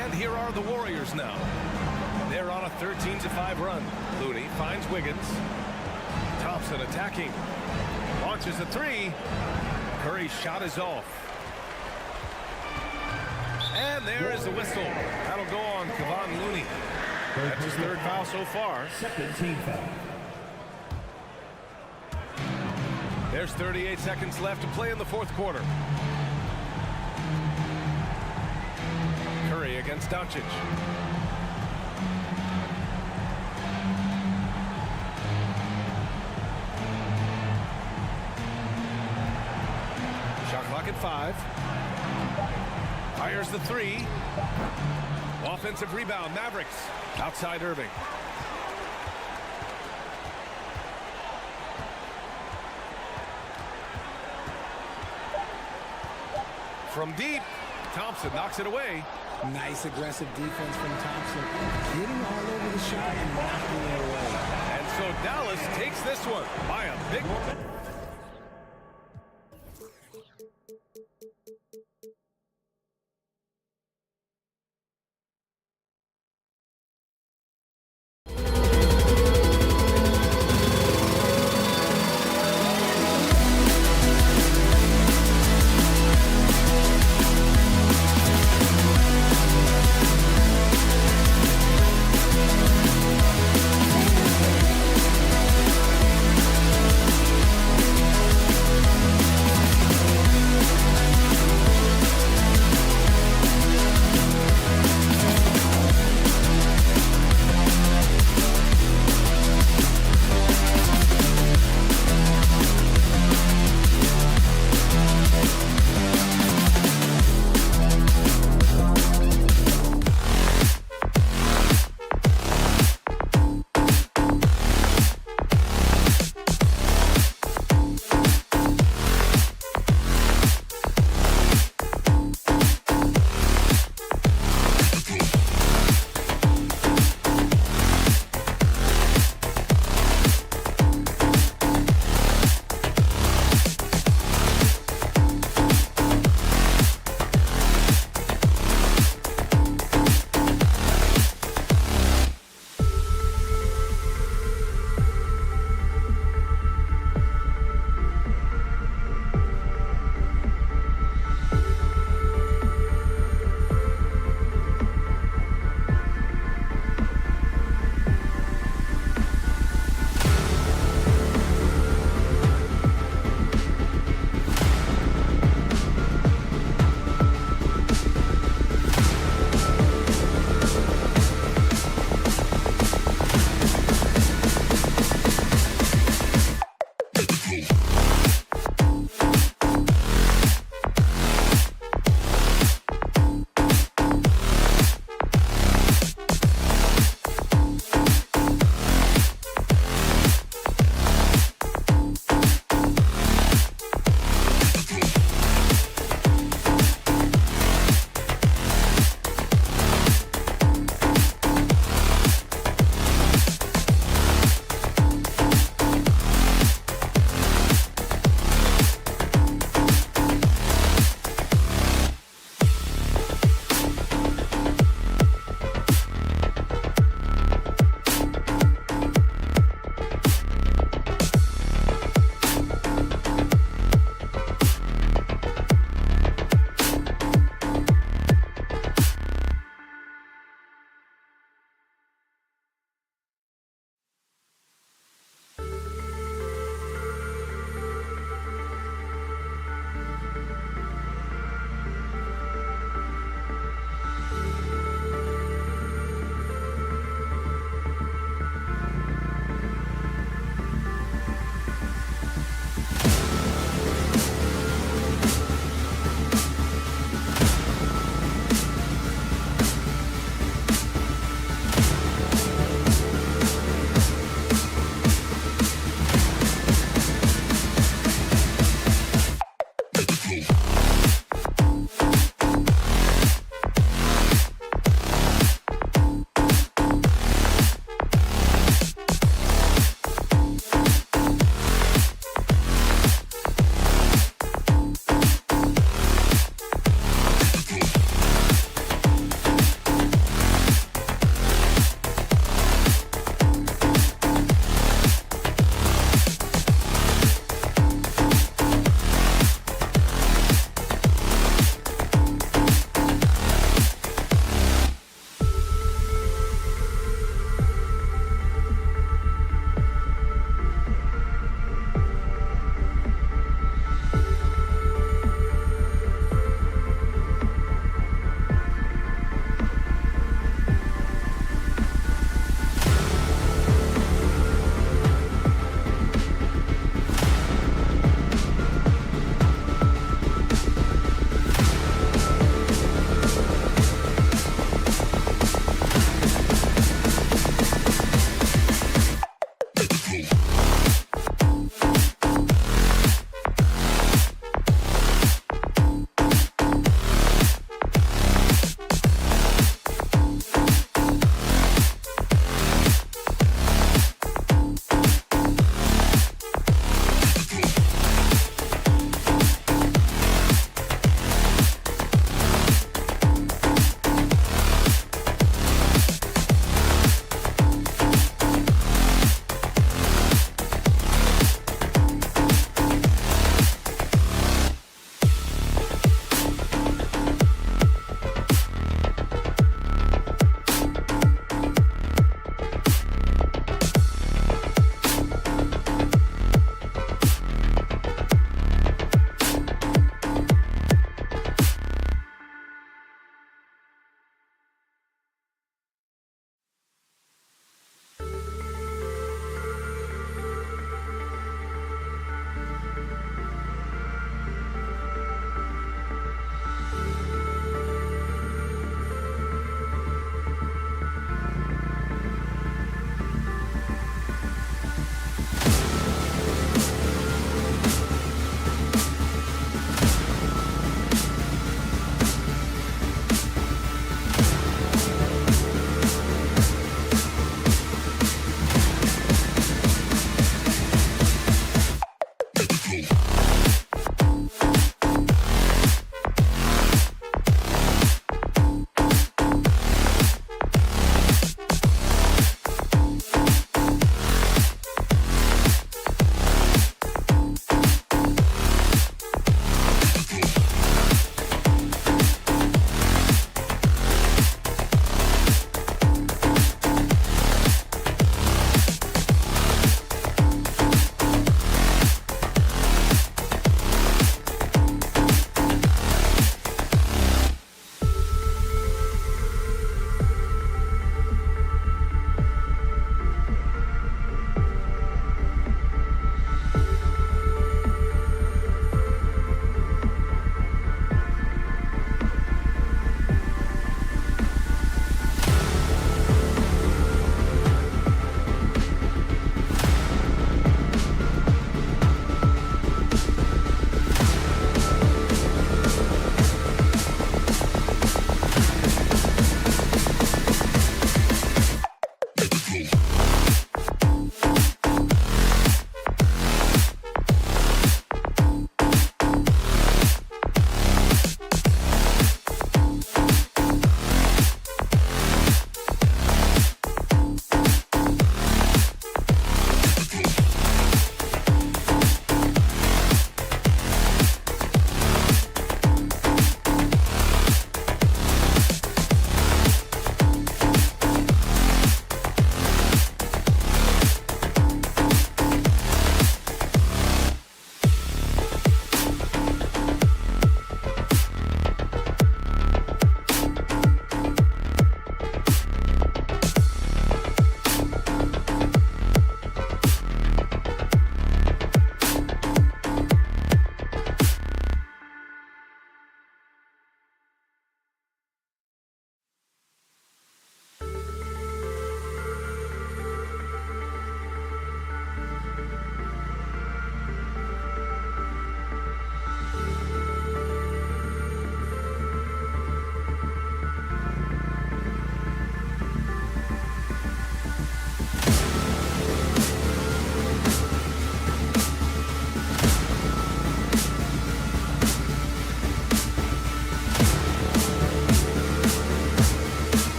And here are the Warriors now. They're on a 13-5 run. Looney finds Wiggins. Thompson attacking. Launches a three. Curry's shot is off. And there is the whistle. That'll go on Kevon Looney. That's his third foul so far. Second team foul. There's 38 seconds left to play in the fourth quarter. Curry against Doncic. Shot clock at 5. Fires the three. Offensive rebound, Mavericks. Outside Irving. From deep, Thompson knocks it away. Nice aggressive defense from Thompson. Getting all over the shot and knocking it away. And so Dallas takes this one by a big one.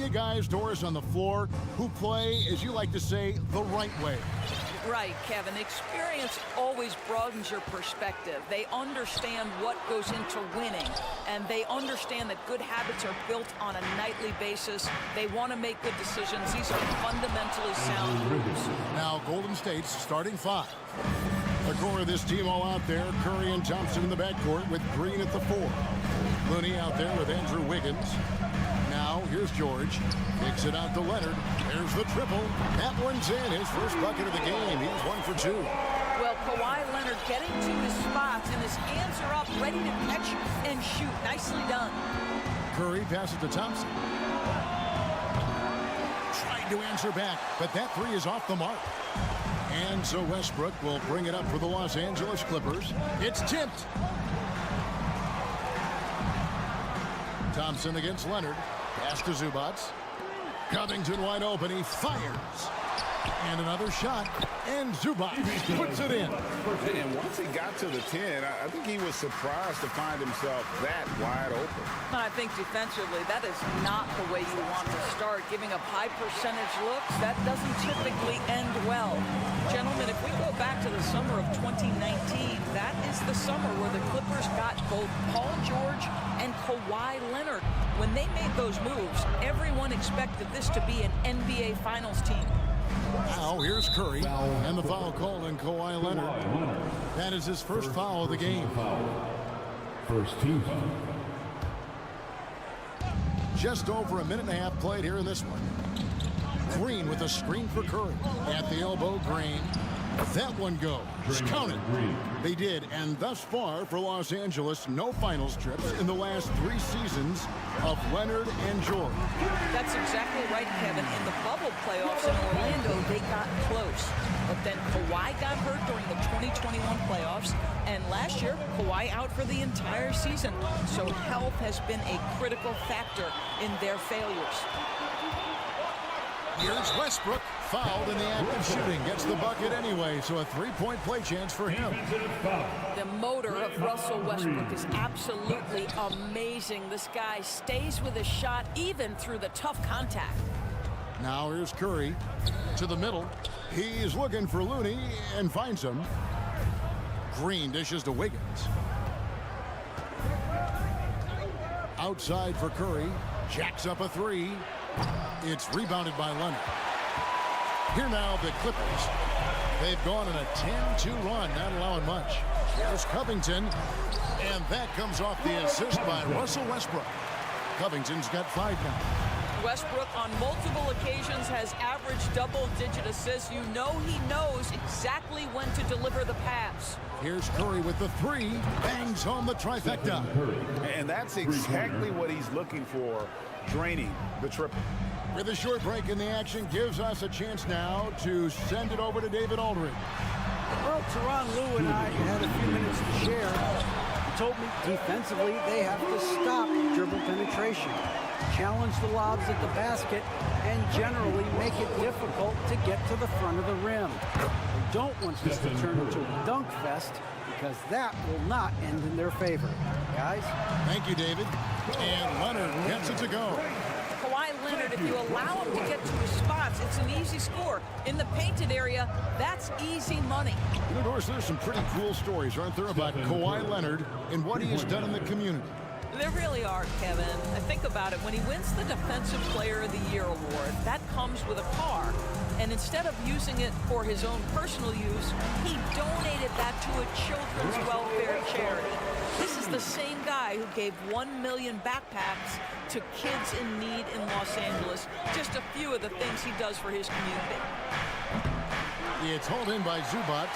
plenty of guys, Doris, on the floor who play, as you like to say, the right way. Right, Kevin. Experience always broadens your perspective. They understand what goes into winning, and they understand that good habits are built on a nightly basis. They want to make good decisions. These are fundamentally sound moves. Now, Golden State's starting 5. The core of this team all out there. Curry and Thompson in the backcourt with Green at the 4. Looney out there with Andrew Wiggins. Now, here's George. Kicks it out to Leonard. There's the triple. That one's in. His first bucket of the game. He's 1 for 2. Well, Kawhi Leonard getting to his spots, and his hands are up, ready to catch and shoot. Nicely done. Curry passes to Thompson. Trying to answer back, but that 3 is off the mark. And so Westbrook will bring it up for the Los Angeles Clippers. It's tipped. Thompson against Leonard. Pass to Zubac. Covington wide open. He fires. And another shot. And Zubac puts it in. And once he got to the 10, I think he was surprised to find himself that wide open. I think defensively, that is not the way you want to start. Giving up high percentage looks, that doesn't typically end well. Gentlemen, if we go back to the summer of 2019, that is the summer where the Clippers got both Paul George and Kawhi Leonard. When they made those moves, everyone expected this to be an NBA Finals team. Now here's Curry, and the foul called on Kawhi Leonard. That is his first foul of the game. First team foul. Just over a minute and a half played here in this one. Green with a screen for Curry. At the elbow, Green. That one goes. Count it. They did, and thus far for Los Angeles, no finals trips in the last 3 seasons of Leonard and George. That's exactly right, Kevin. In the bubble playoffs in Orlando, they got close. But then Kawhi got hurt during the 2021 playoffs, and last year, Kawhi out for the entire season. So health has been a critical factor in their failures. Here's Westbrook, fouled in the act of shooting. Gets the bucket anyway, so a 3-point play chance for him. The motor of Russell Westbrook is absolutely amazing. This guy stays with his shot even through the tough contact. Now here's Curry to the middle. He's looking for Looney and finds him. Green dishes to Wiggins. Outside for Curry. Jacks up a 3. It's rebounded by Leonard. Here now the Clippers. They've gone on a 10-2 run, not allowing much. Here's Covington, and that comes off the assist by Russell Westbrook. Covington's got 5 now. Westbrook on multiple occasions has averaged double-digit assists. You know he knows exactly when to deliver the pass. Here's Curry with the 3. Bangs home the trifecta. And that's exactly what he's looking for, draining the triple. With a short break in the action, gives us a chance now to send it over to David Aldridge. Well, Tyronn Lue and I had a few minutes to share. He told me defensively they have to stop dribble penetration, challenge the lobs at the basket, and generally make it difficult to get to the front of the rim. We don't want this to turn into a dunk fest because that will not end in their favor. Guys? Thank you, David. And Leonard gets it to go. Kawhi Leonard, if you allow him to get to his spots, it's an easy score. In the painted area, that's easy money. You know, Doris, there's some pretty cool stories, aren't there, about Kawhi Leonard and what he has done in the community. There really are, Kevin. Think about it. When he wins the Defensive Player of the Year award, that comes with a car. And instead of using it for his own personal use, he donated that to a children's welfare charity. This is the same guy who gave 1 million backpacks to kids in need in Los Angeles. Just a few of the things he does for his community. It's hauled in by Zubac.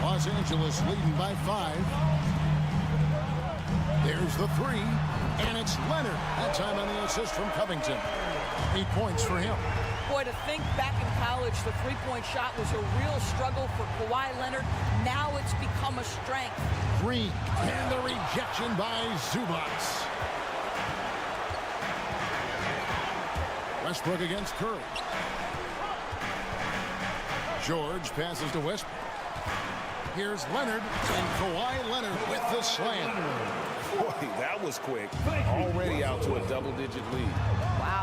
Los Angeles leading by 5. There's the 3, and it's Leonard. That time on the assist from Covington. 8 points for him. Boy, to think back in college, the three-point shot was a real struggle for Kawhi Leonard. Now it's become a strength. Green, and the rejection by Zubac. Westbrook against Curry. George passes to Westbrook. Here's Leonard, and Kawhi Leonard with the slam. Boy, that was quick. Already out to a double-digit lead.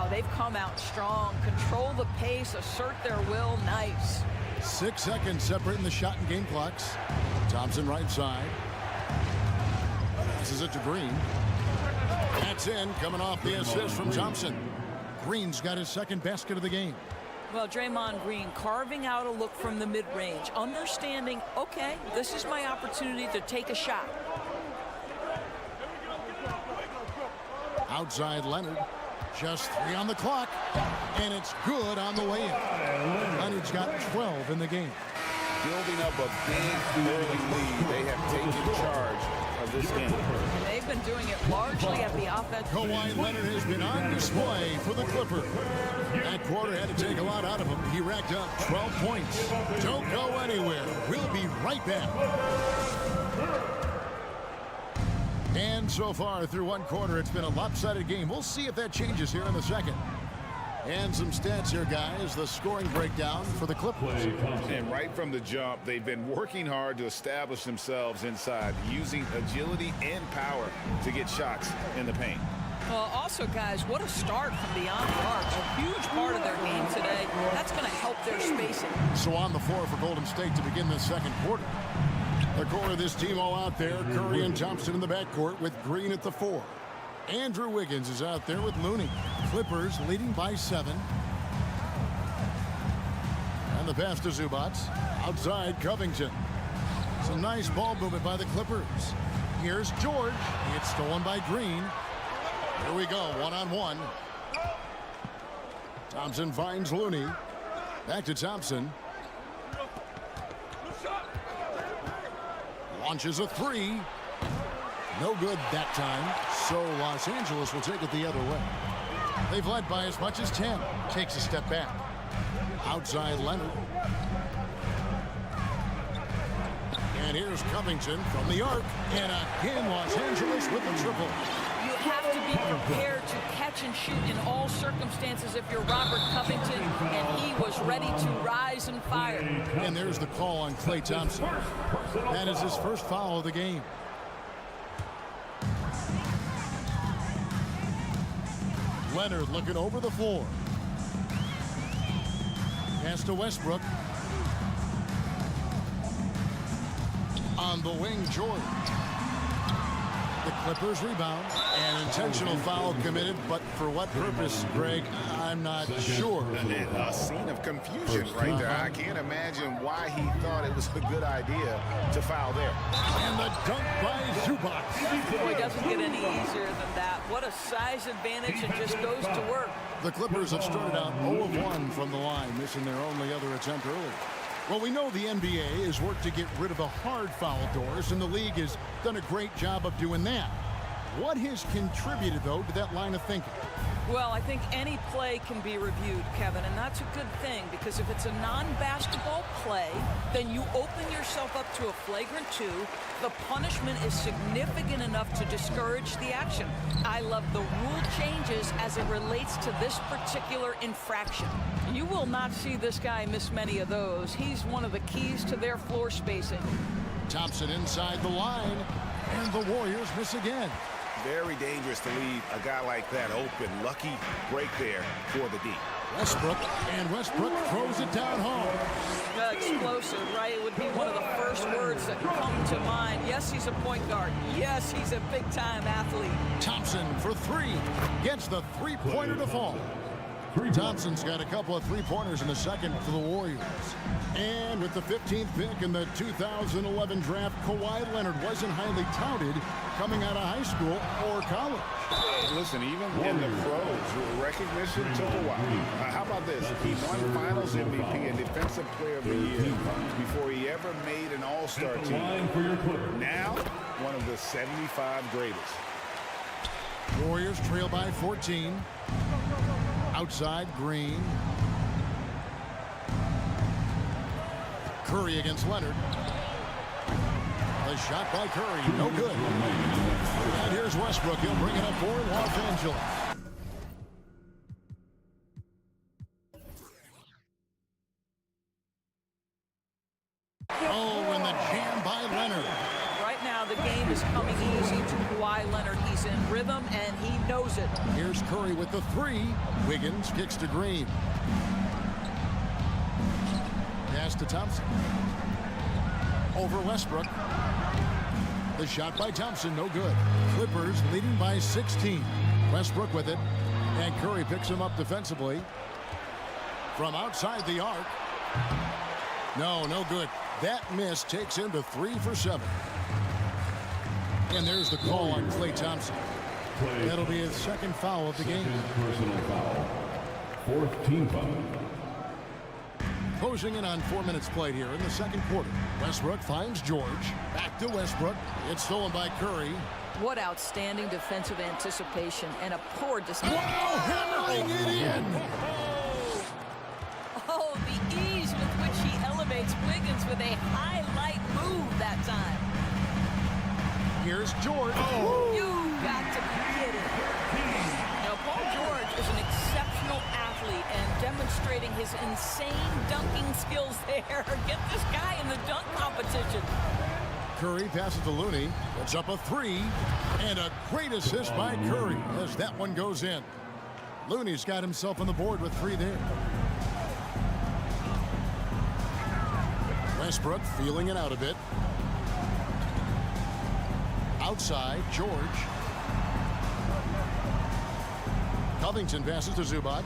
Oh, they've come out strong. Control the pace, assert their will. Nice. 6 seconds separating the shot and game clocks. Thompson right side. Passes it to Green. That's in, coming off the assist from Thompson. Green's got his second basket of the game. Well, Draymond Green carving out a look from the mid-range, understanding, okay, this is my opportunity to take a shot. Outside Leonard, just 3 on the clock, and it's good on the way in. Leonard's got 12 in the game. Building up a big early lead, they have taken charge of this game. They've been doing it largely at the offense. Kawhi Leonard has been on display for the Clippers. That quarter had to take a lot out of him. He racked up 12 points. Don't go anywhere. We'll be right back. And so far through one quarter, it's been a lopsided game. We'll see if that changes here in the second. And some stats here, guys. The scoring breakdown for the Clippers. And right from the jump, they've been working hard to establish themselves inside, using agility and power to get shots in the paint. Well, also, guys, what a start from beyond the arc. A huge part of their game today. That's going to help their spacing. So on the floor for Golden State to begin the second quarter. The core of this team all out there. Curry and Thompson in the backcourt with Green at the 4. Andrew Wiggins is out there with Looney. Clippers leading by 7. And the pass to Zubac. Outside Covington. Some nice ball movement by the Clippers. Here's George. It's stolen by Green. Here we go, one-on-one. Thompson finds Looney. Back to Thompson. Launches a 3. No good that time. So Los Angeles will take it the other way. They've led by as much as 10. Takes a step back. Outside Leonard. And here's Covington from the arc. And again, Los Angeles with a triple. You have to be prepared to catch and shoot in all circumstances if you're Robert Covington, and he was ready to rise and fire. And there's the call on Klay Thompson. That is his first foul of the game. Leonard looking over the floor. Pass to Westbrook. On the wing, George. The Clippers rebound. An intentional foul committed, but for what purpose, Greg, I'm not sure. A scene of confusion right there. I can't imagine why he thought it was a good idea to foul there. And the dunk by Zubac. Boy, it doesn't get any easier than that. What a size advantage, and just goes to work. The Clippers have started out 0 of 1 from the line, missing their only other attempt early. Well, we know the NBA has worked to get rid of the hard foul doors, and the league has done a great job of doing that. What has contributed, though, to that line of thinking? Well, I think any play can be reviewed, Kevin, and that's a good thing, because if it's a non-basketball play, then you open yourself up to a flagrant 2. The punishment is significant enough to discourage the action. I love the rule changes as it relates to this particular infraction. You will not see this guy miss many of those. He's one of the keys to their floor spacing. Thompson inside the line, and the Warriors miss again. Very dangerous to leave a guy like that open. Lucky break there for the D. Westbrook, and Westbrook throws it down home. Explosive, right? It would be one of the first words that come to mind. Yes, he's a point guard. Yes, he's a big-time athlete. Thompson for 3. Gets the three-pointer to fall. Thompson's got a couple of three-pointers in the second for the Warriors. And with the 15th pick in the 2011 draft, Kawhi Leonard wasn't highly touted coming out of high school or college. Listen, even in the pros, recognition took a while. How about this? He won Finals MVP and Defensive Player of the Year before he ever made an All-Star team. Now, one of the 75 greatest. Warriors trail by 14. Outside, Green. Curry against Leonard. A shot by Curry, no good. And here's Westbrook. He'll bring it up for Los Angeles. Oh, and the jam by Leonard. Right now, the game is coming easy to Kawhi Leonard. He's in rhythm, and he knows it. Here's Curry with the three. Wiggins kicks to Green. Pass to Thompson. Over Westbrook. The shot by Thompson, no good. Clippers leading by 16. Westbrook with it. And Curry picks him up defensively. From outside the arc. No good. That miss takes him to 3 for 7. And there's the call on Klay Thompson. That'll be his second foul of the game. Personal foul. 4th team foul. Closing in on 4 minutes played here in the second quarter. Westbrook finds George. Back to Westbrook. It's stolen by Curry. What outstanding defensive anticipation and a poor decision. Wow, hammering it in. Oh, the ease with which he elevates Wiggins with a highlight move that time. Here's George. You got to be kidding. Now, Paul George is an exceptional athlete and demonstrating his insane dunking skills there. Get this guy in the dunk competition. Curry passes to Looney. Puts up a 3. And a great assist by Curry as that one goes in. Looney's got himself on the board with 3 there. Westbrook feeling it out a bit. Outside, George. Covington passes to Zubac.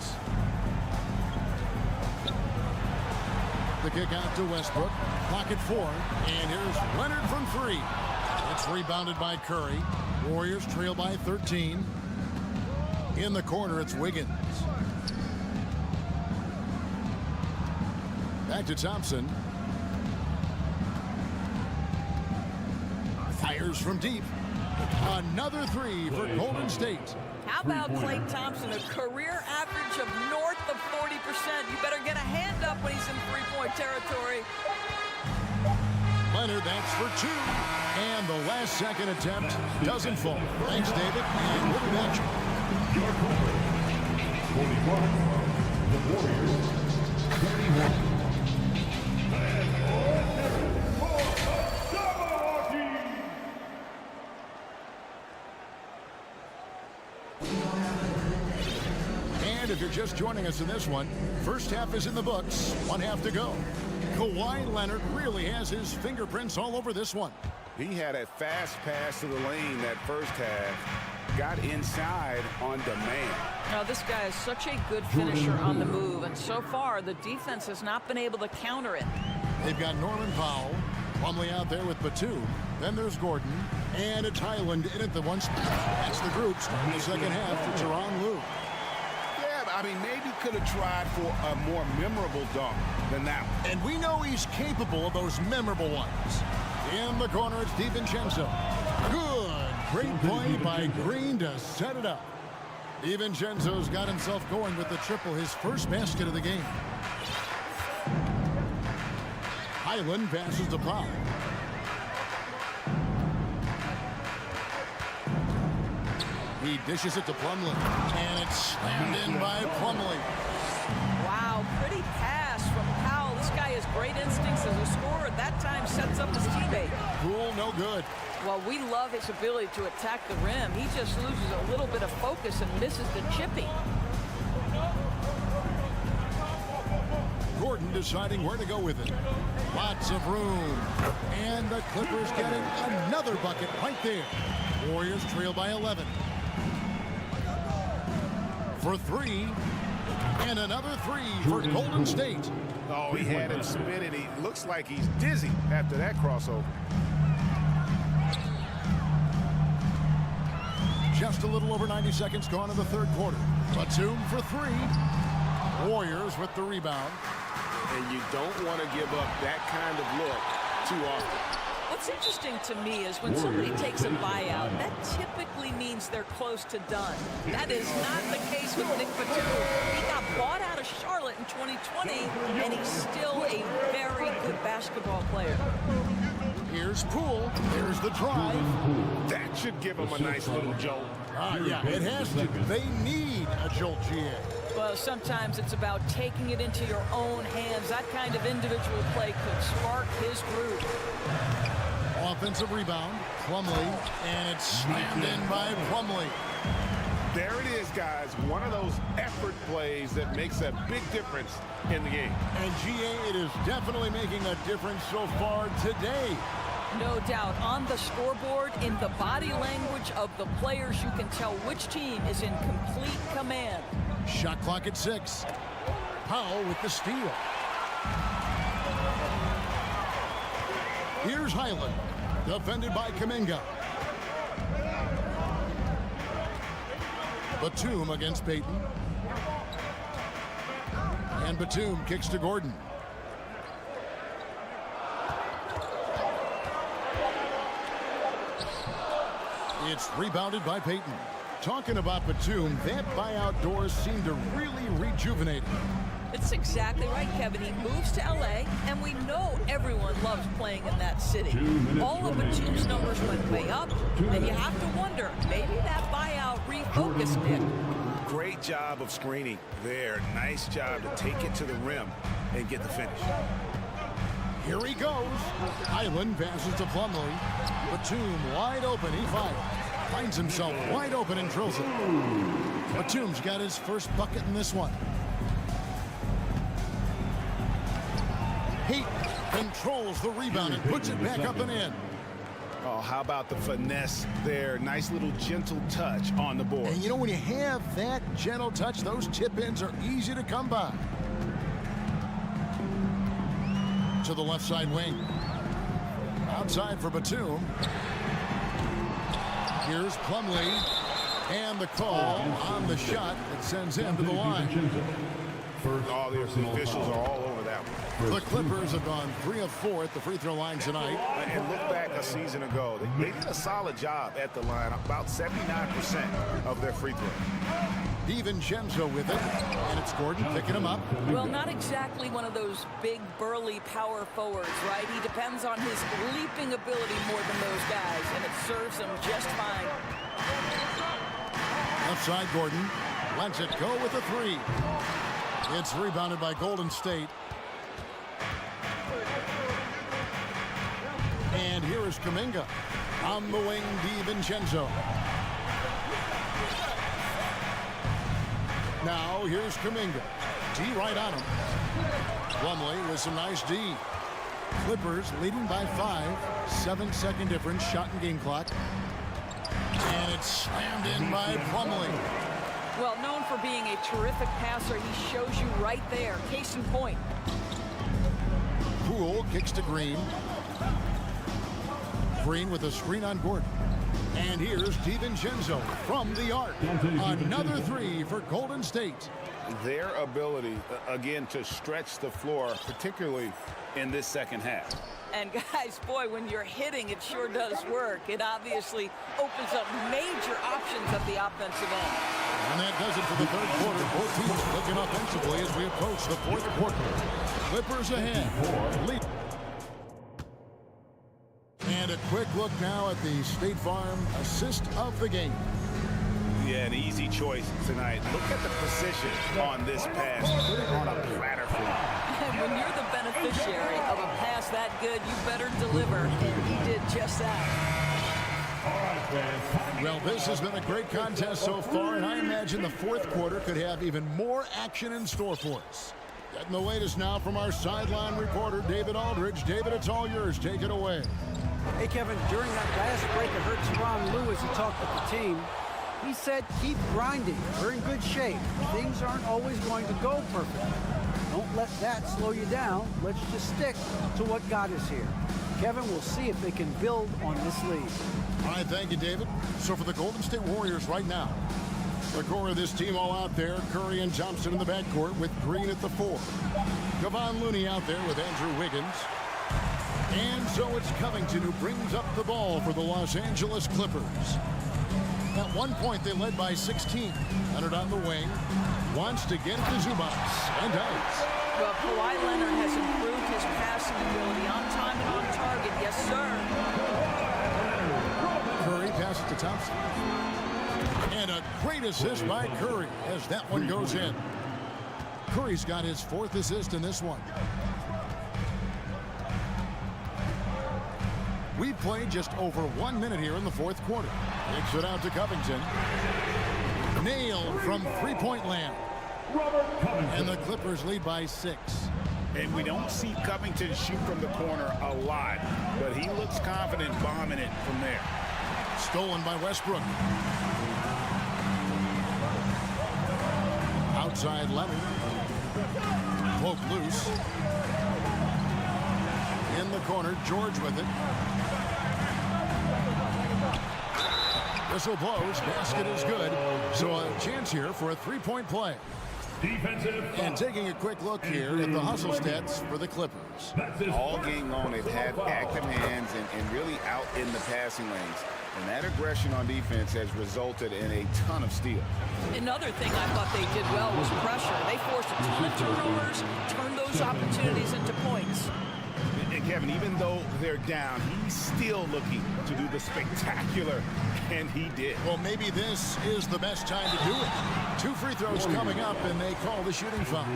The kick out to Westbrook. Clock at 4. And here's Leonard from 3. It's rebounded by Curry. Warriors trail by 13. In the corner, it's Wiggins. Back to Thompson. Fires from deep. Another 3 for Golden State. How about Klay Thompson, a career average of north of 40%. You better get a hand up when he's in three-point territory. Leonard, that's for 2. And the last second attempt doesn't fall. Thanks, David. And we'll be back. Your corner. 41. The Warriors. 31. And if you're just joining us in this one, first half is in the books. 1 half to go. Kawhi Leonard really has his fingerprints all over this one. He had a fast pass to the lane that first half. Got inside on demand. Now, this guy is such a good finisher on the move, and so far the defense has not been able to counter it. They've got Norman Powell. Plumlee out there with Batum. Then there's Gordon. And it's Highland in at the one spot. That's the group starting the second half for SuperLu. Yeah, I mean, maybe could have tried for a more memorable dunk than that one. And we know he's capable of those memorable ones. In the corner, it's DiVincenzo. Good. Great play by Green to set it up. DiVincenzo's got himself going with the triple, his first basket of the game. Highland passes to Powell. He dishes it to Plumlee. And it's slammed in by Plumlee. Wow, pretty pass from Powell. This guy has great instincts as a scorer. At that time, sets up his teammate. Cool, no good. Well, we love his ability to attack the rim. He just loses a little bit of focus and misses the chipping. Gordon deciding where to go with it. Lots of room. And the Clippers getting another bucket right there. Warriors trail by 11. For 3. And another 3 for Golden State. Oh, he had him spinning. He looks like he's dizzy after that crossover. Just a little over 90 seconds gone in the third quarter. Batum for 3. Warriors with the rebound. And you don't want to give up that kind of look too often. What's interesting to me is when somebody takes a buyout, that typically means they're close to done. That is not the case with Nick Batum. He got bought out of Charlotte in 2020, and he's still a very good basketball player. Here's Poole. Here's the drive. That should give him a nice little jolt. Yeah, it has to. They need a jolt, GA. Well, sometimes it's about taking it into your own hands. That kind of individual play could spark his groove. Offensive rebound, Plumlee, and it's slammed in by Plumlee. There it is, guys. One of those effort plays that makes a big difference in the game. And GA, it is definitely making a difference so far today. No doubt. On the scoreboard, in the body language of the players, you can tell which team is in complete command. Shot clock at 6. Powell with the steal. Here's Highland, defended by Kuminga. Batum against Payton. And Batum kicks to Gordon. It's rebounded by Payton. Talking about Batum, that buyout doors seem to really rejuvenate him. It's exactly right, Kevin. He moves to LA, and we know everyone loves playing in that city. All of Batum's numbers went way up, and you have to wonder, maybe that buyout refocused it. Great job of screening there. Nice job to take it to the rim and get the finish. Here he goes. Highland passes to Plumlee. Batum wide open. He finds himself wide open and drills it. Batum's got his first bucket in this one. He controls the rebound and puts it back up and in. Oh, how about the finesse there? Nice little gentle touch on the board. And you know, when you have that gentle touch, those tip-ins are easy to come by. To the left side wing. Outside for Batum. Here's Plumlee. And the call on the shot that sends him to the line. All the officials are all over that one. The Clippers have gone 3 of 4 at the free throw line tonight. And look back a season ago. They did a solid job at the line. About 79% of their free throw. DiVincenzo with it. And it's Gordon picking him up. Well, not exactly one of those big, burly power forwards, right? He depends on his leaping ability more than those guys, and it serves him just fine. Left side, Gordon lets it go with a 3. It's rebounded by Golden State. And here is Kuminga. On the wing, DiVincenzo. Now here's Kuminga. D right on him. Plumlee with some nice D. Clippers leading by 5. 7-second difference, shot and game clock. And it's slammed in by Plumlee. Well, known for being a terrific passer, he shows you right there. Case in point. Poole kicks to Green. Green with a screen on Gordon. And here's DiVincenzo from the arc. Another 3 for Golden State. Their ability, again, to stretch the floor, particularly in this second half. And guys, boy, when you're hitting, it sure does work. It obviously opens up major options at the offensive end. And that does it for the third quarter. Both teams looking offensively as we approach the fourth quarter. Clippers ahead. Lead. And a quick look now at the State Farm assist of the game. Yeah, an easy choice tonight. Look at the precision on this pass on a platter for him. When you're the beneficiary of a pass that good, you better deliver. And he did just that. Well, this has been a great contest so far, and I imagine the fourth quarter could have even more action in store for us. Getting the latest now from our sideline reporter, David Aldridge. David, it's all yours. Take it away. Hey, Kevin, during that last break, I heard SuperLu as he talked with the team. He said, keep grinding. We're in good shape. Things aren't always going to go perfect. Don't let that slow you down. Let's just stick to what got us here. Kevin, we'll see if they can build on this lead. All right, thank you, David. So for the Golden State Warriors right now, the core of this team all out there, Curry and Thompson in the backcourt with Green at the 4. Kevon Looney out there with Andrew Wiggins. And so it's Covington who brings up the ball for the Los Angeles Clippers. At one point, they led by 16. Leonard on the wing. Wants to get to Zubac. And does. Well, Kawhi Leonard has improved his passing ability on time and on target. Yes, sir. Curry passes to Thompson. And a great assist by Curry as that one goes in. Curry's got his 4th assist in this one. We've played just over 1 minute here in the fourth quarter. Kicks it out to Covington. Nailed from three-point land. And the Clippers lead by 6. And we don't see Covington shoot from the corner a lot, but he looks confident bombing it from there. Stolen by Westbrook. Outside Leonard. Poked loose. In the corner, George with it. Whistle blows. Basket is good. So a chance here for a three-point play. And taking a quick look here at the hustle stats for the Clippers. All game long, they've had active hands and really out in the passing lanes. And that aggression on defense has resulted in a ton of steals. Another thing I thought they did well was pressure. They forced a ton of turnovers, turned those opportunities into points. And Kevin, even though they're down, he's still looking to do the spectacular, and he did. Well, maybe this is the best time to do it. 2 free throws coming up, and they call the shooting foul.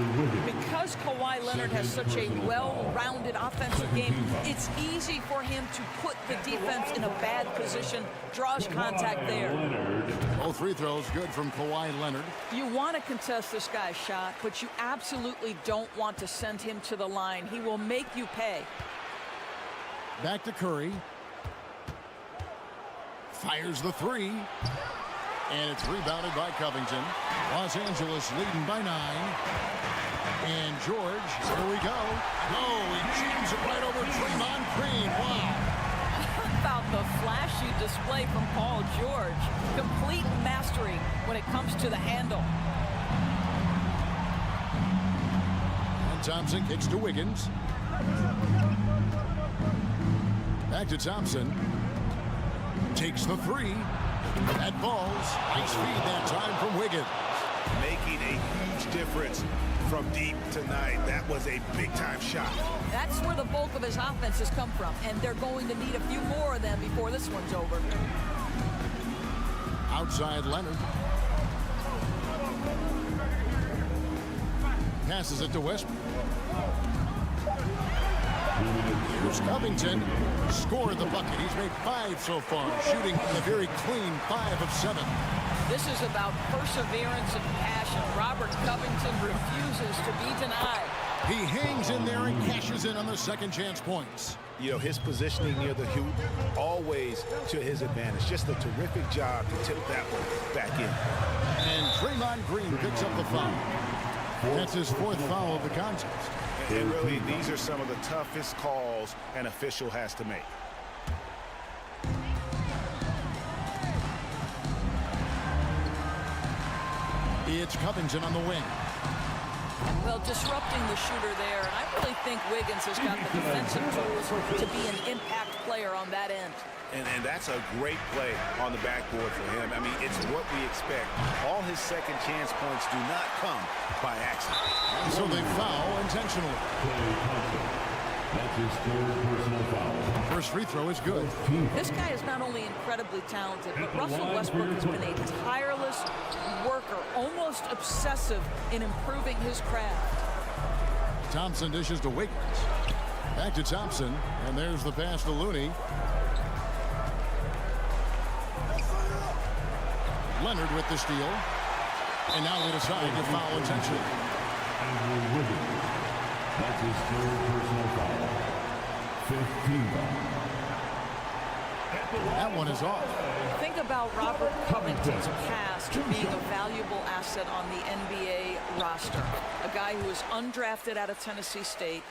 Because Kawhi Leonard has such a well-rounded offensive game, it's easy for him to put the defense in a bad position, draws contact there. Both free throws good from Kawhi Leonard. You want to contest this guy's shot, but you absolutely don't want to send him to the line. He will make you pay. Back to Curry. Fires the 3. And it's rebounded by Covington. Los Angeles leading by 9. And George, here we go. Oh, he jams it right over Draymond Green. Wow. How about the flashy display from Paul George? Complete mastery when it comes to the handle. And Thompson kicks to Wiggins. Back to Thompson. Takes the 3. That falls. Nice feed that time from Wiggins. Making a huge difference from deep tonight. That was a big-time shot. That's where the bulk of his offense has come from, and they're going to need a few more of them before this one's over. Outside Leonard. Passes it to Westbrook. Here's Covington. Scored the bucket. He's made 5 so far, shooting a very clean 5 of 7. This is about perseverance and passion. Robert Covington refuses to be denied. He hangs in there and cashes in on the second chance points. You know, his positioning near the hoop, always to his advantage. Just a terrific job to tip that one back in. And Draymond Green picks up the foul. That's his 4th foul of the contest. And really, these are some of the toughest calls an official has to make. It's Covington on the wing. Well, disrupting the shooter there, and I really think Wiggins has got the defensive tools to be an impact player on that end. And that's a great play on the backboard for him. I mean, it's what we expect. All his second chance points do not come by accident. And so they foul intentionally. That's his 3rd personal foul. First free throw is good. This guy is not only incredibly talented, but Russell Westbrook has been a tireless worker, almost obsessive in improving his craft. Thompson dishes to Wiggins. Back to Thompson, and there's the pass to Looney. Leonard with the steal. And now they decide to foul intentionally. That's his 3rd personal foul. 5th team foul. That one is off. Think about Robert Covington's past being a valuable asset on the NBA roster. A guy who was undrafted out of Tennessee State,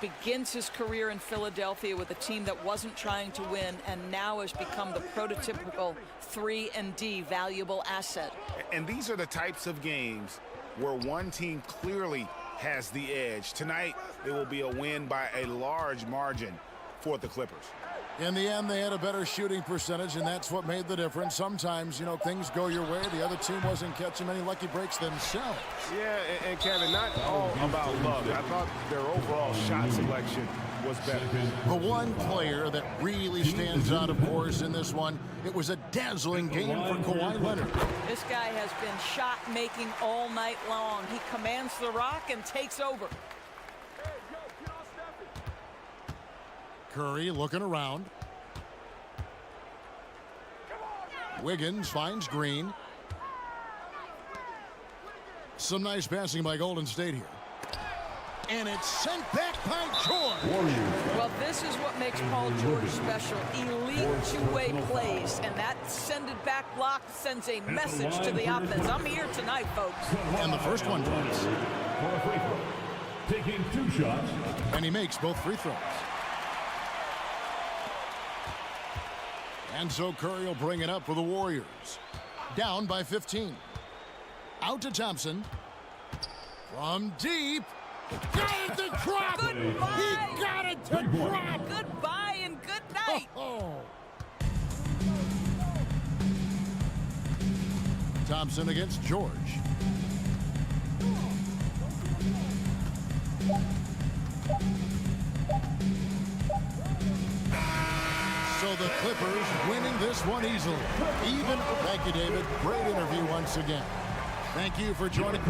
begins his career in Philadelphia with a team that wasn't trying to win, and now has become the prototypical 3-and-D valuable asset. And these are the types of games where one team clearly has the edge. Tonight, it will be a win by a large margin for the Clippers. In the end, they had a better shooting percentage, and that's what made the difference. Sometimes, you know, things go your way. The other team wasn't catching many lucky breaks themselves. Yeah, and Kevin, not all about luck. I thought their overall shot selection was better. The one player that really stands out, of course, in this one, it was a dazzling game for Kawhi Leonard. This guy has been shot-making all night long. He commands the rock and takes over. Curry looking around. Wiggins finds Green. Some nice passing by Golden State here. And it's sent back by George. Well, this is what makes Paul George special. Elite two-way plays, and that send-it-back block sends a message to the offense. I'm here tonight, folks. And the first one drops. Taking 2 shots. And he makes both free throws. And so Curry will bring it up for the Warriors. Down by 15. Out to Thompson. From deep. Got it to drop. Goodbye. He got it to drop. Goodbye and good night. Thompson against George. So the Clippers winning this one easily. Even. Thank you, David. Great interview once again. Thank you for joining.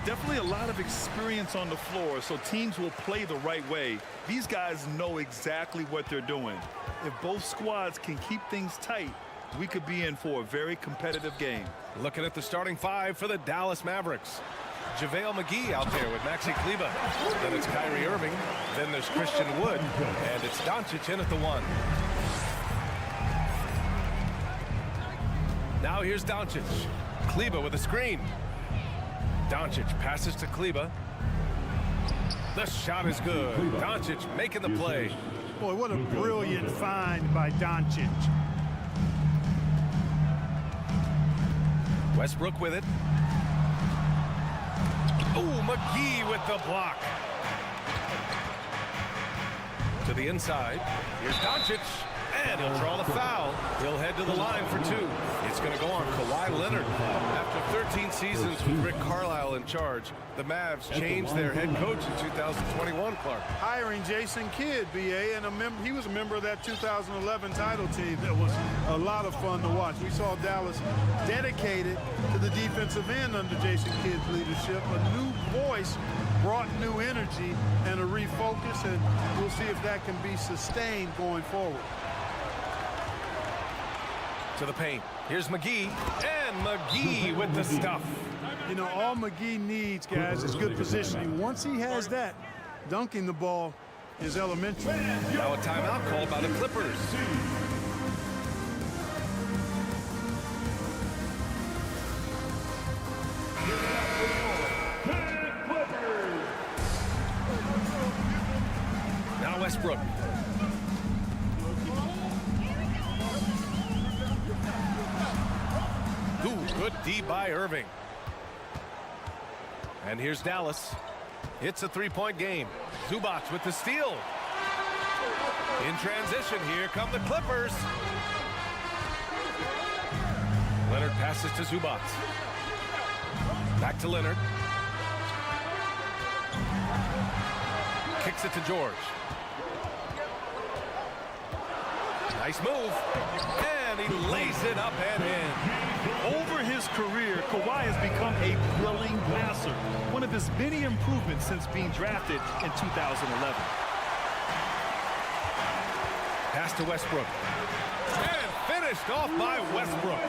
Definitely a lot of experience on the floor, so teams will play the right way. These guys know exactly what they're doing. If both squads can keep things tight, we could be in for a very competitive game. Looking at the starting five for the Dallas Mavericks. JaVale McGee out there with Maxi Kleber. Then it's Kyrie Irving. Then there's Christian Wood. And it's Doncic in at the 1. Now here's Doncic. Kleber with a screen. Doncic passes to Kleber. The shot is good. Doncic making the play. Boy, what a brilliant find by Doncic. Westbrook with it. Oh, McGee with the block. To the inside. Here's Doncic. And he'll draw the foul. He'll head to the line for 2. It's going to go on Kawhi Leonard. After 13 seasons with Rick Carlisle in charge, the Mavs changed their head coach in 2021, Clark. Hiring Jason Kidd, BA, and he was a member of that 2011 title team. That was a lot of fun to watch. We saw Dallas dedicated to the defensive end under Jason Kidd's leadership. A new voice brought new energy and a refocus, and we'll see if that can be sustained going forward. To the paint. Here's McGee. And McGee with the stuff. You know, all McGee needs, guys, is good positioning. Once he has that, dunking the ball is elementary. Now a timeout called by the Clippers. Now Westbrook. Good D by Irving. And here's Dallas. It's a 3-point game. Zubac with the steal. In transition, here come the Clippers. Leonard passes to Zubac. Back to Leonard. Kicks it to George. Nice move. And he lays it up and in. Over his career, Kawhi has become a drilling passer, one of his many improvements since being drafted in 2011. Pass to Westbrook. And finished off by Westbrook.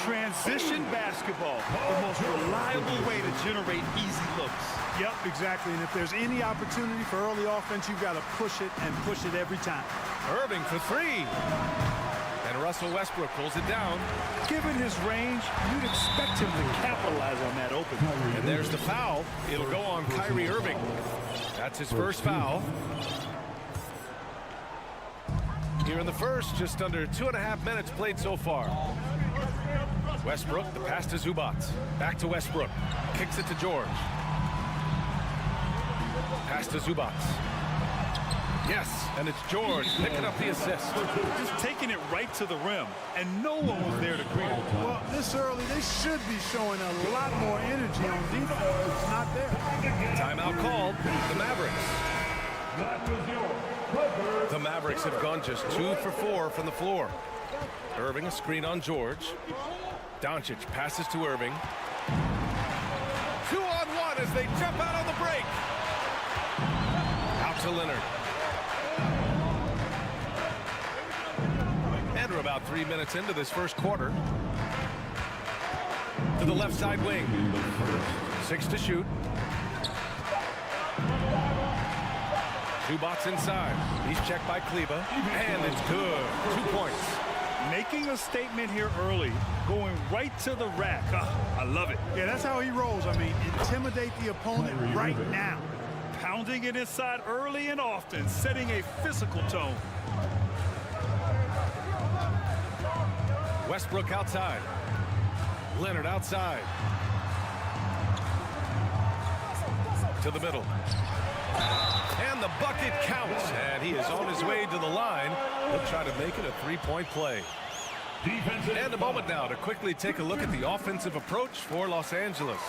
Transition basketball, the most reliable way to generate easy looks. Yep, exactly. And if there's any opportunity for early offense, you've got to push it and push it every time. Irving for 3. And Russell Westbrook pulls it down. Given his range, you'd expect him to capitalize on that open. And there's the foul. It'll go on Kyrie Irving. That's his first foul. Here in the first, just under 2.5 minutes played so far. Westbrook, the pass to Zubac. Back to Westbrook. Kicks it to George. Pass to Zubac. Yes, and it's George picking up the assist. Just taking it right to the rim, and no one was there to greet him. Well, this early, they should be showing a lot more energy on defense. It's not there. Timeout called. The Mavericks. The Mavericks have gone just 2 for 4 from the floor. Irving a screen on George. Doncic passes to Irving. 2-on-1 as they jump out on the break. Out to Leonard. And we're about 3 minutes into this first quarter. To the left side wing. 6 to shoot. Zubac inside. He's checked by Kleber. And it's good. 2 points. Making a statement here early. Going right to the rack. I love it. Yeah, that's how he rolls. I mean, intimidate the opponent right now. Pounding it inside early and often. Setting a physical tone. Westbrook outside. Leonard outside. To the middle. And the bucket counts. And he is on his way to the line. He'll try to make it a 3-point play. And a moment now to quickly take a look at the offensive approach for Los Angeles.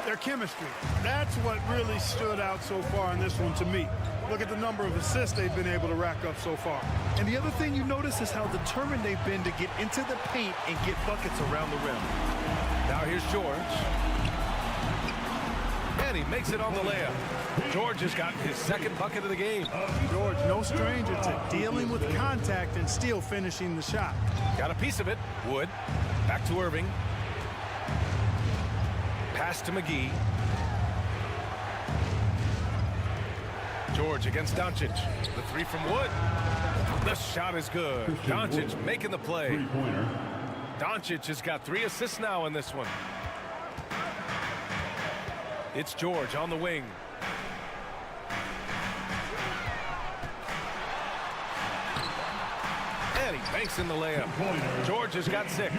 Their chemistry. That's what really stood out so far in this one to me. Look at the number of assists they've been able to rack up so far. And the other thing you notice is how determined they've been to get into the paint and get buckets around the rim. Now here's George. And he makes it on the layup. George has got his second bucket of the game. George, no stranger to dealing with contact and still finishing the shot. Got a piece of it. Wood. Back to Irving. Pass to McGee. George against Doncic. The three from Wood. The shot is good. Doncic making the play. Doncic has got 3 assists now in this one. It's George on the wing. And he banks in the layup. George has got 6.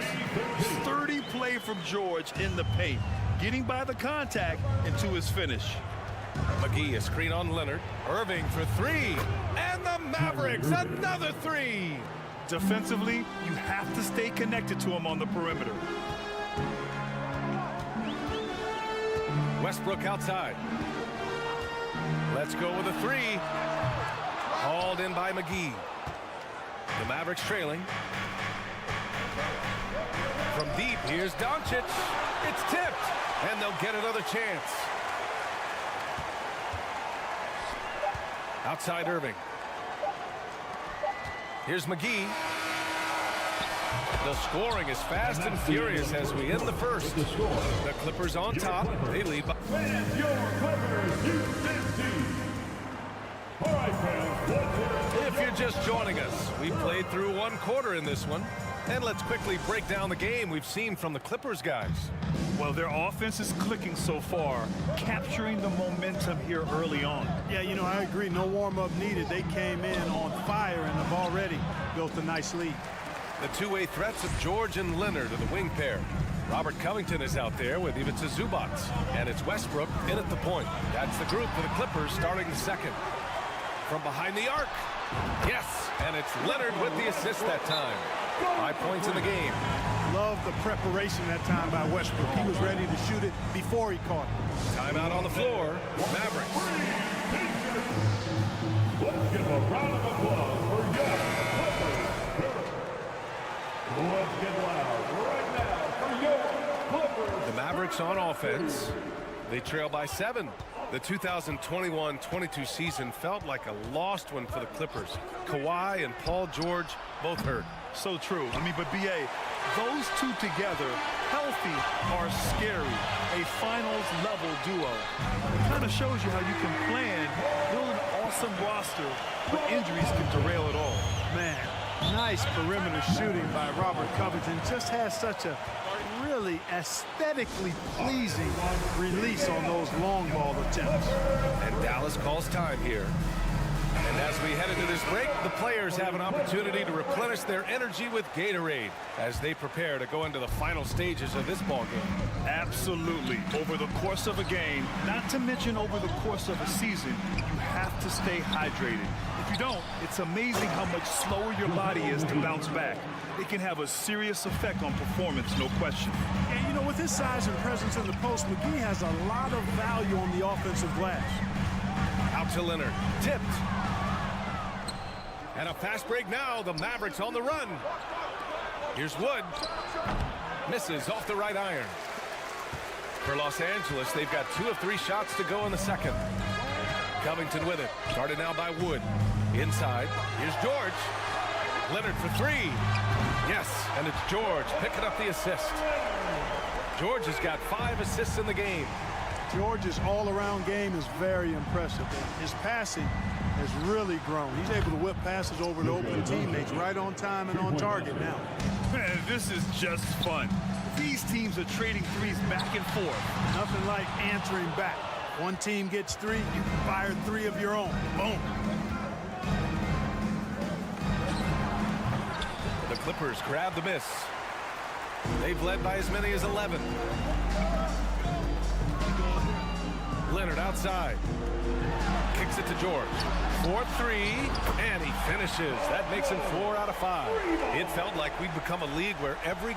Sturdy play from George in the paint, getting by the contact and to his finish. McGee, a screen on Leonard. Irving for 3. And the Mavericks, another 3. Defensively, you have to stay connected to him on the perimeter. Westbrook outside. Let's go with a 3. Hauled in by McGee. The Mavericks trailing. From deep, here's Doncic. It's tipped, and they'll get another chance. Outside Irving. Here's McGee. The scoring is fast and furious as we end the first. The Clippers on top. They lead by. If you're just joining us, we played through 1 quarter in this one. And let's quickly break down the game we've seen from the Clippers guys. Well, their offense is clicking so far, capturing the momentum here early on. Yeah, you know, I agree. No warm-up needed. They came in on fire and have already built a nice lead. The two-way threats of George and Leonard are the wing pair. Robert Covington is out there with Ivica Zubac. And it's Westbrook in at the point. That's the group for the Clippers starting the second. From behind the arc. Yes, and it's Leonard with the assist that time. 5 points in the game. Love the preparation that time by Westbrook. He was ready to shoot it before he caught it. Timeout on the floor. Mavericks. Let's give a round of applause for your Clippers. Let's get loud right now for your Clippers. The Mavericks on offense. They trail by 7. The 2021-22 season felt like a lost one for the Clippers. Kawhi and Paul George both hurt. So true. I mean, but B.A., those two together, healthy, are scary. A finals-level duo. It kind of shows you how you can plan, build an awesome roster, but injuries can derail it all. Man, nice perimeter shooting by Robert Covington. Just has such a really aesthetically pleasing release on those long ball attempts. And Dallas calls time here. And as we head into this break, the players have an opportunity to replenish their energy with Gatorade as they prepare to go into the final stages of this ball game. Absolutely. Over the course of a game, not to mention over the course of a season, you have to stay hydrated. If you don't, it's amazing how much slower your body is to bounce back. It can have a serious effect on performance, no question. And, you know, with his size and presence in the post, McGee has a lot of value on the offensive glass. Out to Leonard. Tipped. And a fast break now. The Mavericks on the run. Here's Wood. Misses off the right iron. For Los Angeles, they've got 2 of 3 shots to go in the second. Covington with it. Started now by Wood. Inside. Here's George. Leonard for 3. Yes, and it's George picking up the assist. George has got 5 assists in the game. George's all-around game is very impressive. His passing has really grown. He's able to whip passes over to open teammates right on time and on target now. Man, this is just fun. These teams are trading threes back and forth. Nothing like answering back. One team gets 3, you fire 3 of your own. Boom. The Clippers grab the miss. They've led by as many as 11. Leonard outside. Kicks it to George. 4-3, and he finishes. That makes him 4 out of 5. It felt like we'd become a league where every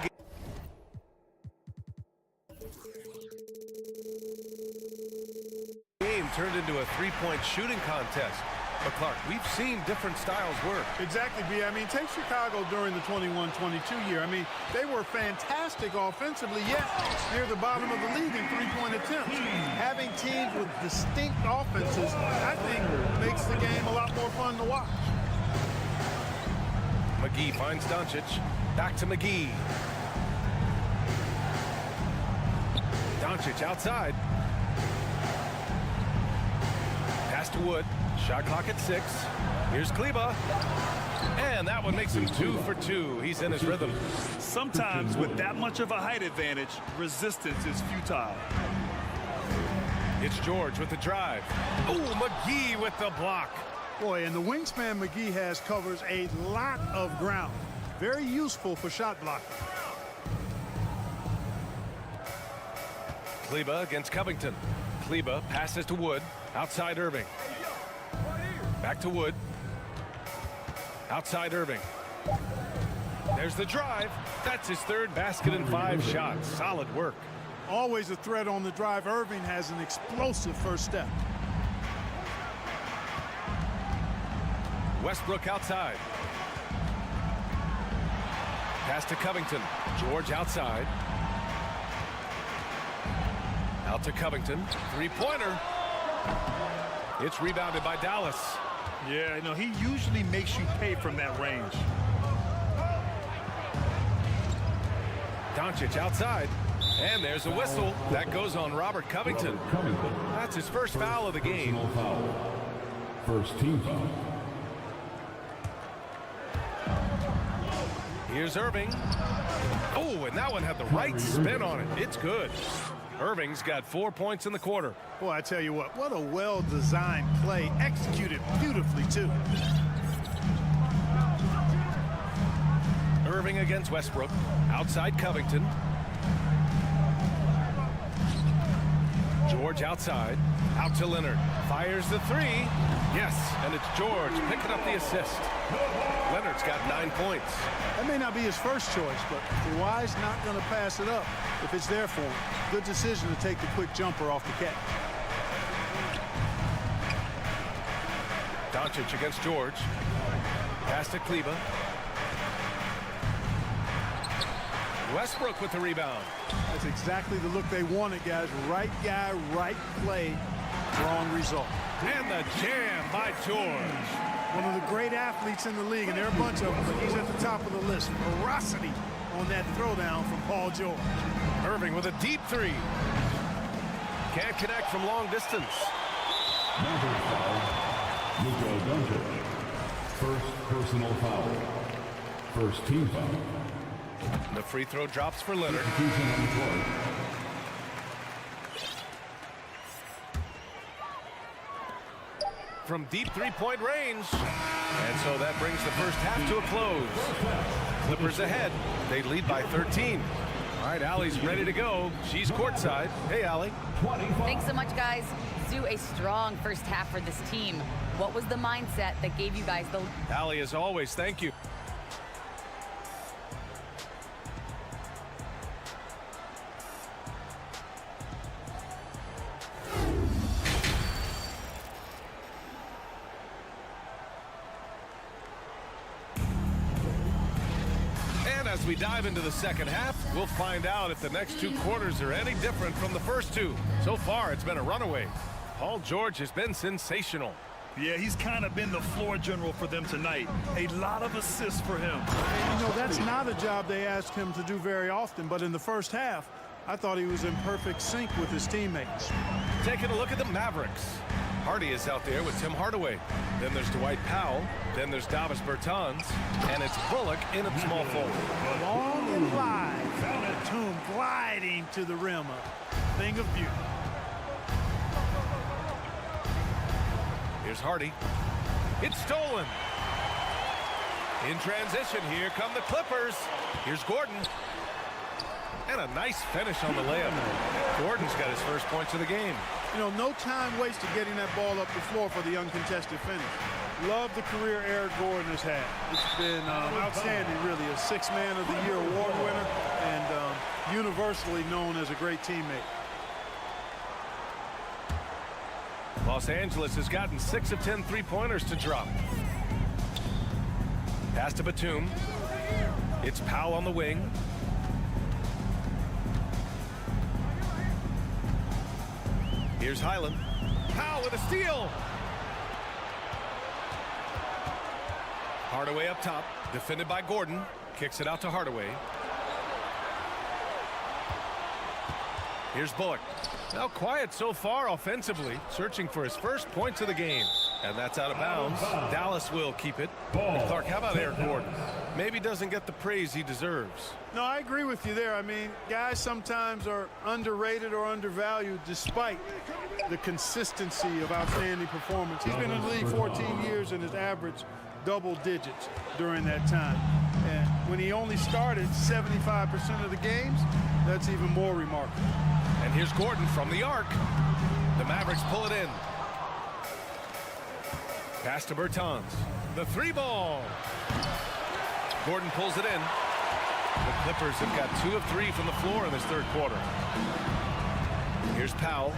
game turned into a 3-point shooting contest. But Clark, we've seen different styles work. Exactly, B. I mean, take Chicago during the 21-22 year. I mean, they were fantastic offensively, yet near the bottom of the league in three-point attempts. Having teams with distinct offenses, I think, makes the game a lot more fun to watch. McGee finds Doncic. Back to McGee. Doncic outside. Pass to Wood. Shot clock at 6. Here's Kleba. And that one makes him 2 for 2. He's in his rhythm. Sometimes with that much of a height advantage, resistance is futile. It's George with the drive. Oh, McGee with the block. Boy, and the wingspan McGee has covers a lot of ground. Very useful for shot blocking. Kleba against Covington. Kleba passes to Wood. Outside Irving. Back to Wood. Outside Irving. There's the drive. That's his 3rd basket in 5 shots. Solid work. Always a threat on the drive. Irving has an explosive first step. Westbrook outside. Pass to Covington. George outside. Out to Covington. 3-pointer. It's rebounded by Dallas. Yeah, you know, he usually makes you pay from that range. Doncic outside. And there's a whistle. That goes on Robert Covington. That's his first foul of the game. First team foul. Here's Irving. Oh, and that one had the right spin on it. It's good. Irving's got 4 points in the quarter. Boy, I tell you what a well-designed play, executed beautifully, too. Irving against Westbrook. Outside Covington. George outside. Out to Leonard. Fires the 3. Yes, and it's George picking up the assist. Leonard's got 9 points. That may not be his first choice, but Kawhi's not going to pass it up if it's there for him. Good decision to take the quick jumper off the catch. Doncic against George. Pass to Kleba. Westbrook with the rebound. That's exactly the look they wanted, guys. Right guy, right play, wrong result. And the jam by George. One of the great athletes in the league, and there are a bunch of them, but he's at the top of the list. Ferocity on that throwdown from Paul George. Irving with a deep 3. Can't connect from long distance. Number foul, Luka Doncic. First personal foul. First team foul. The free throw drops for Leonard. From deep 3-point range. And so that brings the first half to a close. Clippers ahead. They lead by 13. All right, Allie's ready to go. She's courtside. Hey, Allie. Thanks so much, guys. Sue, a strong first half for this team. What was the mindset that gave you guys the... Allie, as always, thank you. As we dive into the second half, we'll find out if the next 2 quarters are any different from the first 2. So far, it's been a runaway. Paul George has been sensational. Yeah, he's kind of been the floor general for them tonight. A lot of assists for him. And, you know, that's not a job they asked him to do very often, but in the first half, I thought he was in perfect sync with his teammates. Taking a look at the Mavericks. Hardy is out there with Tim Hardaway. Then there's Dwight Powell. Then there's Davis Bertans. And it's Bullock in at small forward. Long and wide. Batum gliding to the rim. A thing of beauty. Here's Hardy. It's stolen. In transition, here come the Clippers. Here's Gordon. And a nice finish on the layup. Gordon's got his first points of the game. You know, no time wasted getting that ball up the floor for the uncontested finish. Love the career Eric Gordon has had. It's been outstanding, really. A 6th Man of the Year award winner and universally known as a great teammate. Los Angeles has gotten 6 of 10 three-pointers to drop. Pass to Batum. It's Powell on the wing. Here's Highland. Powell with a steal. Hardaway up top, defended by Gordon. Kicks it out to Hardaway. Here's Bullock. Now quiet so far offensively, searching for his first points of the game. And that's out of bounds. Dallas will keep it. And Clark, how about Eric Gordon? Maybe doesn't get the praise he deserves. No, I agree with you there. I mean, guys sometimes are underrated or undervalued despite the consistency of outstanding performance. He's been in the league 14 years and has averaged double digits during that time. And when he only started 75% of the games, that's even more remarkable. And here's Gordon from the arc. The Mavericks pull it in. Pass to Bertans. The three ball. Gordon pulls it in. The Clippers have got 2 of 3 from the floor in this third quarter. Here's Powell.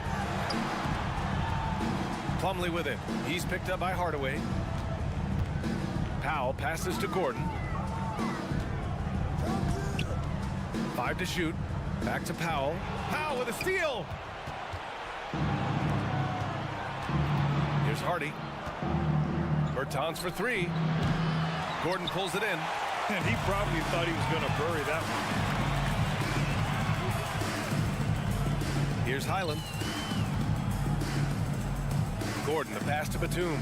Plumlee with it. He's picked up by Hardaway. Powell passes to Gordon. 5 to shoot. Back to Powell. Powell with a steal. Here's Hardy. Bertans for 3. Gordon pulls it in. And he probably thought he was going to bury that one. Here's Highland. Gordon, the pass to Batum.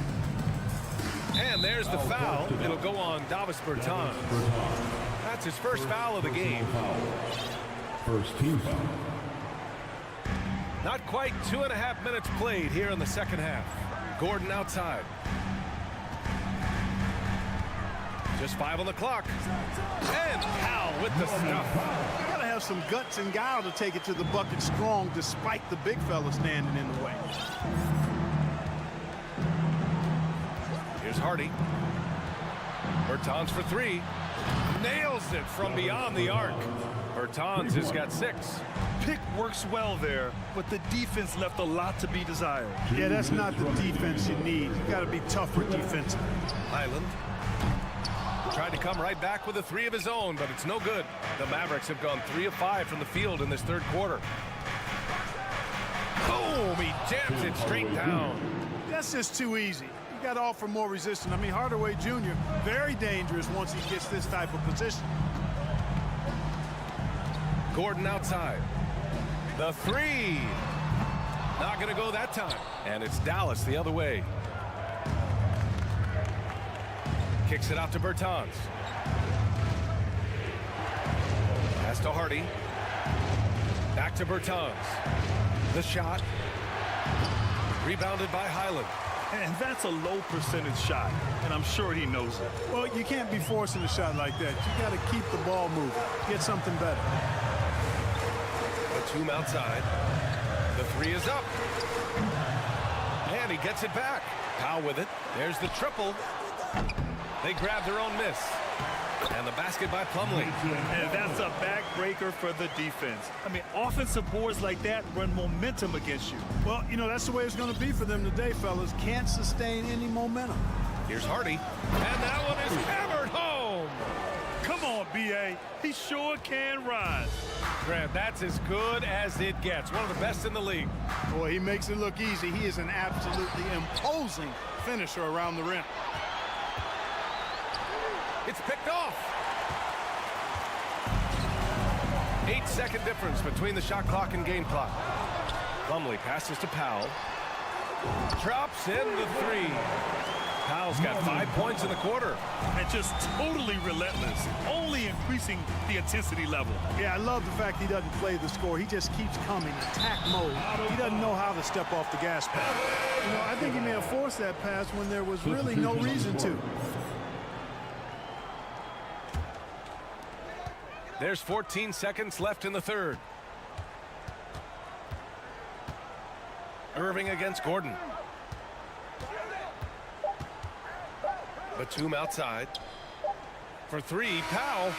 And there's the foul. It'll go on Davis Bertans. That's his first foul of the game. First team foul. Not quite 2.5 minutes played here in the second half. Gordon outside. Just 5 on the clock. And Powell with the stuff. You gotta have some guts and guile to take it to the bucket strong despite the big fella standing in the way. Here's Hardy. Bertans for 3. Nails it from beyond the arc. Bertans has got 6. Pick works well there, but the defense left a lot to be desired. Yeah, that's not the defense you need. You got to be tougher defensively. Highland tried to come right back with a 3 of his own, but it's no good. The Mavericks have gone 3 of 5 from the field in this third quarter. Boom! He jams it straight down. That's just too easy. You got to offer more resistance. I mean, Hardaway Jr., very dangerous once he gets this type of position. Gordon outside. The 3. Not going to go that time. And it's Dallas the other way. Kicks it out to Bertans. Pass to Hardy. Back to Bertans. The shot. Rebounded by Highland. And that's a low percentage shot, and I'm sure he knows it. Well, you can't be forcing a shot like that. You got to keep the ball moving. Get something better. Batum outside. The 3 is up. And he gets it back. Powell with it. There's the triple. They grab their own miss. And the basket by Plumlee. And that's a backbreaker for the defense. I mean, offensive boards like that run momentum against you. Well, you know, that's the way it's going to be for them today, fellas. Can't sustain any momentum. Here's Hardy. And that one is hammered home. Come on, B.A. He sure can rise. Grant, that's as good as it gets. One of the best in the league. Boy, he makes it look easy. He is an absolutely imposing finisher around the rim. It's picked off. 8-second difference between the shot clock and game clock. Plumlee passes to Powell. Drops in the 3. Powell's got 5 points in the quarter. And just totally relentless, only increasing the intensity level. Yeah, I love the fact he doesn't play the score. He just keeps coming, attack mode. He doesn't know how to step off the gas pedal. You know, I think he may have forced that pass when there was really no reason to. There's 14 seconds left in the third. Irving against Gordon. Batum outside. For 3, Powell.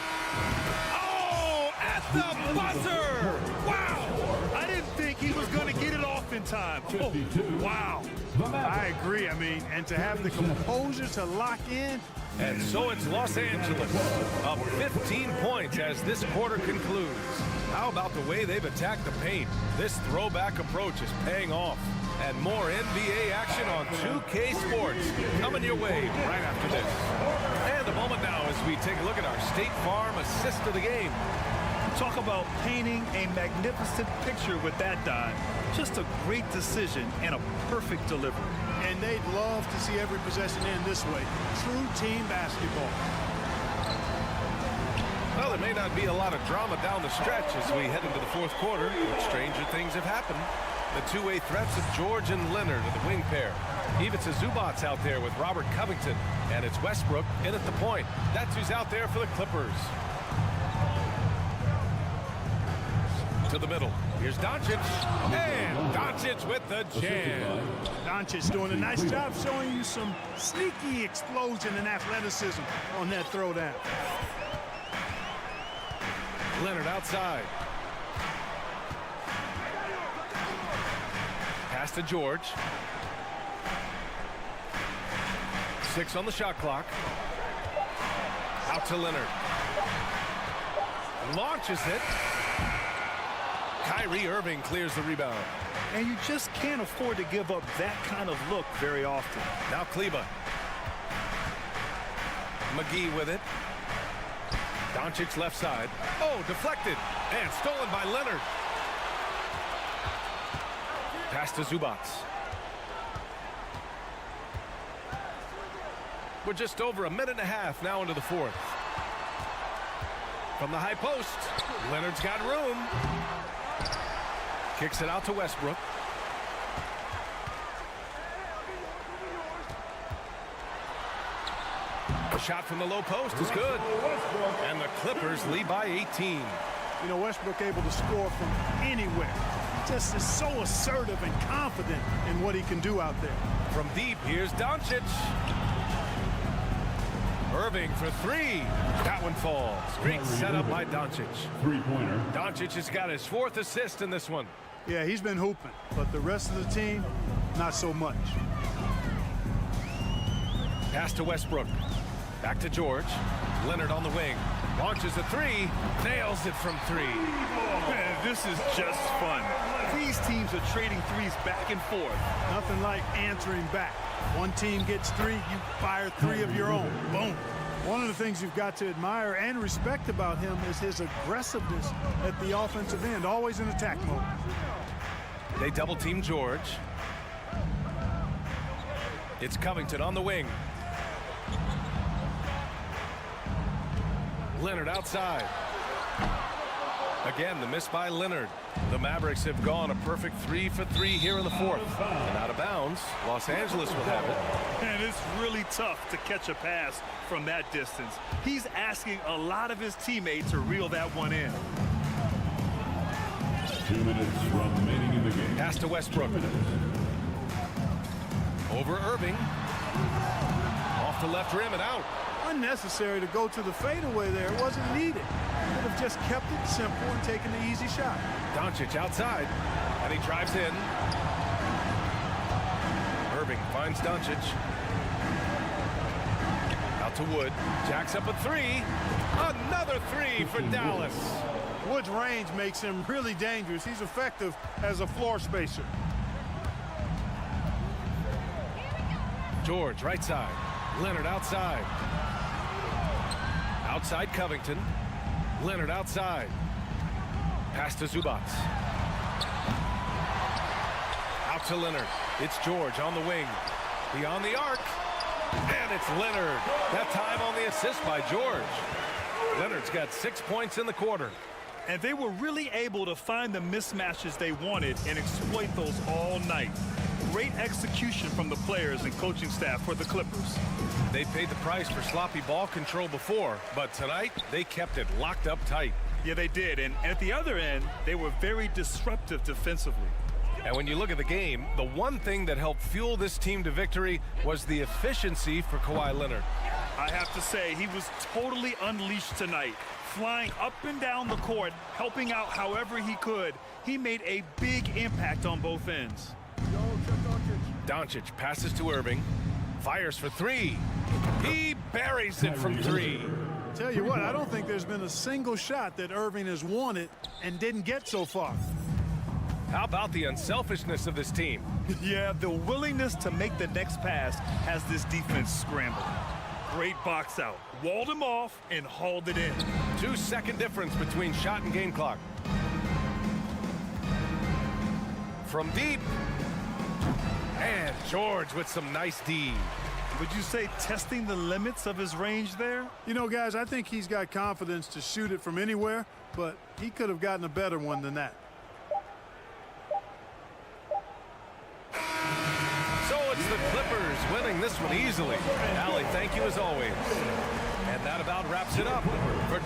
Oh, at the buzzer! Wow! I didn't think he was going to get it off in time. Oh, wow. I agree. I mean, and to have the composure to lock in. And so it's Los Angeles up 15 points as this quarter concludes. How about the way they've attacked the paint? This throwback approach is paying off. And more NBA action on 2K Sports coming your way right after this. And a moment now as we take a look at our State Farm assist of the game. Talk about painting a magnificent picture with that dime. Just a great decision and a perfect delivery. And they'd love to see every possession end this way. True team basketball. Well, there may not be a lot of drama down the stretch as we head into the fourth quarter, but stranger things have happened. The two-way threats of George and Leonard are the wing pair. Ivica Zubac's out there with Robert Covington, and it's Westbrook in at the point. That's who's out there for the Clippers. To the middle. Here's Doncic, and Doncic with the jam. Doncic doing a nice job showing you some sneaky explosion and athleticism on that throwdown. Leonard outside. Pass to George. 6 on the shot clock. Out to Leonard. Launches it. Kyrie Irving clears the rebound. And you just can't afford to give up that kind of look very often. Now Kleba. McGee with it. Doncic left side. Oh, deflected. And stolen by Leonard. Pass to Zubac. We're just over a minute and a half now into the fourth. From the high post, Leonard's got room. Kicks it out to Westbrook. A shot from the low post is good. And the Clippers lead by 18. You know, Westbrook able to score from anywhere. Just is so assertive and confident in what he can do out there. From deep, here's Doncic. Irving for 3. That one falls. Great setup by Doncic. Three-pointer. Doncic has got his 4th assist in this one. Yeah, he's been hooping, but the rest of the team, not so much. Pass to Westbrook. Back to George. Leonard on the wing. Launches a 3. Nails it from 3. Man, this is just fun. These teams are trading threes back and forth. Nothing like answering back. One team gets 3, you fire 3 of your own. Boom. One of the things you've got to admire and respect about him is his aggressiveness at the offensive end, always in attack mode. They double team George. It's Covington on the wing. Leonard outside. Again, the miss by Leonard. The Mavericks have gone a perfect 3 for 3 here in the fourth. And out of bounds, Los Angeles will have it. And it's really tough to catch a pass from that distance. He's asking a lot of his teammates to reel that one in. 2 minutes remaining in the game. Pass to Westbrook. Over Irving. Off the left rim and out. Unnecessary to go to the fadeaway there. It wasn't needed. Could have just kept it simple and taken the easy shot. Doncic outside, and he drives in. Irving finds Doncic. Out to Wood. Jacks up a 3. Another 3 for Dallas. Wood's range makes him really dangerous. He's effective as a floor spacer. George right side. Leonard outside. Outside Covington. Leonard outside. Pass to Zubac. Out to Leonard. It's George on the wing. Beyond the arc. And it's Leonard. That time on the assist by George. Leonard's got 6 points in the quarter. And they were really able to find the mismatches they wanted and exploit those all night. Great execution from the players and coaching staff for the Clippers. They paid the price for sloppy ball control before, but tonight they kept it locked up tight. Yeah, they did. And at the other end, they were very disruptive defensively. And when you look at the game, the one thing that helped fuel this team to victory was the efficiency for Kawhi Leonard. I have to say, he was totally unleashed tonight. Flying up and down the court, helping out however he could. He made a big impact on both ends. Doncic passes to Irving. Fires for three. He buries it from three. Tell you what, I don't think there's been a single shot that Irving has wanted and didn't get so far. How about the unselfishness of this team? Yeah, the willingness to make the next pass has this defense scrambling. Great box out. Walled him off and hauled it in. 2-second difference between shot and game clock. From deep. And George with some nice D. Would you say testing the limits of his range there? You know, guys, I think he's got confidence to shoot it from anywhere, but he could have gotten a better one than that. So it's the Clippers winning this one easily. Allie, thank you as always. And that about wraps it up for